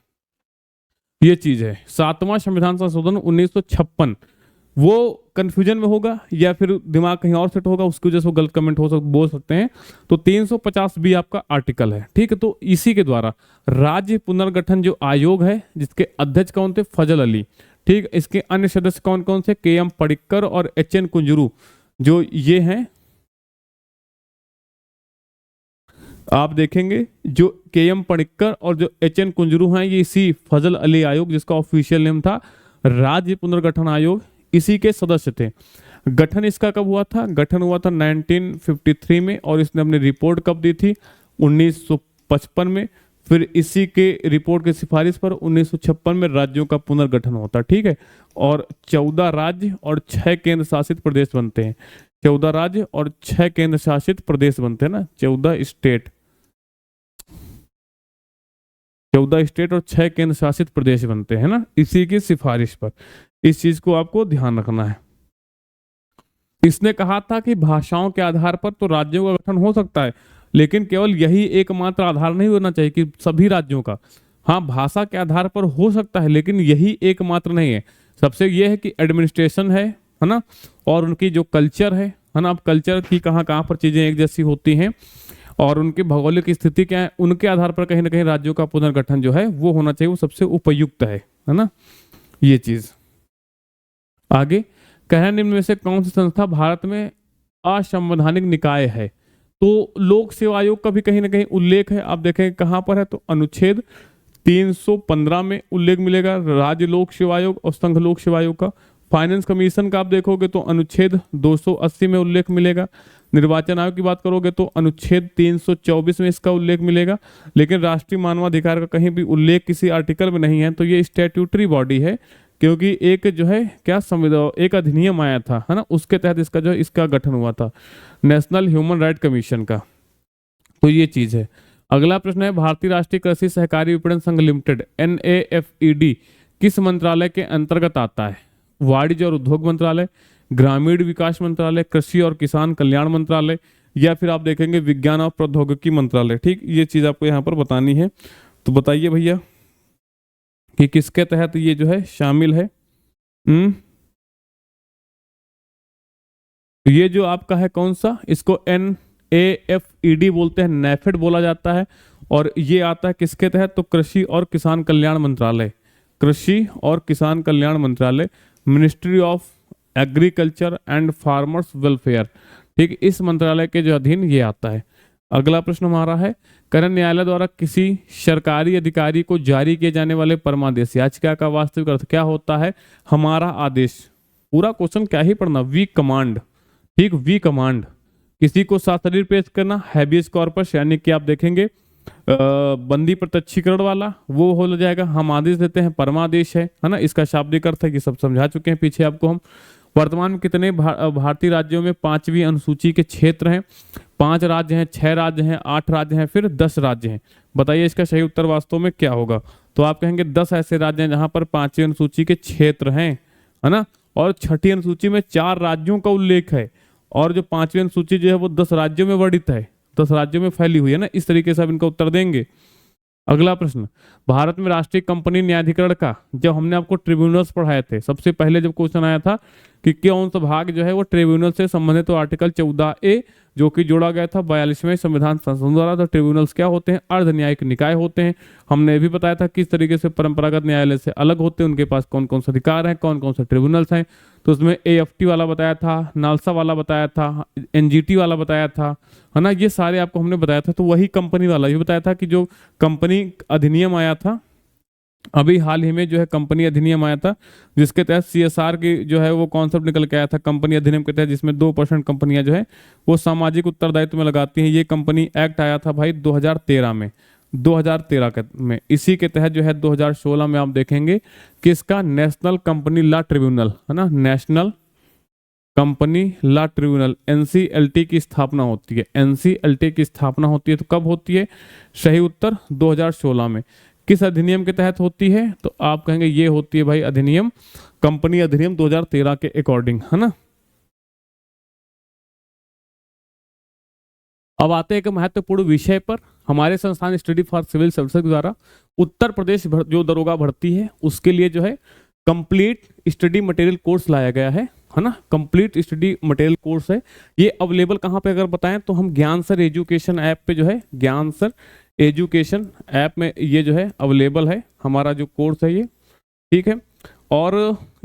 ये चीज है। 7वां संविधान संशोधन 1956, वो कंफ्यूजन में होगा या फिर दिमाग कहीं और सेट होगा, उसकी वजह से वो गलत कमेंट बोल सकते हैं। तो 350 भी आपका आर्टिकल है। ठीक है, तो इसी के द्वारा राज्य पुनर्गठन जो आयोग है जिसके अध्यक्ष कौन थे, फजल अली। ठीक, इसके अन्य सदस्य कौन कौन से, के.एम. पडिक्कर और एच.एन. कुंजरू, जो ये हैं आप देखेंगे, जो के.एम. पडिक्कर और जो एच.एन. कुंजरू हैं, ये इसी फजल अली आयोग जिसका ऑफिशियल नेम था राज्य पुनर्गठन आयोग, इसी के सदस्य थे। गठन इसका कब हुआ था, गठन हुआ था 1953 में, और इसने अपनी रिपोर्ट कब दी थी, 1955 में। फिर इसी के रिपोर्ट की सिफारिश पर 1956 में राज्यों का पुनर्गठन होता। ठीक है, और 14 राज्य और 6 केंद्र शासित प्रदेश बनते हैं। 14 राज्य और 6 केंद्र शासित प्रदेश बनते हैं ना, 14 स्टेट, 14 स्टेट और 6 केंद्र शासित प्रदेश बनते हैं ना, इसी की सिफारिश पर। इस चीज को आपको ध्यान रखना है। इसने कहा था कि भाषाओं के आधार पर तो राज्यों का गठन हो सकता है, लेकिन केवल यही एकमात्र आधार नहीं होना चाहिए कि सभी राज्यों का। हाँ, भाषा के आधार पर हो सकता है, लेकिन यही एकमात्र नहीं है। सबसे यह है कि एडमिनिस्ट्रेशन है ना, और उनकी जो कल्चर है ना, अब कल्चर की कहाँ कहाँ पर चीजें एक जैसी होती हैं और उनकी भौगोलिक स्थिति क्या है, उनके आधार पर कहीं ना कहीं राज्यों का पुनर्गठन जो है वो होना चाहिए, वो सबसे उपयुक्त है ना, ये चीज। आगे कहना, निम्न में से कौन सी संस्था भारत में असंवैधानिक निकाय है, तो लोक सेवा आयोग का भी कहीं ना कहीं उल्लेख है। आप देखेंगे कहां पर है, तो अनुच्छेद 315 में उल्लेख मिलेगा राज्य लोक सेवा आयोग और संघ लोक सेवा आयोग का। फाइनेंस कमीशन का आप देखोगे तो अनुच्छेद 280 में उल्लेख मिलेगा। निर्वाचन आयोग की बात करोगे तो अनुच्छेद 324 में इसका उल्लेख मिलेगा। लेकिन राष्ट्रीय मानवाधिकार का कहीं भी उल्लेख किसी आर्टिकल में नहीं है, तो ये स्टैट्यूटरी बॉडी है, क्योंकि एक जो है क्या संविधान, एक अधिनियम आया था, है ना, उसके तहत इसका जो है इसका गठन हुआ था, नेशनल ह्यूमन राइट कमीशन का। तो ये चीज है। अगला प्रश्न है, भारतीय राष्ट्रीय कृषि सहकारी विपणन संघ लिमिटेड NAFED किस मंत्रालय के अंतर्गत आता है, वाणिज्य और उद्योग मंत्रालय, ग्रामीण विकास मंत्रालय, कृषि और किसान कल्याण मंत्रालय, या फिर आप देखेंगे विज्ञान और प्रौद्योगिकी मंत्रालय। ठीक, ये चीज आपको यहाँ पर बतानी है। तो बताइए भैया कि किसके तहत ये जो है शामिल है। ये जो आपका है कौन सा, इसको NAFED बोलते हैं, नेफेड बोला जाता है, और ये आता है किसके तहत, तो कृषि और किसान कल्याण मंत्रालय, कृषि और किसान कल्याण मंत्रालय, ministry of agriculture and farmers welfare, ठीक, इस मंत्रालय के जो अधीन ये आता है। अगला प्रश्न हमारा है, करण न्यायालय द्वारा किसी सरकारी अधिकारी को जारी किए जाने वाले परमादेश याचिका का वास्तविक अर्थ क्या होता है? हमारा आदेश। पूरा क्वेश्चन क्या ही पढ़ना, वी कमांड, ठीक, वी कमांड। किसी को सशरीर पेश करना, हैबियस कॉर्पस, यानी कि आप देखेंगे बंदी प्रत्यक्षीकरण वाला, वो हो जाएगा। हम आदेश देते हैं, परमादेश है ना। इसका शाब्दिक अर्थ है कि सब समझा चुके हैं पीछे आपको हम। वर्तमान में कितने भारतीय राज्यों में 5वीं अनुसूची के क्षेत्र हैं? 5 राज्य हैं, 6 राज्य हैं, 8 राज्य हैं, फिर 10 राज्य हैं। बताइए इसका सही उत्तर वास्तव में क्या होगा? तो आप कहेंगे 10 ऐसे राज्य हैं जहां पर 5वीं अनुसूची के क्षेत्र हैं, है ना। और 6ठी अनुसूची में 4 राज्यों का उल्लेख है, और जो 5वीं अनुसूची जो है वो 10 राज्यों में वर्णित है, 10 राज्यों में फैली हुई है ना। इस तरीके से आप इनका उत्तर देंगे। अगला प्रश्न, भारत में राष्ट्रीय कंपनी न्यायाधिकरण का, जब हमने आपको ट्रिब्यूनल्स पढ़ाए थे सबसे पहले, जब क्वेश्चन आया था कि कौन सा भाग जो है वो ट्रिब्यूनल से संबंधित, तो आर्टिकल 14A जो कि जोड़ा गया था 42वें संविधान संशोधन द्वारा। तो ट्रिब्यूनल्स क्या होते हैं? अर्ध न्यायिक निकाय होते हैं। हमने भी बताया था किस तरीके से परंपरागत न्यायालय से अलग होते हैं, उनके पास कौन कौन से अधिकार हैं, कौन कौन से ट्रिब्यूनल्स हैं। तो उसमें AFT वाला बताया था, नालसा वाला बताया था, NGT वाला बताया था, है ना। ये सारे आपको हमने बताया था। तो वही कंपनी वाला भी बताया था कि जो कंपनी अधिनियम आया था अभी हाल ही में, जो है कंपनी अधिनियम आया था, जिसके तहत CSR की जो है वो कॉन्सेप्ट निकल के आया था कंपनी अधिनियम के तहत, जिसमें 2% कंपनियां जो है वो सामाजिक उत्तरदायित्व में लगाती हैं। ये कंपनी एक्ट आया था भाई 2013 में, 2013 में। इसी के तहत जो है 2016 में आप देखेंगे कि इसका नेशनल कंपनी लॉ ट्रिब्यूनल, है ना, national company law tribunal NCLT की स्थापना होती है। NCLT की स्थापना होती है तो कब होती है? सही उत्तर 2016 में। किस अधिनियम के तहत होती है? तो आप कहेंगे ये होती है भाई अधिनियम, कंपनी अधिनियम 2013 के अकॉर्डिंग, है ना। अब आते हैं एक महत्वपूर्ण विषय पर। हमारे संस्थान स्टडी फॉर सिविल सर्विसेज द्वारा उत्तर प्रदेश जो दरोगा भर्ती है उसके लिए जो है कंप्लीट स्टडी मटेरियल कोर्स लाया गया है ना। कंप्लीट स्टडी मटेरियल कोर्स है। ये अवेलेबल कहाँ पे अगर बताएं तो हम ज्ञान सर एजुकेशन ऐप पे जो है, ज्ञान सर एजुकेशन ऐप में ये जो है अवेलेबल है हमारा जो कोर्स है ये, ठीक है। और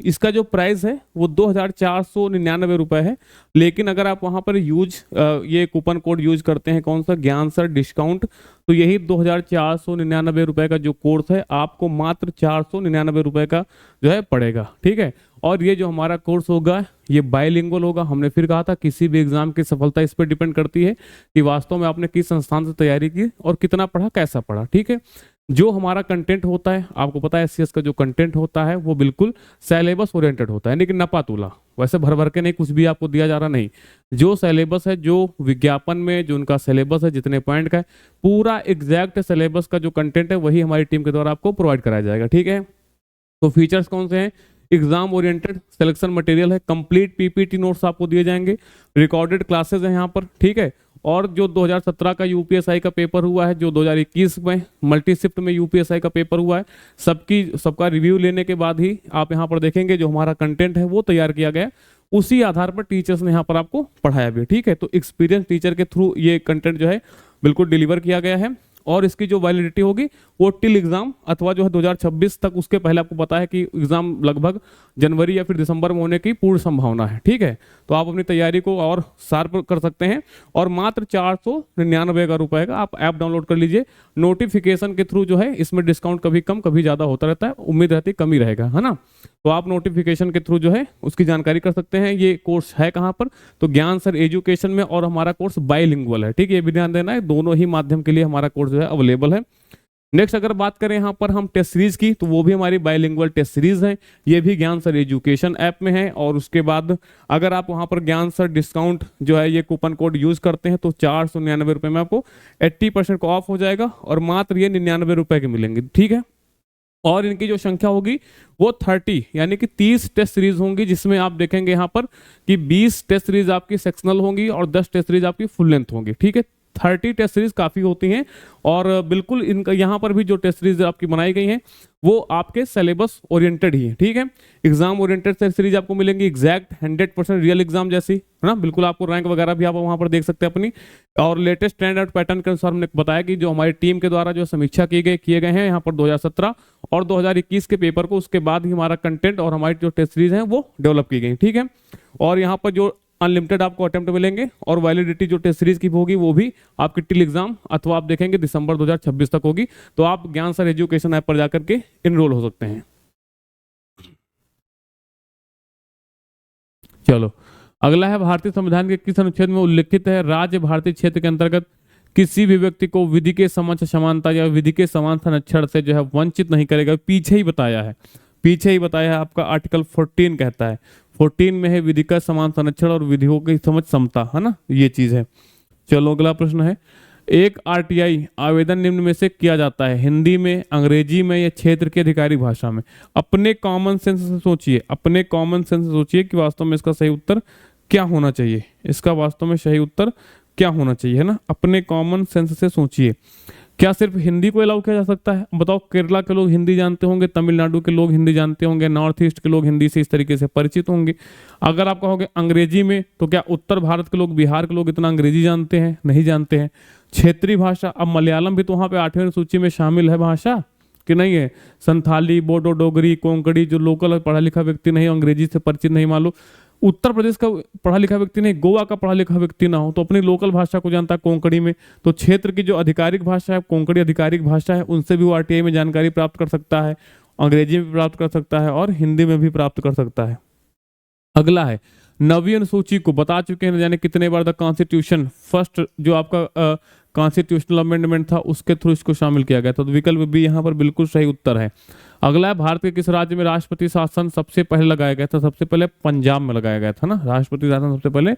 इसका जो प्राइस है वो 2499 रुपये है। लेकिन अगर आप वहाँ पर ये कूपन कोड यूज करते हैं, कौन सा, ज्ञान सर डिस्काउंट, तो यही 2499 रुपये का जो कोर्स है आपको मात्र 499 रुपये का जो है पड़ेगा, ठीक है। और ये जो हमारा कोर्स होगा ये बायलिंगुअल होगा। हमने फिर कहा था किसी भी एग्जाम की सफलता इस पर डिपेंड करती है कि वास्तव में आपने किस संस्थान से तैयारी की और कितना पढ़ा, कैसा पढ़ा, ठीक है। जो हमारा कंटेंट होता है, आपको पता है SCS का जो कंटेंट होता है वो बिल्कुल सिलेबस ओरिएंटेड होता है, लेकिन नपा तुला, वैसे भर भर के नहीं कुछ भी आपको दिया जा रहा नहीं। जो सिलेबस है, जो विज्ञापन में जो उनका सिलेबस है, जितने पॉइंट का है, पूरा एग्जैक्ट सिलेबस का जो कंटेंट है वही हमारी टीम के द्वारा आपको प्रोवाइड कराया जाएगा, ठीक है। तो फीचर्स कौन से हैं? एग्जाम ओरिएंटेड सिलेक्शन मटेरियल है, कंप्लीट PPT नोट्स आपको दिए जाएंगे, रिकॉर्डेड क्लासेस हैं यहाँ पर, ठीक है। और जो 2017 का UPSI का पेपर हुआ है, जो 2021 में मल्टी शिफ्ट में UPSI का पेपर हुआ है, सबका रिव्यू लेने के बाद ही आप यहाँ पर देखेंगे जो हमारा कंटेंट है वो तैयार किया गया, उसी आधार पर टीचर्स ने यहाँ पर आपको पढ़ाया भी, ठीक है। तो एक्सपीरियंस टीचर के थ्रू ये कंटेंट जो है बिल्कुल डिलीवर किया गया है। और इसकी जो वैलिडिटी होगी वो टिल एग्जाम अथवा जो है 2026 तक, उसके पहले आपको पता है कि एग्जाम लगभग जनवरी या फिर दिसंबर में होने की पूर्ण संभावना है, ठीक है। तो आप अपनी तैयारी को और शार्प कर सकते हैं। और मात्र 499 रुपए का आप ऐप डाउनलोड कर लीजिए। नोटिफिकेशन के थ्रू जो है इसमें डिस्काउंट कभी कम कभी ज्यादा होता रहता है, उम्मीद रहती है कम ही रहेगा, है ना। तो आप नोटिफिकेशन के थ्रू जो है उसकी जानकारी कर सकते हैं। ये कोर्स है कहाँ पर? तो ज्ञान सर एजुकेशन में, और हमारा कोर्स बायलिंगुअल है, ठीक है। ये भी ध्यान देना है, दोनों ही माध्यम के लिए हमारा कोर्स जो है अवेलेबल है। नेक्स्ट अगर बात करें यहाँ पर हम टेस्ट सीरीज की, तो वो भी हमारी बायलिंगुअल टेस्ट सीरीज है, ये भी ज्ञान सर एजुकेशन ऐप में है। और उसके बाद अगर आप वहाँ पर ज्ञान सर डिस्काउंट जो है ये कूपन कोड यूज करते हैं तो 499 रुपये में आपको 80% को ऑफ हो जाएगा, और मात्र ये 99 रुपये के मिलेंगे, ठीक है। और इनकी जो संख्या होगी वो 30 यानी कि 30 टेस्ट सीरीज होंगी, जिसमें आप देखेंगे यहाँ पर कि 20 टेस्ट सीरीज आपकी सेक्शनल होंगी और 10 टेस्ट सीरीज आपकी फुल लेंथ होंगी, ठीक है। 30 टेस्ट सीरीज काफ़ी होती हैं और बिल्कुल इनका यहाँ पर भी जो टेस्ट सीरीज आपकी बनाई गई हैं वो आपके सिलेबस ओरिएंटेड ही है, ठीक है। एग्जाम ओरिएंटेड टेस्ट सीरीज आपको मिलेंगी, एग्जैक्ट 100% रियल एग्जाम जैसी, है ना। बिल्कुल आपको रैंक वगैरह भी आप वहाँ पर देख सकते हैं अपनी। और लेटेस्ट ट्रेंड और पैटर्न के अनुसार हमने बताया कि जो हमारी टीम के द्वारा जो समीक्षा किए गए हैं यहाँ पर 2017 और 2021 के पेपर को, उसके बाद ही हमारा कंटेंट और हमारी जो टेस्ट सीरीज हैं वो डेवलप की गई, ठीक है। और यहाँ पर जो अनलिमिटेड आपको अटेम्प्ट मिलेंगे और वैलिडिटी जो टेस्ट सीरीज की होगी वो भी आपकी टिल एग्जाम अथवा आप देखेंगे दिसंबर 2026 तक होगी। तो आप ज्ञान सर एजुकेशन ऐप पर जाकर के इनरोल हो सकते हैं। चलो अगला है, भारतीय संविधान के किस अनुच्छेद में उल्लिखित है राज्य भारतीय क्षेत्र के अंतर्गत किसी भी व्यक्ति को विधि के समक्ष समानता या विधि के समान संरक्षण से जो है वंचित नहीं करेगा। पीछे ही बताया है आपका आर्टिकल 14 कहता है, 14 में है विधि का समान संरक्षण और विधियों की समझ समता, है ना, ये चीज है। चलो अगला प्रश्न है, एक आरटीआई आवेदन निम्न में से किया जाता है हिंदी में, अंग्रेजी में या क्षेत्र की आधिकारिक भाषा में। अपने कॉमन सेंस से सोचिए कि वास्तव में इसका सही उत्तर क्या होना चाहिए, है ना। अपने कॉमन सेंस से सोचिए, क्या सिर्फ हिंदी को अलाउ किया जा सकता है? बताओ, केरला के लोग हिंदी जानते होंगे, तमिलनाडु के लोग हिंदी जानते होंगे, नॉर्थ ईस्ट के लोग हिंदी से इस तरीके से परिचित होंगे। अगर आप कहोगे अंग्रेजी में, तो क्या उत्तर भारत के लोग, बिहार के लोग इतना अंग्रेजी जानते हैं? नहीं जानते हैं। क्षेत्रीय भाषा, अब मलयालम भी तो वहाँ पे 8वीं सूची में शामिल है भाषा कि नहीं है। संथाली, बोडो, डोगरी, कोंकणी, जो लोकल पढ़ा लिखा व्यक्ति नहीं, अंग्रेजी से परिचित नहीं, मान लो उत्तर प्रदेश का पढ़ा लिखा व्यक्ति नहीं, गोवा का पढ़ा लिखा व्यक्ति ना हो तो अपनी लोकल भाषा को जानता है कोंकणी में, तो क्षेत्र की जो आधिकारिक भाषा है, कोंकणी आधिकारिक भाषा है, उनसे भी वो आरटीआई में जानकारी प्राप्त कर सकता है, अंग्रेजी में भी प्राप्त कर सकता है और हिंदी में भी प्राप्त कर सकता है। अगला है, नवीं अनुसूची को बता चुके हैं जाने कितने बार द कॉन्स्टिट्यूशन फर्स्ट जो आपका कॉन्स्टिट्यूशनल अमेंडमेंट था उसके थ्रू इसको शामिल किया गया था, तो विकल्प बी यहाँ पर बिल्कुल सही उत्तर है। अगला है, भारत के किस राज्य में राष्ट्रपति शासन सबसे पहले लगाया गया था? सबसे पहले पंजाब में लगाया गया था ना, राष्ट्रपति शासन सबसे पहले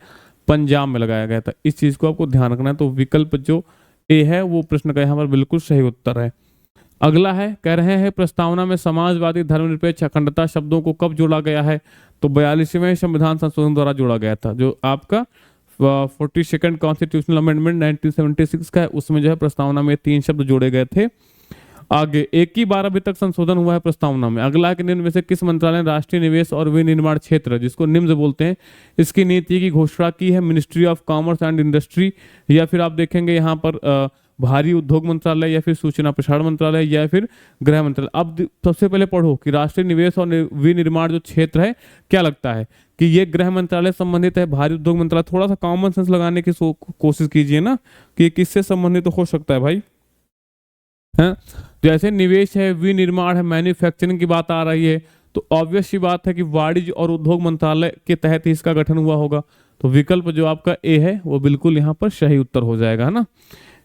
पंजाब में लगाया गया था। इस चीज को आपको ध्यान रखना है, तो विकल्प जो ए है वो प्रश्न का यहाँ पर बिल्कुल सही उत्तर है। अगला है, कह रहे हैं प्रस्तावना में समाजवादी धर्मनिरपेक्ष अखंडता शब्दों को कब जोड़ा गया है? तो 42वें संविधान संशोधन द्वारा जोड़ा गया था, जो आपका 42nd कॉन्स्टिट्यूशनल अमेंडमेंट 1976 का है, उसमें जो है प्रस्तावना में 3 शब्द जोड़े गए थे। आगे, 1 की 12 अभी तक संशोधन हुआ है प्रस्तावना में। अगला है कि निम्न में से किस मंत्रालय ने राष्ट्रीय निवेश और विनिर्माण क्षेत्र, जिसको निम्स बोलते हैं, इसकी नीति की घोषणा की है? Ministry of commerce and industry, या फिर आप देखेंगे यहाँ पर भारी उद्योग मंत्रालय, या फिर सूचना प्रसारण मंत्रालय, या फिर गृह मंत्रालय। अब सबसे पहले पढ़ो कि राष्ट्रीय निवेश और विनिर्माण जो क्षेत्र है, क्या लगता है कि ये गृह मंत्रालय संबंधित है, भारी उद्योग मंत्रालय? थोड़ा सा कॉमन सेंस लगाने की कोशिश कीजिए ना कि किससे संबंधित हो सकता है भाई, है। जैसे निवेश है, विनिर्माण है, मैन्युफैक्चरिंग की बात आ रही है, तो ऑब्वियस सी बात है कि वाणिज्य और उद्योग मंत्रालय के तहत ही इसका गठन हुआ होगा। तो विकल्प जो आपका ए है वो बिल्कुल यहाँ पर सही उत्तर हो जाएगा, है ना।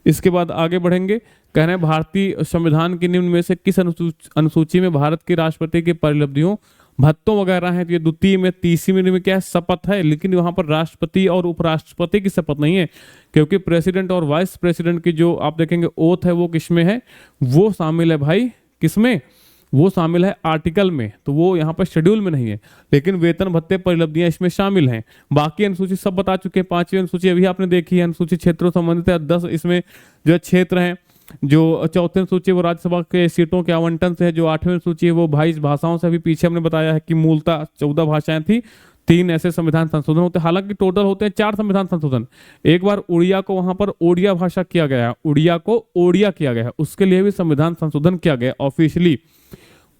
इसके बाद आगे बढ़ेंगे, कह रहे हैं भारतीय संविधान की निम्न में से किस अनुसूची में भारत के राष्ट्रपति की परिलब्धियों, भत्तों वगैरह हैं, तो ये द्वितीय में, तीसरी में क्या है? शपथ है, लेकिन वहां पर राष्ट्रपति और उपराष्ट्रपति की शपथ नहीं है, क्योंकि प्रेसिडेंट और वाइस प्रेसिडेंट की जो आप देखेंगे ओथ है वो किसमें है? वो शामिल है भाई, किसमें? वो शामिल है आर्टिकल में, तो वो यहाँ पर शेड्यूल में नहीं है, लेकिन वेतन भत्ते परिलब्धियां इसमें शामिल हैं। बाकी अनुसूची सब बता चुके हैं। 5वीं अनुसूची अभी आपने देखी है, अनुसूची क्षेत्रों संबंधित है, 10 इसमें जो क्षेत्र हैं। जो 4वीं अनुसूची वो राज्यसभा के सीटों के आवंटन से है। जो 8वीं अनुसूची है वो 22 भाषाओं से, अभी पीछे हमने बताया है कि मूलतः 14 भाषाएं थी, 3 ऐसे संविधान संशोधन होते हैं, हालांकि टोटल होते हैं 4 संविधान संशोधन। एक बार उड़िया को वहां पर ओडिया भाषा किया गया, उड़िया को ओडिया किया गया, उसके लिए भी संविधान संशोधन किया गया ऑफिशियली।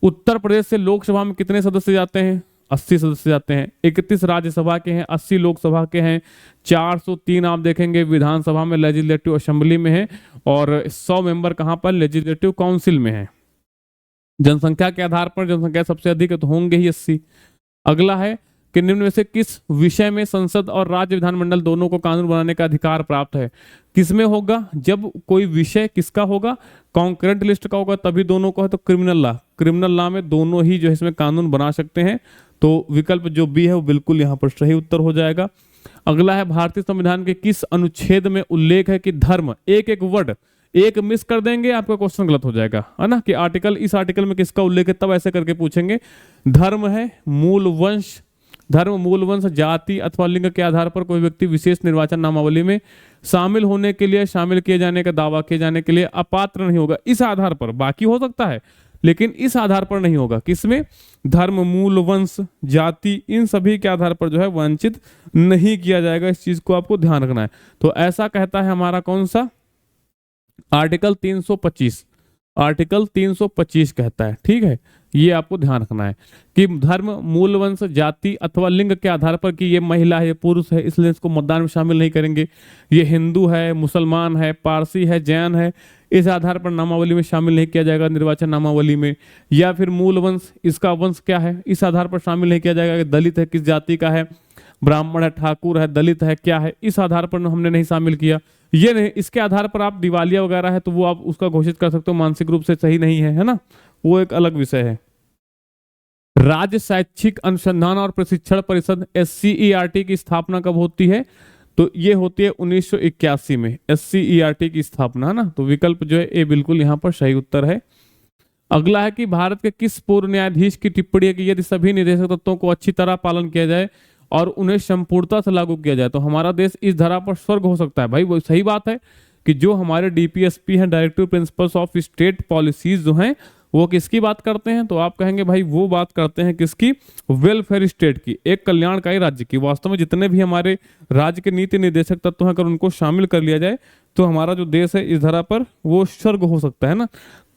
उत्तर प्रदेश से लोकसभा में कितने सदस्य जाते हैं? 80 सदस्य जाते हैं। 31 राज्यसभा के हैं, 80 लोकसभा के हैं, 403 आप देखेंगे विधानसभा में, लेजिस्लेटिव असेंबली में है, और 100 मेंबर कहां पर? लेजिस्लेटिव काउंसिल में है। जनसंख्या के आधार पर जनसंख्या सबसे अधिक है तो होंगे ही 80। अगला है कि निम्न में से किस विषय में संसद और राज्य विधानमंडल दोनों को कानून बनाने का अधिकार प्राप्त है? किसमें होगा? जब कोई विषय किसका होगा? कॉन्करेंट लिस्ट का होगा, तभी दोनों को है। तो क्रिमिनल लॉ में दोनों ही जो है इसमें कानून बना सकते हैं, तो विकल्प जो बी है वो बिल्कुल यहाँ पर सही उत्तर हो जाएगा। अगला है, भारतीय संविधान के किस अनुच्छेद में उल्लेख है कि धर्म, एक वर्ड एक मिस कर देंगे आपका क्वेश्चन गलत हो जाएगा, है ना, कि आर्टिकल, इस आर्टिकल में किसका उल्लेख है, तब ऐसे करके पूछेंगे। धर्म है, मूल वंश, धर्म, मूल, वंश, जाति अथवा लिंग के आधार पर कोई व्यक्ति विशेष निर्वाचन नामावली में शामिल होने के लिए, शामिल किए जाने का दावा किए जाने के लिए अपात्र नहीं होगा। इस आधार पर, बाकी हो सकता है लेकिन इस आधार पर नहीं होगा। किसमें? धर्म, मूल, वंश, जाति, इन सभी के आधार पर जो है वंचित नहीं किया जाएगा। इस चीज को आपको ध्यान रखना है। तो ऐसा कहता है हमारा कौन सा आर्टिकल 325, आर्टिकल 325 कहता है। ठीक है, ये आपको ध्यान रखना है कि धर्म, मूल, वंश, जाति अथवा लिंग के आधार पर कि ये महिला है, ये पुरुष है, इसलिए इसको मतदान में शामिल नहीं करेंगे। ये हिंदू है, मुसलमान है, पारसी है, जैन है, इस आधार पर नामावली में शामिल नहीं किया जाएगा निर्वाचन नामावली में। या फिर मूल वंश, इसका वंश क्या है, इस आधार पर शामिल नहीं किया जाएगा कि दलित है, किस जाति का है, ब्राह्मण है, ठाकुर है, दलित है, क्या है, इस आधार पर हमने नहीं शामिल किया। ये नहीं, इसके आधार पर आप दिवालिया वगैरह है तो वो आप उसका घोषित कर सकते हो मानसिक रूप से सही नहीं है ना, वो एक अलग विषय है। राज्य शैक्षिक अनुसंधान और प्रशिक्षण परिषद SCERT की स्थापना कब होती है? तो ये होती है 1981 में SCERT की स्थापना, है ना। तो विकल्प जो है ये बिल्कुल यहाँ पर सही उत्तर है। अगला है कि भारत के किस पूर्व न्यायाधीश की टिप्पणी है कि यदि सभी निर्देशक तत्वों को अच्छी तरह पालन किया जाए और उन्हें संपूर्णता से लागू किया जाए तो हमारा देश इस धरा पर स्वर्ग हो सकता है। भाई वो सही बात है कि जो हमारे DPSP हैं, directive principles of state policies जो हैं, वो किसकी बात करते हैं? तो आप कहेंगे भाई वो बात करते हैं किसकी? वेलफेयर स्टेट की, एक कल्याणकारी राज्य की। वास्तव में जितने भी हमारे राज्य के नीति निर्देशक तत्व हैं, अगर उनको शामिल कर लिया जाए तो हमारा जो देश है इस धरा पर वो स्वर्ग हो सकता है ना।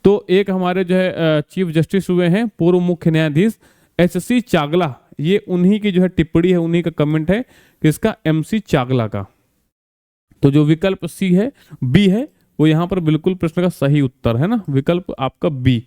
तो एक हमारे जो है चीफ जस्टिस हुए हैं पूर्व मुख्य न्यायाधीश HC चागला, ये उन्हीं की जो है टिप्पणी है, उन्हीं का कमेंट है किसका? MC चागला का। तो जो विकल्प C है, B है, वो यहाँ पर बिल्कुल प्रश्न का सही उत्तर है ना, विकल्प आपका B।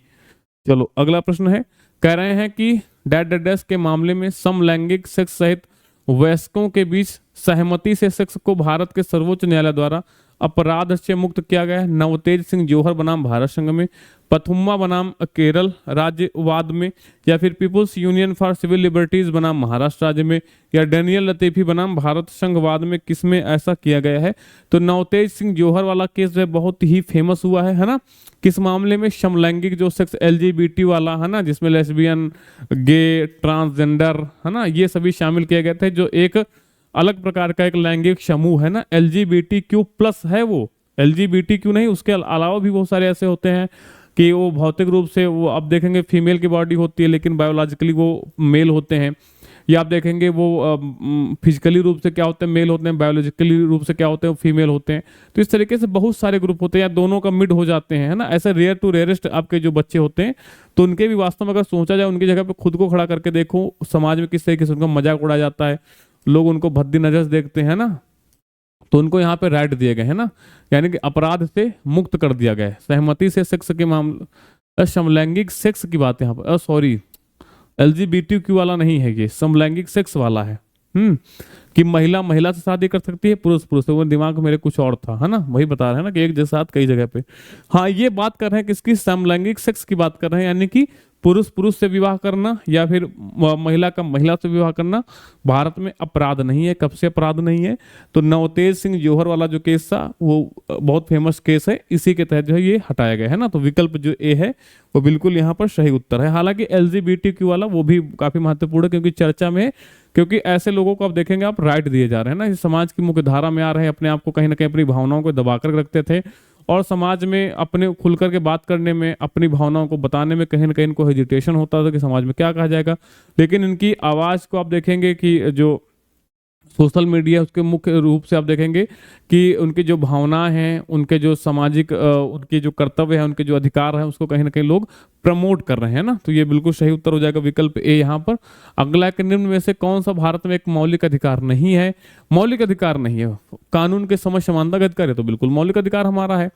चलो अगला प्रश्न है, कह रहे हैं कि डैश के मामले में समलैंगिक सेक्स सहित वयस्कों के बीच सहमति से सेक्स को भारत के सर्वोच्च न्यायालय द्वारा अपराध से मुक्त किया गया है। नवतेज सिंह जौहर बनाम भारत संघ में, पथुम्मा बनाम केरल राज्यवाद में, या फिर People's Union for Civil Liberties बनाम महाराष्ट्र राज्य में, या डेनियल लतीफी बनाम भारत संघवाद में, किसमें ऐसा किया गया है? तो नवतेज सिंह जौहर वाला केस जो है बहुत ही फेमस हुआ है ना। किस मामले में? समलैंगिक जो सेक्स LGBT वाला है ना, जिसमें लेस्बियन, गे, ट्रांसजेंडर है ना, ये सभी शामिल किए गए थे। जो एक अलग प्रकार का एक लैंगिक समूह है ना, LGBTQ+ है वो, LGBTQ नहीं, उसके अलावा भी बहुत सारे ऐसे होते हैं कि वो भौतिक रूप से वो आप देखेंगे फीमेल की बॉडी होती है लेकिन बायोलॉजिकली वो मेल होते हैं, या आप देखेंगे वो फिजिकली रूप से क्या होते हैं, मेल होते हैं, बायोलॉजिकली रूप से क्या होते हैं, फीमेल होते हैं। तो इस तरीके से बहुत सारे ग्रुप होते हैं, या दोनों का मिड हो जाते हैं, है ना। ऐसे रेयर टू रेयरेस्ट आपके जो बच्चे होते हैं, तो उनके भी वास्तव में अगर सोचा जाए, उनकी जगह पे खुद को खड़ा करके देखो, समाज में किस तरीके से उनका मजाक उड़ाया जाता है, लोग उनको भद्दी नजर से देखते हैं ना। तो उनको यहाँ पे राइट दिए गए हैं ना, यानी कि अपराध से मुक्त कर दिया गया है। सहमति से सेक्स के मामले, समलैंगिक सेक्स की बात यहाँ पर, सॉरी LGBTQ वाला नहीं है, ये समलैंगिक सेक्स वाला है। कि महिला महिला से शादी कर सकती है, पुरुष पुरुष से। वो दिमाग मेरे कुछ और था, है ना, वही बता रहे हैं ना कि एक जैसा कई जगह पे। हाँ, ये बात कर रहे हैं किसकी? समलैंगिक सेक्स की बात कर रहे हैं, यानी कि पुरुष पुरुष से विवाह करना या फिर महिला का महिला से विवाह करना भारत में अपराध नहीं है। कब से अपराध नहीं है? तो नवतेज सिंह जौहर वाला जो केस था वो बहुत फेमस केस है, इसी के तहत जो है ये हटाया गया है ना। तो विकल्प जो A है वो बिल्कुल यहाँ पर सही उत्तर है। हालांकि LGBTQ वाला वो भी काफी महत्वपूर्ण है क्योंकि चर्चा में है, क्योंकि ऐसे लोगों को आप देखेंगे आप राइट दिए जा रहे हैं ना, इस समाज की मुख्य धारा में आ रहे हैं, अपने आप को कहीं ना कहीं अपनी भावनाओं को दबा कर रखते थे और समाज में अपने खुल करके बात करने में, अपनी भावनाओं को बताने में कहीं ना कहीं इनको हेजिटेशन होता था कि समाज में क्या कहा जाएगा। लेकिन इनकी आवाज़ को आप देखेंगे कि जो सोशल मीडिया उसके मुख्य रूप से आप देखेंगे कि उनकी जो भावनाएं हैं, उनके जो सामाजिक उनके जो कर्तव्य है, उनके जो अधिकार हैं, उसको कहीं ना कहीं लोग प्रमोट कर रहे हैं ना। तो ये बिल्कुल सही उत्तर हो जाएगा विकल्प A यहाँ पर। अगला के निम्न में से कौन सा भारत में एक मौलिक अधिकार नहीं है? मौलिक अधिकार नहीं है, कानून के समक्ष समानता का अधिकार है, तो बिल्कुल मौलिक अधिकार हमारा है।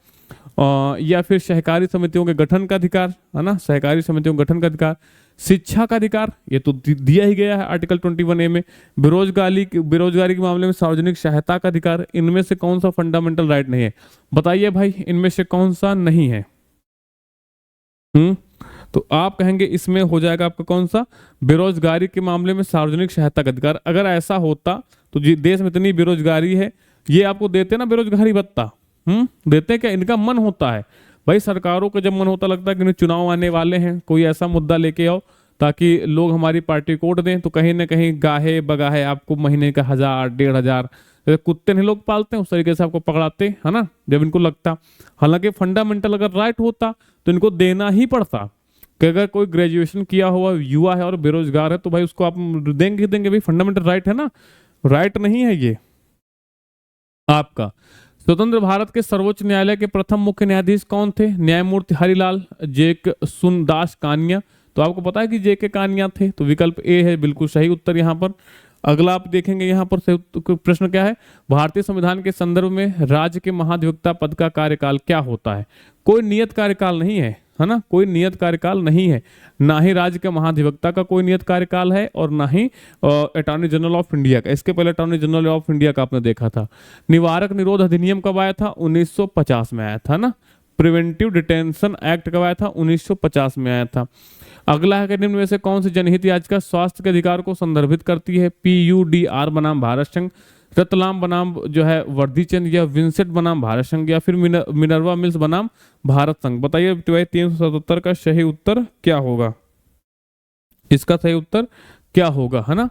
या फिर सहकारी समितियों के गठन का अधिकार, है ना, सहकारी समितियों के गठन का अधिकार, शिक्षा का अधिकार, ये तो दिया ही गया है आर्टिकल 21A में। बेरोजगारी के मामले में सार्वजनिक सहायता का अधिकार, इनमें से कौन सा फंडामेंटल राइट नहीं है? बताइए भाई, इनमें से कौन सा नहीं है? तो आप कहेंगे इसमें हो जाएगा आपका कौन सा? बेरोजगारी के मामले में सार्वजनिक सहायता का अधिकार। अगर ऐसा होता तो देश में इतनी बेरोजगारी है, ये आपको देते ना बेरोजगारी भत्ता, देते क्या? इनका मन होता है भाई, सरकारों का जब मन होता लगता है कि चुनाव आने वाले हैं, कोई ऐसा मुद्दा लेके आओ ताकि लोग हमारी पार्टी को वोट दें। तो कहीं ना कहीं गाहे बगाहे आपको महीने का 1000 1500, जैसे कुत्ते नहीं लोग पालते हैं उस तरीके से आपको पकड़ाते, है ना, जब इनको लगता। हालांकि फंडामेंटल अगर राइट होता तो इनको देना ही पड़ता कि अगर कोई ग्रेजुएशन किया हुआ युवा है और बेरोजगार है तो भाई उसको आप देंगे ही देंगे, भाई फंडामेंटल राइट है ना, राइट नहीं है ये आपका। स्वतंत्र भारत के सर्वोच्च न्यायालय के प्रथम मुख्य न्यायाधीश कौन थे? न्यायमूर्ति हरिलाल जेक सुनदास कानिया। तो आपको पता है कि जेके कानिया थे, तो विकल्प ए है बिल्कुल सही उत्तर यहाँ पर। अगला आप देखेंगे यहाँ पर प्रश्न क्या है, भारतीय संविधान के संदर्भ में राज्य के महाधिवक्ता पद का कार्यकाल क्या होता है? कोई नियत कार्यकाल नहीं है ना, कोई नियत कार्यकाल नहीं है, ना ही राज्य के महाधिवक्ता का कोई नियत कार्यकाल है और ना ही अटॉर्नी जनरल ऑफ इंडिया का। इसके पहले अटॉर्नी जनरल ऑफ इंडिया का आपने देखा था। निवारक निरोध अधिनियम कब आया था? 1950 में आया था ना। प्रिवेंटिव डिटेंशन एक्ट कब आया था? 1950 में आया था। अगला है कि निम्न में से कौन सी जनहित याचिका स्वास्थ्य के अधिकार को संदर्भित करती है? PUDR बनाम भारत संघ, रतलाम बनाम जो है वर्धीचंद, या विंसेंट बनाम भारत संघ, या फिर मिनर्वा मिल्स बनाम भारत संघ। बताइए 377 का सही उत्तर क्या होगा? इसका सही उत्तर क्या होगा, है ना।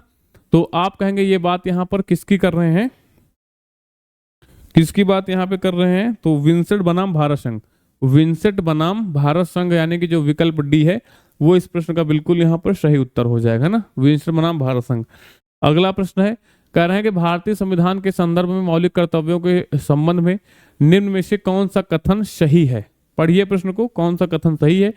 तो आप कहेंगे ये बात यहां पर किसकी कर रहे हैं, किसकी बात यहां पे कर रहे हैं? तो विंसेंट बनाम भारत संघ, विंसेंट बनाम भारत संघ, यानी कि जो विकल्प डी है वो इस प्रश्न का बिल्कुल यहाँ पर सही उत्तर हो जाएगा ना, विंसेंट बनाम भारत संघ। अगला प्रश्न है, कह रहे हैं कि भारतीय संविधान के संदर्भ में मौलिक कर्तव्यों के संबंध में निम्न में से कौन सा कथन सही है? पढ़िए प्रश्न को, कौन सा कथन सही है?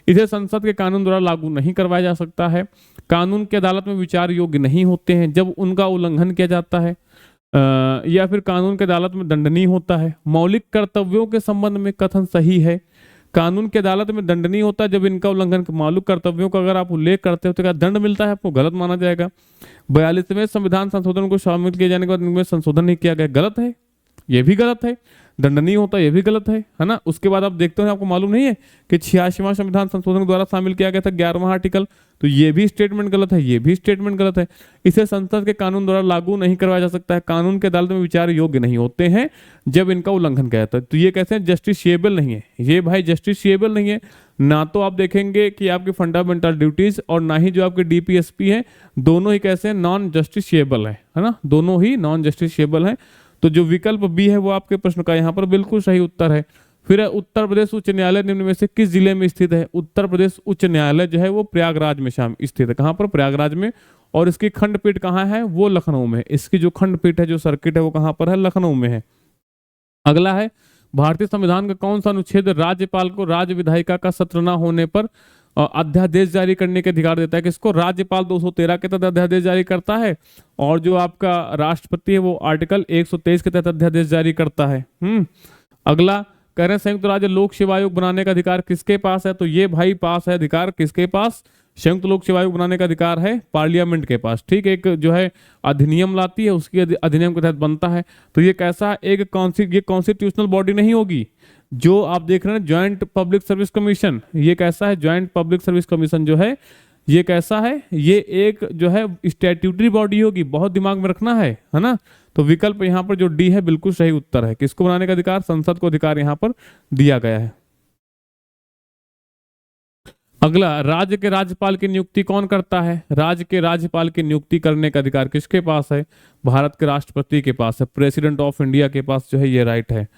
इसे संसद के कानून द्वारा लागू नहीं करवाया जा सकता है, कानून की अदालत में विचार योग्य नहीं होते हैं जब उनका उल्लंघन किया जाता है, या फिर कानून की अदालत में दंडनीय होता है। मौलिक कर्तव्यों के संबंध में कथन सही है, कानून की अदालत में दंडनीय होता है जब इनका उल्लंघन, मौलिक कर्तव्यों का अगर आप उल्लेख करते हो तो क्या दंड मिलता है आपको? गलत माना जाएगा। 42वें संविधान संशोधन को शामिल किए जाने के बाद इनमें संशोधन नहीं किया गया, गलत है, ये भी गलत है। दंडनीय होता है, ये भी गलत है ना। उसके बाद आप देखते हो, आपको मालूम नहीं है कि 86वां संविधान संशोधन द्वारा शामिल किया गया था 11वां आर्टिकल, तो ये भी स्टेटमेंट गलत है, ये भी स्टेटमेंट गलत है। इसे संसद के कानून द्वारा लागू नहीं करवाया जा सकता है, कानून के अदालत में विचार योग्य नहीं होते हैं जब इनका उल्लंघन किया जाता है। तो ये कैसे हैं? जस्टिसिएबल नहीं है, ये भाई जस्टिसिएबल नहीं है। ना तो आप देखेंगे कि आपकी फंडामेंटल ड्यूटीज और ना ही जो आपके DPSP है, दोनों ही कैसे नॉन जस्टिसिएबल है ना, दोनों ही नॉन जस्टिसिएबल है। तो जो विकल्प बी है वो आपके प्रश्न का यहाँ पर बिल्कुल सही उत्तर है। फिर उत्तर प्रदेश उच्च न्यायालय निम्न में से किस जिले में स्थित है? उत्तर प्रदेश उच्च न्यायालय जो है वो प्रयागराज में स्थित है। कहाँ पर? प्रयागराज में। और इसकी खंडपीठ कहाँ है? वो लखनऊ में। इसकी जो खंडपीठ है, जो सर्किट है, वो कहाँ पर है? लखनऊ में है। अगला है, भारतीय संविधान का कौन सा अनुच्छेद राज्यपाल को राज्य विधायिका का सत्र न होने पर अध्यादेश जारी करने के अधिकार देता है? किसको? राज्यपाल 213 के तहत अध्यादेश जारी करता है, और जो आपका राष्ट्रपति है वो आर्टिकल 123 के तहत अध्यादेश जारी करता है। अगला कह रहे हैं, संयुक्त राज्य लोक सेवा आयोग बनाने का अधिकार किसके पास है? तो ये भाई पास है अधिकार, किसके पास? संयुक्त लोक सेवा आयोग बनाने का अधिकार है पार्लियामेंट के पास। ठीक है, एक जो है अधिनियम लाती है, उसकी अधिनियम के तहत बनता है। तो ये कैसा है? ये कॉन्स्टिट्यूशनल बॉडी नहीं होगी। जो आप देख रहे हैं ज्वाइंट पब्लिक सर्विस कमीशन, ये कैसा है? ज्वाइंट पब्लिक सर्विस कमीशन जो है ये कैसा है? ये एक जो है स्टैट्यूटरी बॉडी होगी, बहुत दिमाग में रखना है ना। तो विकल्प यहाँ पर जो डी है बिल्कुल सही उत्तर है। किसको बनाने का अधिकार? संसद को अधिकार यहाँ पर दिया गया है। अगला, राज्य के राज्यपाल की नियुक्ति कौन करता है? राज्य के राज्यपाल की नियुक्ति करने का अधिकार किसके पास है? भारत के राष्ट्रपति के पास है, प्रेसिडेंट ऑफ इंडिया के पास जो है ये राइट है।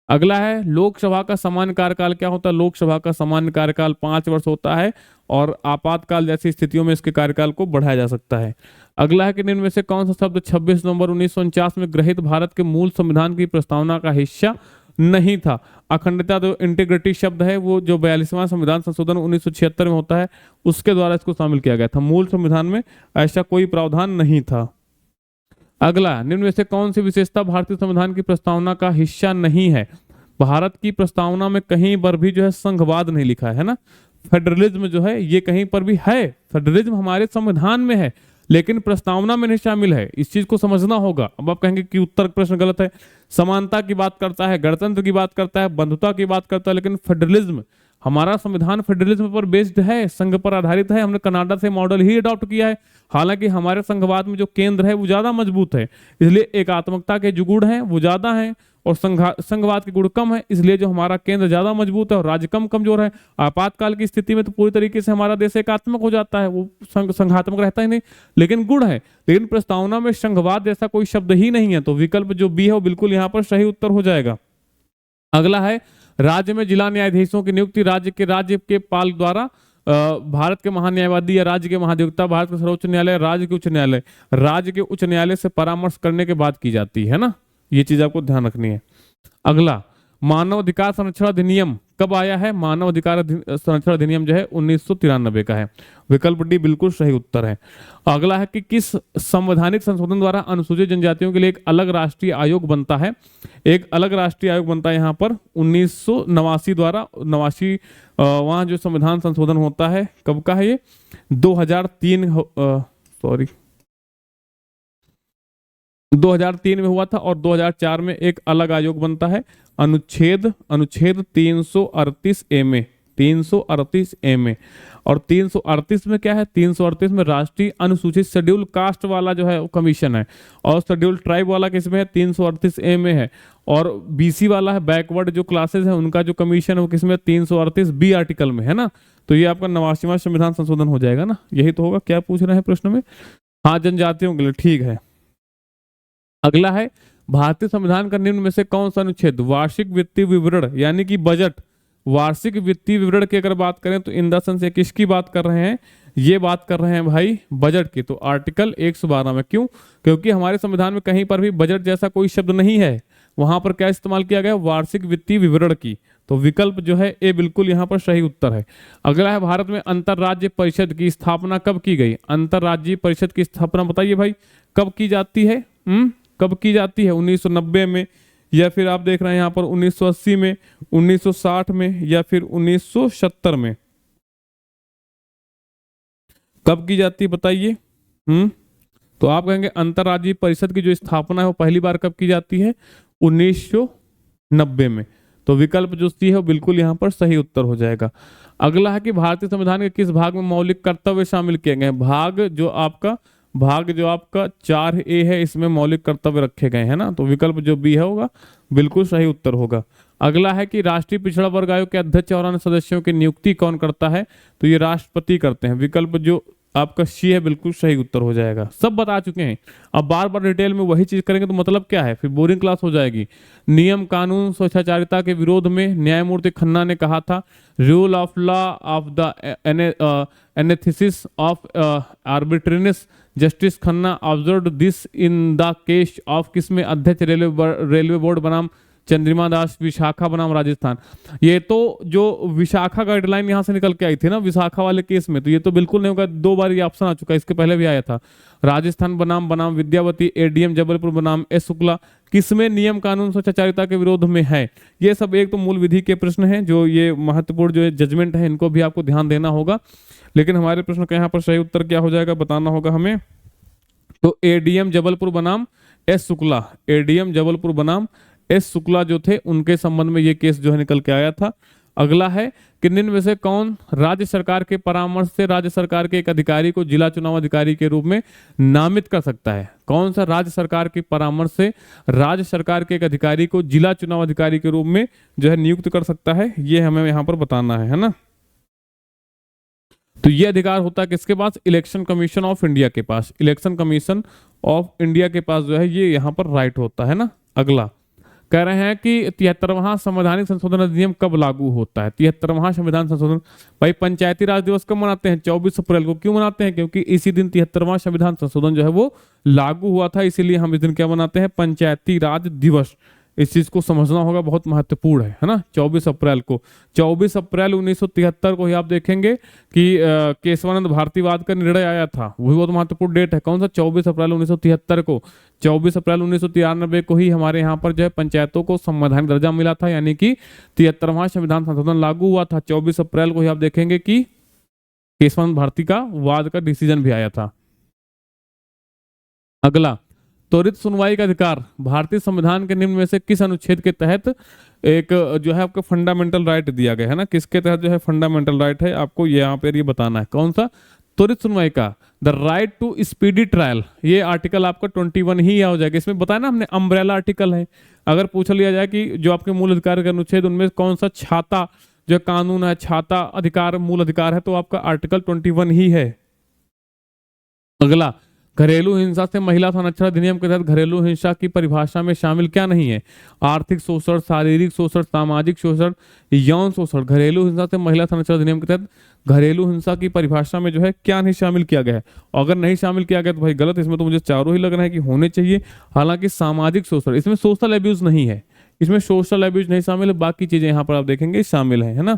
अगला है, लोकसभा का सामान्य कार्यकाल क्या होता है? लोकसभा का सामान्य कार्यकाल 5 वर्ष होता है, और आपातकाल जैसी स्थितियों में इसके कार्यकाल को बढ़ाया जा सकता है। अगला है कि निम्न में से कौन सा शब्द 26 नवंबर 1949 में गृहीत भारत के मूल संविधान की प्रस्तावना का हिस्सा नहीं था? अखंडता, जो इंटीग्रिटी शब्द है, वो जो 42वां संविधान संशोधन 1976 में होता है उसके द्वारा इसको शामिल किया गया था। मूल संविधान में ऐसा कोई प्रावधान नहीं था। अगला, निम्न में से कौन सी विशेषता भारतीय संविधान की प्रस्तावना का हिस्सा नहीं है? भारत की प्रस्तावना में कहीं पर भी जो है संघवाद नहीं लिखा है ना। फेडरलिज्म जो है ये कहीं पर भी है, फेडरलिज्म हमारे संविधान में है लेकिन प्रस्तावना में नहीं शामिल है। इस चीज को समझना होगा। अब आप कहेंगे कि उत्तर प्रश्न गलत है। समानता की बात करता है, गणतंत्र की बात करता है, बंधुता की बात करता है, लेकिन फेडरलिज्म, हमारा संविधान फेडरलिज्म पर बेस्ड है, संघ पर आधारित है। हमने कनाडा से मॉडल ही अडॉप्ट किया है। हालांकि हमारे संघवाद में जो केंद्र है वो ज्यादा मजबूत है, इसलिए एकात्मकता के जुगुड़ हैं वो ज्यादा हैं, और संघवाद के गुण कम है, इसलिए जो हमारा केंद्र ज्यादा मजबूत है और राज्य कम कमजोर है। आपातकाल की स्थिति में तो पूरी तरीके से हमारा देश एकात्मक हो जाता है, वो संघात्मक रहता ही नहीं, लेकिन गुण है। लेकिन प्रस्तावना में संघवाद जैसा कोई शब्द ही नहीं है, तो विकल्प जो बी है वो बिल्कुल यहाँ पर सही उत्तर हो जाएगा। अगला है राज्य में जिला न्यायाधीशों की नियुक्ति राज्य के पाल द्वारा, भारत के महान्यायवादी या राज्य के महाधिवक्ता, भारत का सर्वोच्च न्यायालय, राज्य के उच्च न्यायालय से परामर्श करने के बाद की जाती है ना, ये चीज आपको ध्यान रखनी है। अगला, मानव अधिकार संरक्षण अधिनियम कब आया है? मानव अधिकार संरक्षण अधिनियम जो है 1993 का है। विकल्प डी बिल्कुल सही उत्तर है। अगला है कि किस संवैधानिक संशोधन द्वारा अनुसूचित जनजातियों के लिए एक अलग राष्ट्रीय आयोग बनता है? एक अलग राष्ट्रीय आयोग बनता है यहाँ पर 1989 द्वारा। वहां जो संविधान संशोधन होता है, कब का है ये? 2003 में हुआ था, और 2004 में एक अलग आयोग बनता है अनुच्छेद 338 में, 338 में। और 338 में क्या है? 338 में राष्ट्रीय अनुसूचित शेड्यूल कास्ट वाला जो है वो कमीशन है, और शेड्यूल ट्राइब वाला किसमें है? 338 में है। और बीसी वाला है, बैकवर्ड जो क्लासेस है उनका जो कमीशन है वो किसमें? 338 बी आर्टिकल में है ना। तो ये आपका 89वां संविधान संशोधन हो जाएगा ना, यही तो होगा। क्या पूछ रहे हैं प्रश्न में? हाँ, जनजातियों के लिए, ठीक है। अगला है भारतीय संविधान का निम्न में से कौन सा अनुच्छेद वार्षिक वित्तीय विवरण यानी कि बजट, वार्षिक वित्तीय विवरण की अगर बात करें तो इन द सेंस ये किसकी बात कर रहे हैं? ये बात कर रहे हैं भाई बजट की। तो आर्टिकल 112 में। क्यों? क्योंकि हमारे संविधान में कहीं पर भी बजट जैसा कोई शब्द नहीं है, वहां पर क्या इस्तेमाल किया गया? वार्षिक वित्तीय विवरण की। तो विकल्प जो है ए बिल्कुल यहाँ पर सही उत्तर है। अगला है भारत में अंतरराज्य परिषद की स्थापना कब की गई? अंतरराज्यीय परिषद की स्थापना बताइए भाई कब की जाती है? कब की जाती है? 1990 में, या फिर आप देख रहे हैं यहाँ पर 1980 में, 1960 में, या फिर 1970 में? कब की जाती है बताइए? तो आप कहेंगे अंतरराज्यीय परिषद की जो स्थापना है वो पहली बार कब की जाती है? 1990 में। तो विकल्प जो सी है वो बिल्कुल यहाँ पर सही उत्तर हो जाएगा। अगला है कि भारतीय संविधान के किस भाग में मौलिक कर्तव्य शामिल किए गए? भाग जो आपका 4A है, इसमें मौलिक कर्तव्य रखे गए हैं ना। तो विकल्प जो बी है होगा बिल्कुल सही उत्तर होगा। अगला है कि राष्ट्रीय पिछड़ा वर्ग आयोग के अध्यक्ष और अन्य सदस्यों की नियुक्ति कौन करता है? तो ये राष्ट्रपति करते हैं। विकल्प जो आपका सी है बिल्कुल सही उत्तर हो जाएगा। सब बता चुके हैं, अब बार बार डिटेल में वही चीज करेंगे तो मतलब क्या है, फिर बोरिंग क्लास हो जाएगी। नियम कानून के विरोध में न्यायमूर्ति खन्ना ने कहा था, rule of law of the antithesis of arbitrariness, justice Khanna observe this in the case of किसमें? अध्यक्ष रेलवे बोर्ड बनाम चंद्रिमा दास, विशाखा बनाम राजस्थान। ये तो जो विशाखा गाइडलाइन यहां से निकल के आई थी ना विशाखा वाले केस में, तो ये तो बिल्कुल नहीं होगा। 2 बार ये ऑप्शन आ चुका है, इसके पहले भी आया था। राजस्थान बनाम विद्यावती, एडीएम जबलपुर बनाम एस शुक्ला, किसमें नियम कानून स्वच्छाचारिता के विरोध में है? ये सब एक तो मूल विधि के प्रश्न हैं, जो ये महत्वपूर्ण जो जजमेंट है इनको भी आपको ध्यान देना होगा। लेकिन हमारे प्रश्न का यहाँ पर सही उत्तर क्या हो जाएगा बताना होगा हमें। तो एडीएम जबलपुर बनाम एस शुक्ला, एडीएम जबलपुर बनाम एस शुक्ला जो थे उनके संबंध में ये केस जो है निकल के आया था। अगला है कि निम्न में से कौन राज्य सरकार के परामर्श से राज्य सरकार के एक अधिकारी को जिला चुनाव अधिकारी के रूप में नामित कर सकता है? कौन सा राज्य सरकार के परामर्श से राज्य सरकार के एक अधिकारी को जिला चुनाव अधिकारी के रूप में जो है नियुक्त कर सकता है? ये हमें यहाँ पर बताना है ना। तो ये अधिकार होता है किसके पास? इलेक्शन कमीशन ऑफ इंडिया के पास। इलेक्शन कमीशन ऑफ इंडिया के पास जो है ये यहाँ पर राइट होता है ना। अगला कह रहे हैं कि 73वां संवैधानिक संशोधन अधिनियम कब लागू होता है? 73वां संविधान संशोधन भाई पंचायती राज दिवस कब मनाते हैं? 24 अप्रैल को। क्यों मनाते हैं? क्योंकि इसी दिन 73वां संविधान संशोधन जो है वो लागू हुआ था, इसीलिए हम इस दिन क्या मनाते हैं? पंचायती राज दिवस। इस चीज को समझना होगा, बहुत महत्वपूर्ण है ना। 24 अप्रैल को, 24 अप्रैल 1973 को ही आप देखेंगे कि केशवानंद भारतीवाद का निर्णय आया था, वही बहुत महत्वपूर्ण डेट है। कौन सा? 24 अप्रैल 1973 को। 24 अप्रैल 1993 को ही हमारे यहाँ पर जो है पंचायतों को संवैधानिक दर्जा मिला था, यानी कि 73वां संविधान संशोधन लागू हुआ था। 24 अप्रैल को ही आप देखेंगे कि केशवानंद भारती का वाद का डिसीजन भी आया था। अगला, त्वरित सुनवाई का अधिकार भारतीय संविधान के निम्न में से किस अनुच्छेद के तहत एक जो है आपको फंडामेंटल राइट दिया गया है ना? किसके तहत जो है फंडामेंटल राइट है, आपको यहाँ पर ये बताना है। कौन सा? त्वरित सुनवाई का, the right to speedy trial, ये आर्टिकल आपका 21 ही हो जाएगा। इसमें बताया ना हमने अम्ब्रेला आर्टिकल है। अगर पूछ लिया जाए कि जो आपके मूल अधिकार के अनुच्छेद उनमें कौन सा छाता जो कानून है, छाता अधिकार मूल अधिकार है, तो आपका आर्टिकल 21 ही है। अगला, घरेलू हिंसा से महिला संरक्षण अधिनियम के तहत घरेलू हिंसा की परिभाषा में शामिल क्या नहीं है? आर्थिक शोषण, शारीरिक शोषण, सामाजिक शोषण, यौन शोषण। घरेलू हिंसा से महिला संरक्षण अधिनियम के तहत घरेलू हिंसा की परिभाषा में जो है क्या नहीं शामिल किया गया है? अगर नहीं शामिल किया गया तो भाई गलत, इसमें तो मुझे चारों ही लग रहा है कि होने चाहिए। हालांकि सामाजिक शोषण, इसमें सोशल एब्यूज नहीं है, इसमें सोशल एब्यूज नहीं शामिल है, बाकी चीजें यहाँ पर आप देखेंगे शामिल है ना।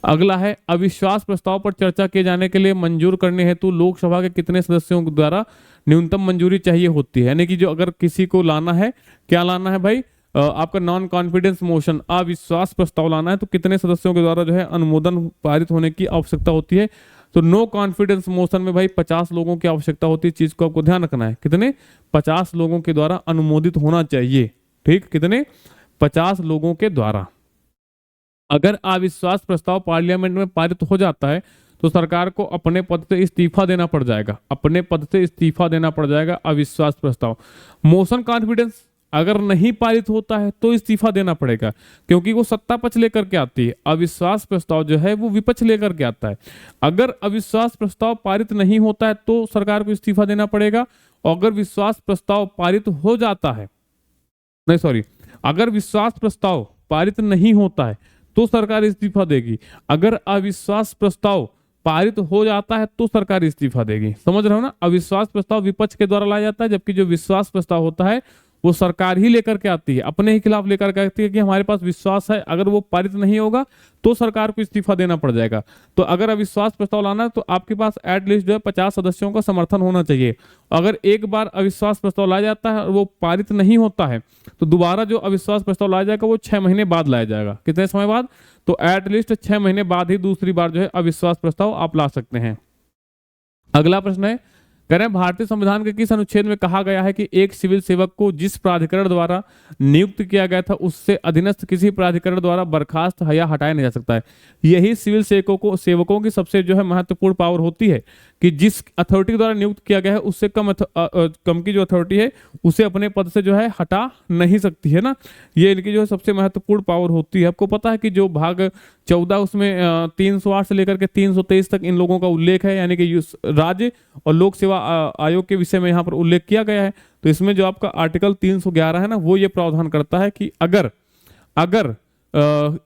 अगला है, अविश्वास प्रस्ताव पर चर्चा किए जाने के लिए मंजूर करने हेतु लोकसभा के कितने सदस्यों द्वारा न्यूनतम मंजूरी चाहिए होती है? यानी कि जो अगर किसी को लाना है, क्या लाना है भाई, आपका नॉन कॉन्फिडेंस मोशन, अविश्वास प्रस्ताव लाना है, तो कितने सदस्यों के द्वारा जो है अनुमोदन पारित होने की आवश्यकता होती है? तो नो कॉन्फिडेंस मोशन में भाई 50 लोगों की आवश्यकता होती है। चीज को आपको ध्यान रखना है, कितने? 50 लोगों के द्वारा अनुमोदित होना चाहिए। ठीक, कितने? 50 लोगों के द्वारा। अगर अविश्वास प्रस्ताव पार्लियामेंट में पारित हो जाता है तो सरकार को अपने पद से इस्तीफा देना पड़ जाएगा, अपने पद से इस्तीफा देना पड़ जाएगा अविश्वास प्रस्ताव। मोशन कॉन्फिडेंस अगर नहीं पारित होता है तो इस्तीफा देना पड़ेगा, क्योंकि वो सत्ता पक्ष लेकर के आती है। अविश्वास प्रस्ताव जो है वो विपक्ष लेकर के आता है। अगर अविश्वास प्रस्ताव पारित नहीं होता है तो सरकार को इस्तीफा देना पड़ेगा। अगर विश्वास प्रस्ताव पारित हो जाता है, नहीं सॉरी, अगर विश्वास प्रस्ताव पारित नहीं होता है तो सरकार इस्तीफा देगी। अगर अविश्वास प्रस्ताव पारित हो जाता है तो सरकार इस्तीफा देगी। समझ रहे हो ना? अविश्वास प्रस्ताव विपक्ष के द्वारा लाया जाता है, जबकि जो विश्वास प्रस्ताव होता है वो सरकार ही लेकर के आती है, अपने ही खिलाफ लेकर के आती है कि हमारे पास विश्वास है। अगर वो पारित नहीं होगा तो सरकार को इस्तीफा देना पड़ जाएगा। तो अगर अविश्वास प्रस्ताव लाना है तो आपके पास एटलीस्ट जो है 50 सदस्यों का समर्थन होना चाहिए। अगर एक बार अविश्वास प्रस्ताव लाया जाता है और वो पारित नहीं होता है तो दोबारा जो अविश्वास प्रस्ताव लाया जाएगा वो 6 महीने बाद लाया जाएगा। कितने समय बाद? तो एटलीस्ट 6 महीने बाद ही दूसरी बार जो है अविश्वास प्रस्ताव आप ला सकते हैं। अगला प्रश्न है, कह रहे हैं भारतीय संविधान के किस अनुच्छेद में कहा गया है कि एक सिविल सेवक को जिस प्राधिकरण द्वारा नियुक्त किया गया था उससे अधीनस्थ किसी प्राधिकरण द्वारा बर्खास्त या हटाया नहीं जा सकता है? यही सिविल सेवकों की सबसे जो है महत्वपूर्ण पावर होती है कि जिस अथॉरिटी द्वारा नियुक्त किया गया है उससे कम की जो अथॉरिटी है उसे अपने पद से जो है हटा नहीं सकती है ना। ये इनकी जो है सबसे महत्वपूर्ण पावर होती है। आपको पता है कि जो भाग 14 उसमें 308 से लेकर के 323 तक इन लोगों का उल्लेख है, यानी कि राज्य और लोक सेवा आयोग के विषय में यहाँ पर उल्लेख किया गया है। तो इसमें जो आपका आर्टिकल 311 है ना, वो ये प्रावधान करता है कि अगर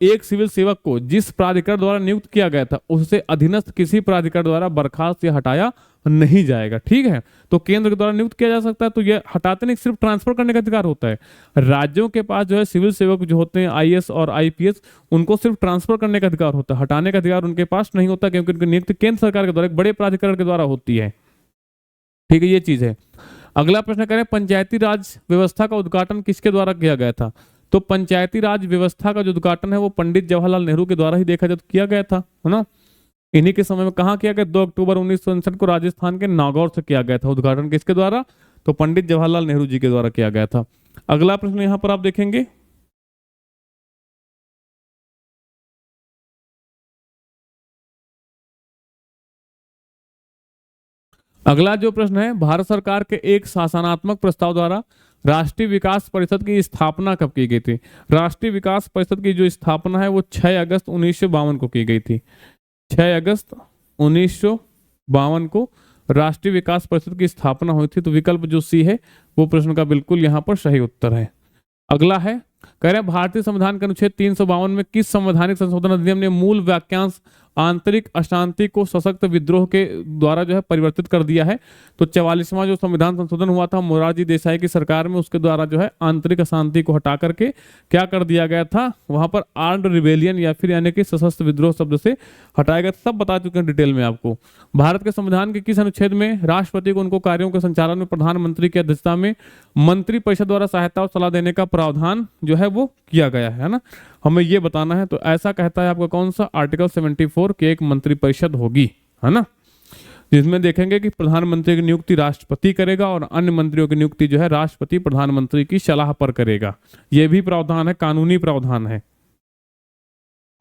एक सिविल सेवक को जिस प्राधिकरण द्वारा नियुक्त किया गया था उससे अधीनस्थ किसी प्राधिकरण द्वारा बर्खास्त या हटाया नहीं जाएगा। ठीक है, तो केंद्र के द्वारा नियुक्त किया जा सकता है, तो ये हटाते नहीं, सिर्फ ट्रांसफर करने का अधिकार होता है। राज्यों के पास जो है सिविल सेवक जो होते हैं आईएएस और आईपीएस, उनको सिर्फ ट्रांसफर करने का अधिकार होता है, हटाने का अधिकार उनके पास नहीं होता, क्योंकि उनकी नियुक्ति केंद्र सरकार के द्वारा एक बड़े प्राधिकरण के द्वारा होती है। ठीक है, ये चीज है। अगला प्रश्न करें, पंचायती राज व्यवस्था का उद्घाटन किसके द्वारा किया गया था? तो पंचायती राज व्यवस्था का जो उद्घाटन है वो पंडित जवाहरलाल नेहरू के द्वारा ही देखा जब किया गया था, है ना। इन्हीं के समय में कहाँ किया गया? 2 अक्टूबर 1959 को राजस्थान के नागौर से किया गया था। उद्घाटन किसके द्वारा? तो पंडित जवाहरलाल नेहरू जी के द्वारा किया गया था। अगला प्रश्न यहां पर आप देखेंगे, अगला जो प्रश्न है, भारत सरकार के एक शासनात्मक प्रस्ताव द्वारा राष्ट्रीय विकास परिषद की स्थापना कब की गई थी? राष्ट्रीय विकास परिषद की जो स्थापना है वो 6 अगस्त 1952 को की गई थी। 6 अगस्त 1952 को राष्ट्रीय विकास परिषद की स्थापना हुई थी। तो विकल्प जो सी है वो प्रश्न का बिल्कुल यहाँ पर सही उत्तर है। अगला है, कह रहे हैं भारतीय संविधान के अनुच्छेद 352 में किस संवैधानिक संशोधन अधिनियम ने मूल वाक्यांश आंतरिक अशांति को सशक्त विद्रोह के द्वारा जो है परिवर्तित कर दिया है? तो 44वां जो संविधान संशोधन हुआ था मोरारजी देसाई की सरकार में, उसके द्वारा जो है आंतरिक अशांति को हटा करके क्या कर दिया गया था? वहां पर आर्म्ड रिबेलियन या फिर यानी कि सशस्त्र विद्रोह शब्द से हटाया गया। सब बता चुके हैं डिटेल में आपको। भारत के संविधान के किस अनुच्छेद में राष्ट्रपति को उनको कार्यों के संचालन में प्रधानमंत्री की अध्यक्षता में मंत्री परिषद द्वारा सहायता और सलाह देने का प्रावधान जो है वो किया गया है ना? हमें ये बताना है। तो ऐसा कहता है आपका कौन सा? आर्टिकल 74 की एक मंत्री परिषद होगी, है ना, जिसमें देखेंगे कि प्रधानमंत्री की नियुक्ति राष्ट्रपति करेगा और अन्य मंत्रियों की नियुक्ति जो है राष्ट्रपति प्रधानमंत्री की सलाह पर करेगा। यह भी प्रावधान है, कानूनी प्रावधान है।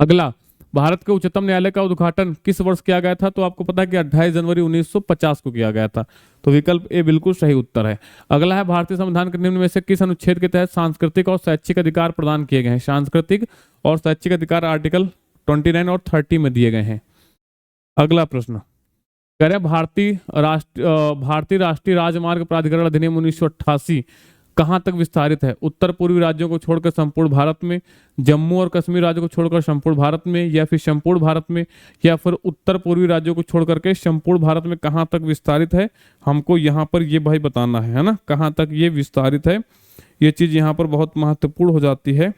अगला, भारत के उच्चतम न्यायालय का उद्घाटन किस वर्ष किया गया था? तो आपको पता है कि 28 जनवरी 1950 को किया गया था। तो विकल्प ए बिल्कुल सही उत्तर है। अगला है, भारतीय संविधान के निम्न में से किस अनुच्छेद के तहत सांस्कृतिक और शैक्षिक अधिकार प्रदान किए गए हैं? सांस्कृतिक और शैक्षिक अधिकार आर्टिकल 29 और 30 में दिए गए हैं। अगला प्रश्न कह रहे हैं, भारतीय राष्ट्रीय राजमार्ग प्राधिकरण अधिनियम 1988 कहां तक विस्तारित है? उत्तर पूर्वी राज्यों को छोड़कर संपूर्ण भारत में, जम्मू और कश्मीर राज्यों को छोड़कर संपूर्ण भारत में, या फिर संपूर्ण भारत में, या फिर उत्तर पूर्वी राज्यों को छोड़कर के संपूर्ण भारत में कहां तक विस्तारित है? हमको यहाँ पर ये भाई बताना है ना, कहां तक ये विस्तारित है। ये चीज यहाँ पर बहुत महत्वपूर्ण हो जाती है।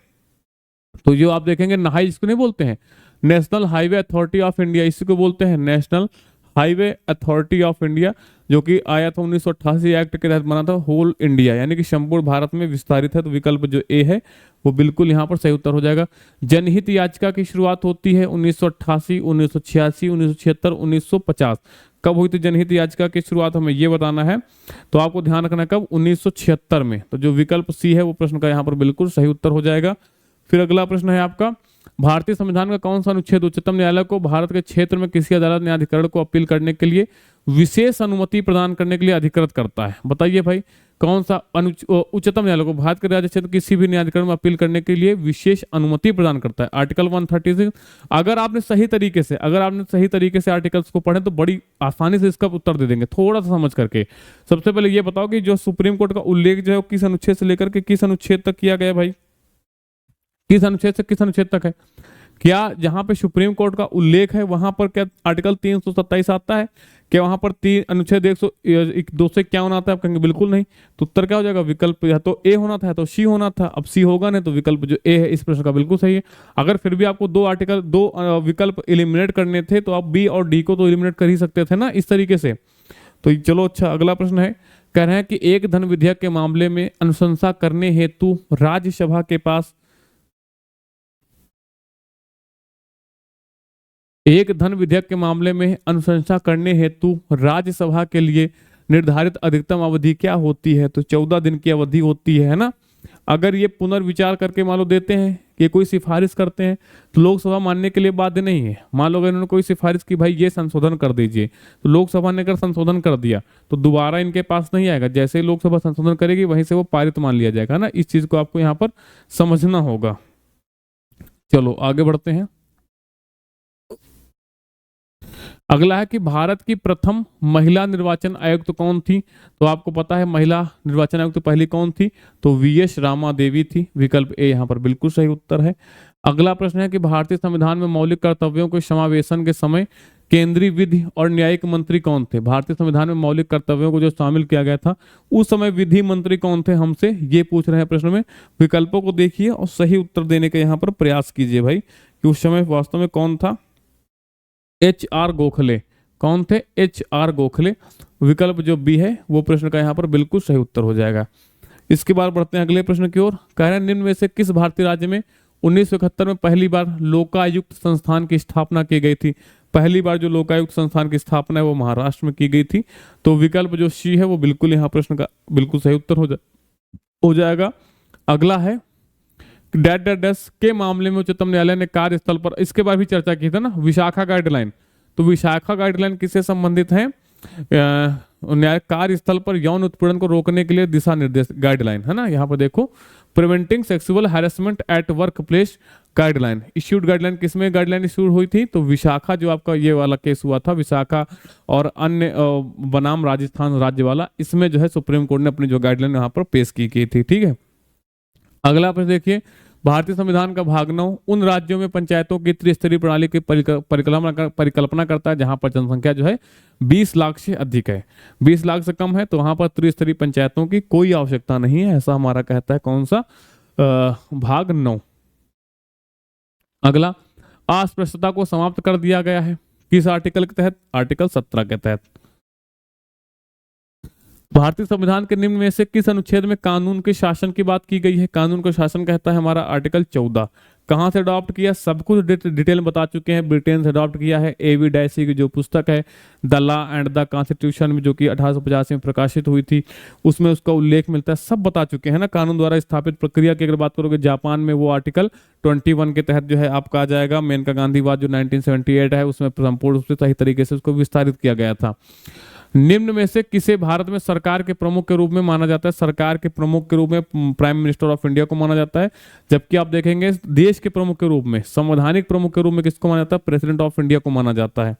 तो जो आप देखेंगे, नहाई इसको नहीं बोलते हैं, national highway authority of India, इसी को बोलते हैं national highway authority of India, जो कि आया था 1988 एक्ट के तहत बना था, होल इंडिया यानी कि संपूर्ण भारत में विस्तारित है। तो विकल्प जो ए है वो बिल्कुल यहाँ पर सही उत्तर हो जाएगा। जनहित याचिका की शुरुआत होती है 1988, 1986, 1976, 1950। कब हुई थी जनहित याचिका की शुरुआत, हमें ये बताना है। तो आपको ध्यान रखना है कब, 1976 में। तो जो विकल्प सी है वो प्रश्न का यहाँ पर बिल्कुल सही उत्तर हो जाएगा। फिर अगला प्रश्न है आपका, भारतीय संविधान का कौन सा अनुच्छेद उच्चतम न्यायालय को भारत के क्षेत्र में किसी अदालत न्यायाधिकरण को अपील करने के लिए विशेष अनुमति प्रदान करने के लिए अधिकृत करता है? बताइए भाई, कौन सा उच्चतम न्यायालय को भारत के राज्य क्षेत्र किसी भी न्यायाधिकरण में अपील करने के लिए विशेष अनुमति प्रदान करता है? आर्टिकल 136। अगर आपने सही तरीके से आर्टिकल्स को पढ़े तो बड़ी आसानी से इसका उत्तर दे देंगे, थोड़ा सा समझ करके। सबसे पहले ये बताओ कि जो सुप्रीम कोर्ट का उल्लेख जो है किस अनुच्छेद से लेकर के किस अनुच्छेद तक किया गया भाई? किस अनुच्छेद से किस अनुच्छेद तक है? क्या जहां पे सुप्रीम कोर्ट का उल्लेख है वहां पर क्या आर्टिकल 327 आता है? क्या वहां पर अनुच्छेद 251 आता है? आप कहेंगे बिल्कुल नहीं। तो उत्तर क्या हो जाएगा? विकल्प या तो ए होना था या तो सी होना था। अब सी होगा नहीं, तो विकल्प जो ए है इस प्रश्न का बिल्कुल सही है। अगर फिर भी आपको दो विकल्प एलिमिनेट करने थे तो आप बी और डी को तो एलिमिनेट कर ही सकते थे ना, इस तरीके से। तो चलो अच्छा, अगला प्रश्न है, कह रहे हैं कि एक धन विधेयक के मामले में अनुशंसा करने हेतु राज्यसभा के पास एक धन विधेयक के मामले में अनुशंसा करने हेतु राज्यसभा के लिए निर्धारित अधिकतम अवधि क्या होती है? तो 14 दिन की अवधि होती है ना। अगर ये पुनर्विचार करके मान लो देते हैं कि कोई सिफारिश करते हैं तो लोकसभा मानने के लिए बाध्य नहीं है। मान लो अगर इन्होंने कोई सिफारिश की भाई ये संशोधन कर दीजिए, तो लोकसभा ने अगर संशोधन कर दिया तो दोबारा इनके पास नहीं आएगा। जैसे ही लोकसभा संशोधन करेगी वहीं से वो पारित मान लिया जाएगा ना। इस चीज को आपको यहाँ पर समझना होगा। चलो आगे बढ़ते हैं। अगला है कि भारत की प्रथम महिला निर्वाचन आयुक्त कौन थी? तो आपको पता है महिला निर्वाचन आयुक्त पहली कौन थी? तो वीएस रामा देवी थी। विकल्प ए यहाँ पर बिल्कुल सही उत्तर है। अगला प्रश्न है कि भारतीय संविधान में मौलिक कर्तव्यों के समावेशन के समय केंद्रीय विधि और न्यायिक मंत्री कौन थे? भारतीय संविधान में मौलिक कर्तव्यों को जो शामिल किया गया था उस समय विधि मंत्री कौन थे, हमसे ये पूछ रहे हैं प्रश्न में। विकल्पों को देखिए और सही उत्तर देने का यहाँ पर प्रयास कीजिए भाई कि उस समय वास्तव में कौन था। HR गोखले। कौन थे? HR गोखले। विकल्प जो बी है वो प्रश्न का यहाँ पर बिल्कुल सही उत्तर हो जाएगा। इसके बाद बढ़ते हैं अगले प्रश्न की ओर। कह रहे हैं निम्न में से किस भारतीय राज्य में 1971 में पहली बार लोकायुक्त संस्थान की स्थापना की गई थी? पहली बार जो लोकायुक्त संस्थान की स्थापना है वो महाराष्ट्र में की गई थी। तो विकल्प जो सी है वो बिल्कुल यहाँ प्रश्न का बिल्कुल सही उत्तर हो जाएगा। अगला है डैश के मामले में उच्चतम न्यायालय ने कार्यस्थल पर, इसके बारे भी चर्चा की थी ना, विशाखा गाइडलाइन। तो विशाखा गाइडलाइन किससे संबंधित है? न्याय कार्यस्थल पर यौन उत्पीड़न को रोकने के लिए दिशा निर्देश गाइडलाइन है ना। यहाँ पर देखो, preventing sexual harassment at work place guideline. Issued guideline किसमें गाइडलाइन इश्यूड हुई थी? तो विशाखा, जो आपका ये वाला केस हुआ था विशाखा और अन्य बनाम राजस्थान राज्य वाला, इसमें जो है सुप्रीम कोर्ट ने अपनी जो गाइडलाइन यहाँ पर पेश की थी। ठीक है, अगला प्रश्न देखिए, भारतीय संविधान का भाग 9 उन राज्यों में पंचायतों की त्रिस्तरीय प्रणाली की परिकल्पना करता है जहां पर जनसंख्या जो है 20 लाख से अधिक है। 20 लाख से कम है तो वहां पर त्रिस्तरीय पंचायतों की कोई आवश्यकता नहीं है, ऐसा हमारा कहता है कौन सा? भाग 9। अगला, अस्पृश्यता को समाप्त कर दिया गया है किस आर्टिकल के तहत? आर्टिकल 17 के तहत। भारतीय संविधान के निम्न में से किस अनुच्छेद में कानून के शासन की बात की गई है? कानून का शासन कहता है हमारा आर्टिकल 14। कहाँ से अडॉप्ट किया, सब कुछ डिटेल में बता चुके हैं। ब्रिटेन से अडॉप्ट किया है। एवी डायसी की जो पुस्तक है the law and the constitution में, जो कि 1885 में प्रकाशित हुई थी, उसमें उसका उल्लेख मिलता है। सब बता चुके हैं ना। कानून द्वारा स्थापित प्रक्रिया की अगर बात करोगे, जापान में वो आर्टिकल 21 के तहत जो है आपका आ जाएगा। मेनका गांधीवाद जो 1978 है, उसमें संपूर्ण रूप से सही तरीके से उसको विस्तारित किया गया था। निम्न में से किसे भारत में सरकार के प्रमुख के रूप में माना जाता है? सरकार के प्रमुख के रूप में प्राइम मिनिस्टर ऑफ इंडिया को माना जाता है। जबकि आप देखेंगे देश के प्रमुख के रूप में, संवैधानिक प्रमुख के रूप में किसको माना जाता है? प्रेसिडेंट ऑफ इंडिया को माना जाता है।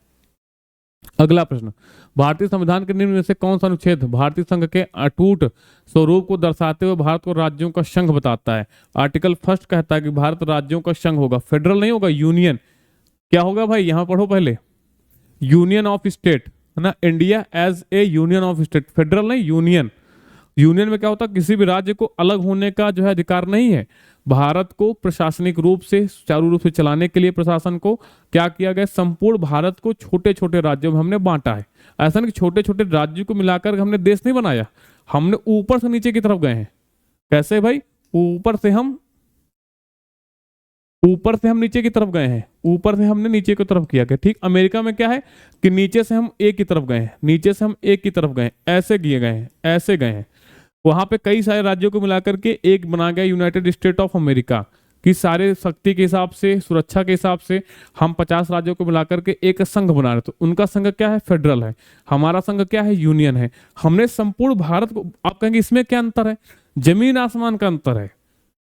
अगला प्रश्न, भारतीय संविधान के निम्न में से कौन सा अनुच्छेद भारतीय संघ के अटूट स्वरूप को दर्शाते हुए भारत को राज्यों का संघ बताता है? आर्टिकल 1 कहता है कि भारत राज्यों का संघ होगा, फेडरल नहीं होगा, यूनियन। क्या होगा भाई, यहां पढ़ो पहले, यूनियन ऑफ स्टेट, है ना। India as a union of state, federal नहीं, यूनियन। यूनियन में क्या होता है, किसी भी राज्य को अलग होने का जो है अधिकार नहीं है। भारत को प्रशासनिक रूप से, सुचारू रूप से चलाने के लिए प्रशासन को क्या किया गया, संपूर्ण भारत को छोटे छोटे राज्यों में हमने बांटा है। ऐसा नहीं कि छोटे छोटे राज्यों को मिलाकर हमने देश नहीं बनाया, हमने ऊपर से नीचे की तरफ गए हैं। कैसे भाई, ऊपर से हम नीचे की तरफ गए हैं, ऊपर से हमने नीचे की तरफ किया गया। ठीक, अमेरिका में क्या है कि नीचे से हम एक की तरफ गए हैं, नीचे से हम एक की तरफ गए, ऐसे किए गए हैं, ऐसे गए हैं। वहां पे कई सारे राज्यों को मिलाकर के एक बना गया यूनाइटेड स्टेट ऑफ अमेरिका, कि सारे शक्ति के हिसाब से, सुरक्षा के हिसाब से हम 50 राज्यों को मिलाकर के एक संघ बना रहे। तो उनका संघ क्या है, फेडरल है। हमारा संघ क्या है, यूनियन है। हमने संपूर्ण भारत को, आप कहेंगे इसमें क्या अंतर है? जमीन आसमान का अंतर है,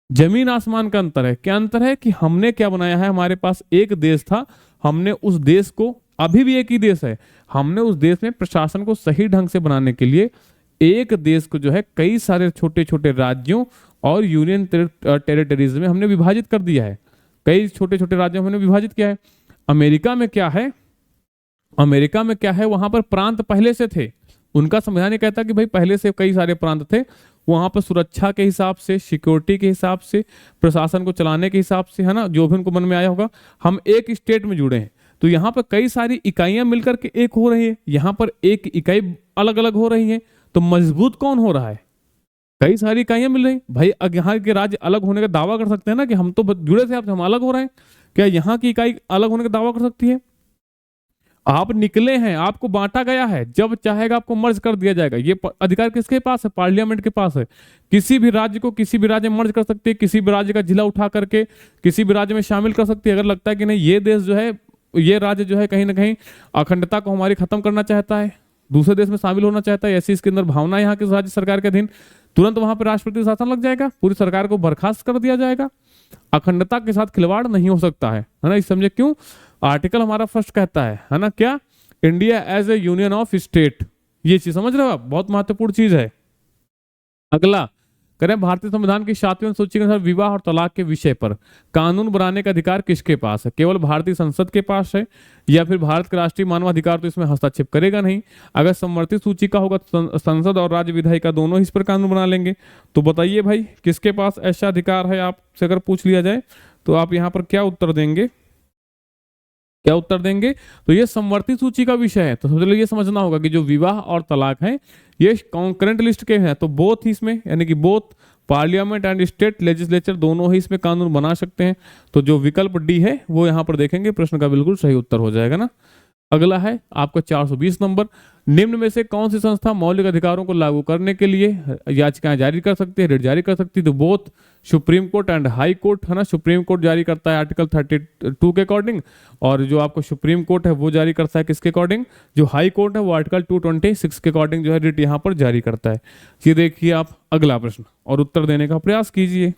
जमीन आसमान का अंतर है। क्या अंतर है कि हमने क्या बनाया है, हमारे पास एक देश था, हमने उस देश को, अभी भी एक ही देश है, हमने उस देश में प्रशासन को सही ढंग से बनाने के लिए एक देश को जो है कई सारे छोटे छोटे राज्यों और यूनियन टेरिटरीज में हमने विभाजित कर दिया है। कई छोटे छोटे राज्यों में हमने विभाजित किया है। अमेरिका में क्या है, अमेरिका में क्या है, वहां पर प्रांत पहले से थे। उनका संविधान कहता कि भाई पहले से कई सारे प्रांत थे, वहां पर सुरक्षा के हिसाब से, सिक्योरिटी के हिसाब से, प्रशासन को चलाने के हिसाब से, है ना, जो भी उनको मन में आया होगा, हम एक स्टेट में जुड़े हैं। तो यहाँ पर कई सारी इकाइयां मिलकर के एक हो रही है, यहाँ पर एक इकाई अलग अलग हो रही है। तो मजबूत कौन हो रहा है, कई सारी इकाइयां मिल रही भाई। अब यहाँ के राज्य अलग होने का दावा कर सकते हैं ना, कि हम तो जुड़े थे, आपसे हम अलग हो रहे हैं। क्या यहाँ की इकाई अलग होने का दावा कर सकती है? आप निकले हैं, आपको बांटा गया है, जब चाहेगा आपको मर्ज कर दिया जाएगा। ये अधिकार किसके पास है, पार्लियामेंट के पास है। किसी भी राज्य को किसी भी राज्य में मर्ज कर सकती है, किसी भी राज्य का जिला उठा करके किसी भी राज्य में शामिल कर सकती है। अगर लगता है कि नहीं ये देश जो है, ये राज्य जो है कहीं ना कहीं अखंडता को हमारी खत्म करना चाहता है, दूसरे देश में शामिल होना चाहता है, ऐसी इसके अंदर भावना यहाँ के राज्य सरकार के अधीन, तुरंत वहां पर राष्ट्रपति शासन लग जाएगा, पूरी सरकार को बर्खास्त कर दिया जाएगा। अखंडता के साथ खिलवाड़ नहीं हो सकता है ना। इस समझे क्यों, आर्टिकल हमारा फर्स्ट कहता है ना, क्या, India as a union of state. ये चीज समझ रहे हो आप, बहुत महत्वपूर्ण चीज है। अगला करें, भारतीय संविधान की 7वीं अनुसूची के अनुसार विवाह और तलाक के विषय पर कानून बनाने का अधिकार किसके पास है? केवल भारतीय संसद के पास है, या फिर भारत के राष्ट्रीय मानवाधिकार तो इसमें हस्तक्षेप करेगा नहीं? अगर समवर्ती सूची का होगा तो संसद और राज्य विधायिका दोनों ही इस पर कानून बना लेंगे। तो बताइए भाई किसके पास ऐसा अधिकार है, आपसे अगर पूछ लिया जाए तो आप यहाँ पर क्या उत्तर देंगे, क्या उत्तर देंगे? तो ये समवर्ती सूची का विषय है। तो सबसे पहले ये समझना होगा कि जो विवाह और तलाक है ये कॉन्करेंट लिस्ट के हैं, तो बोथ ही इसमें, यानी कि both parliament and state legislature दोनों ही इसमें कानून बना सकते हैं। तो जो विकल्प डी है वो यहाँ पर देखेंगे, प्रश्न का बिल्कुल सही उत्तर हो जाएगा ना। अगला है आपका 420 नंबर, निम्न में से कौन सी संस्था मौलिक अधिकारों को लागू करने के लिए याचिकाएं जारी कर सकती है, रिट जारी कर सकती है? तो both supreme court and high court, है ना। सुप्रीम कोर्ट जारी करता है आर्टिकल 32 के अकॉर्डिंग, और जो आपको सुप्रीम कोर्ट है वो जारी करता है किसके अकॉर्डिंग, जो हाई कोर्ट है वो आर्टिकल 226 के अकॉर्डिंग जो है रिट यहाँ पर जारी करता है। ये देखिए आप अगला प्रश्न और उत्तर देने का प्रयास कीजिए।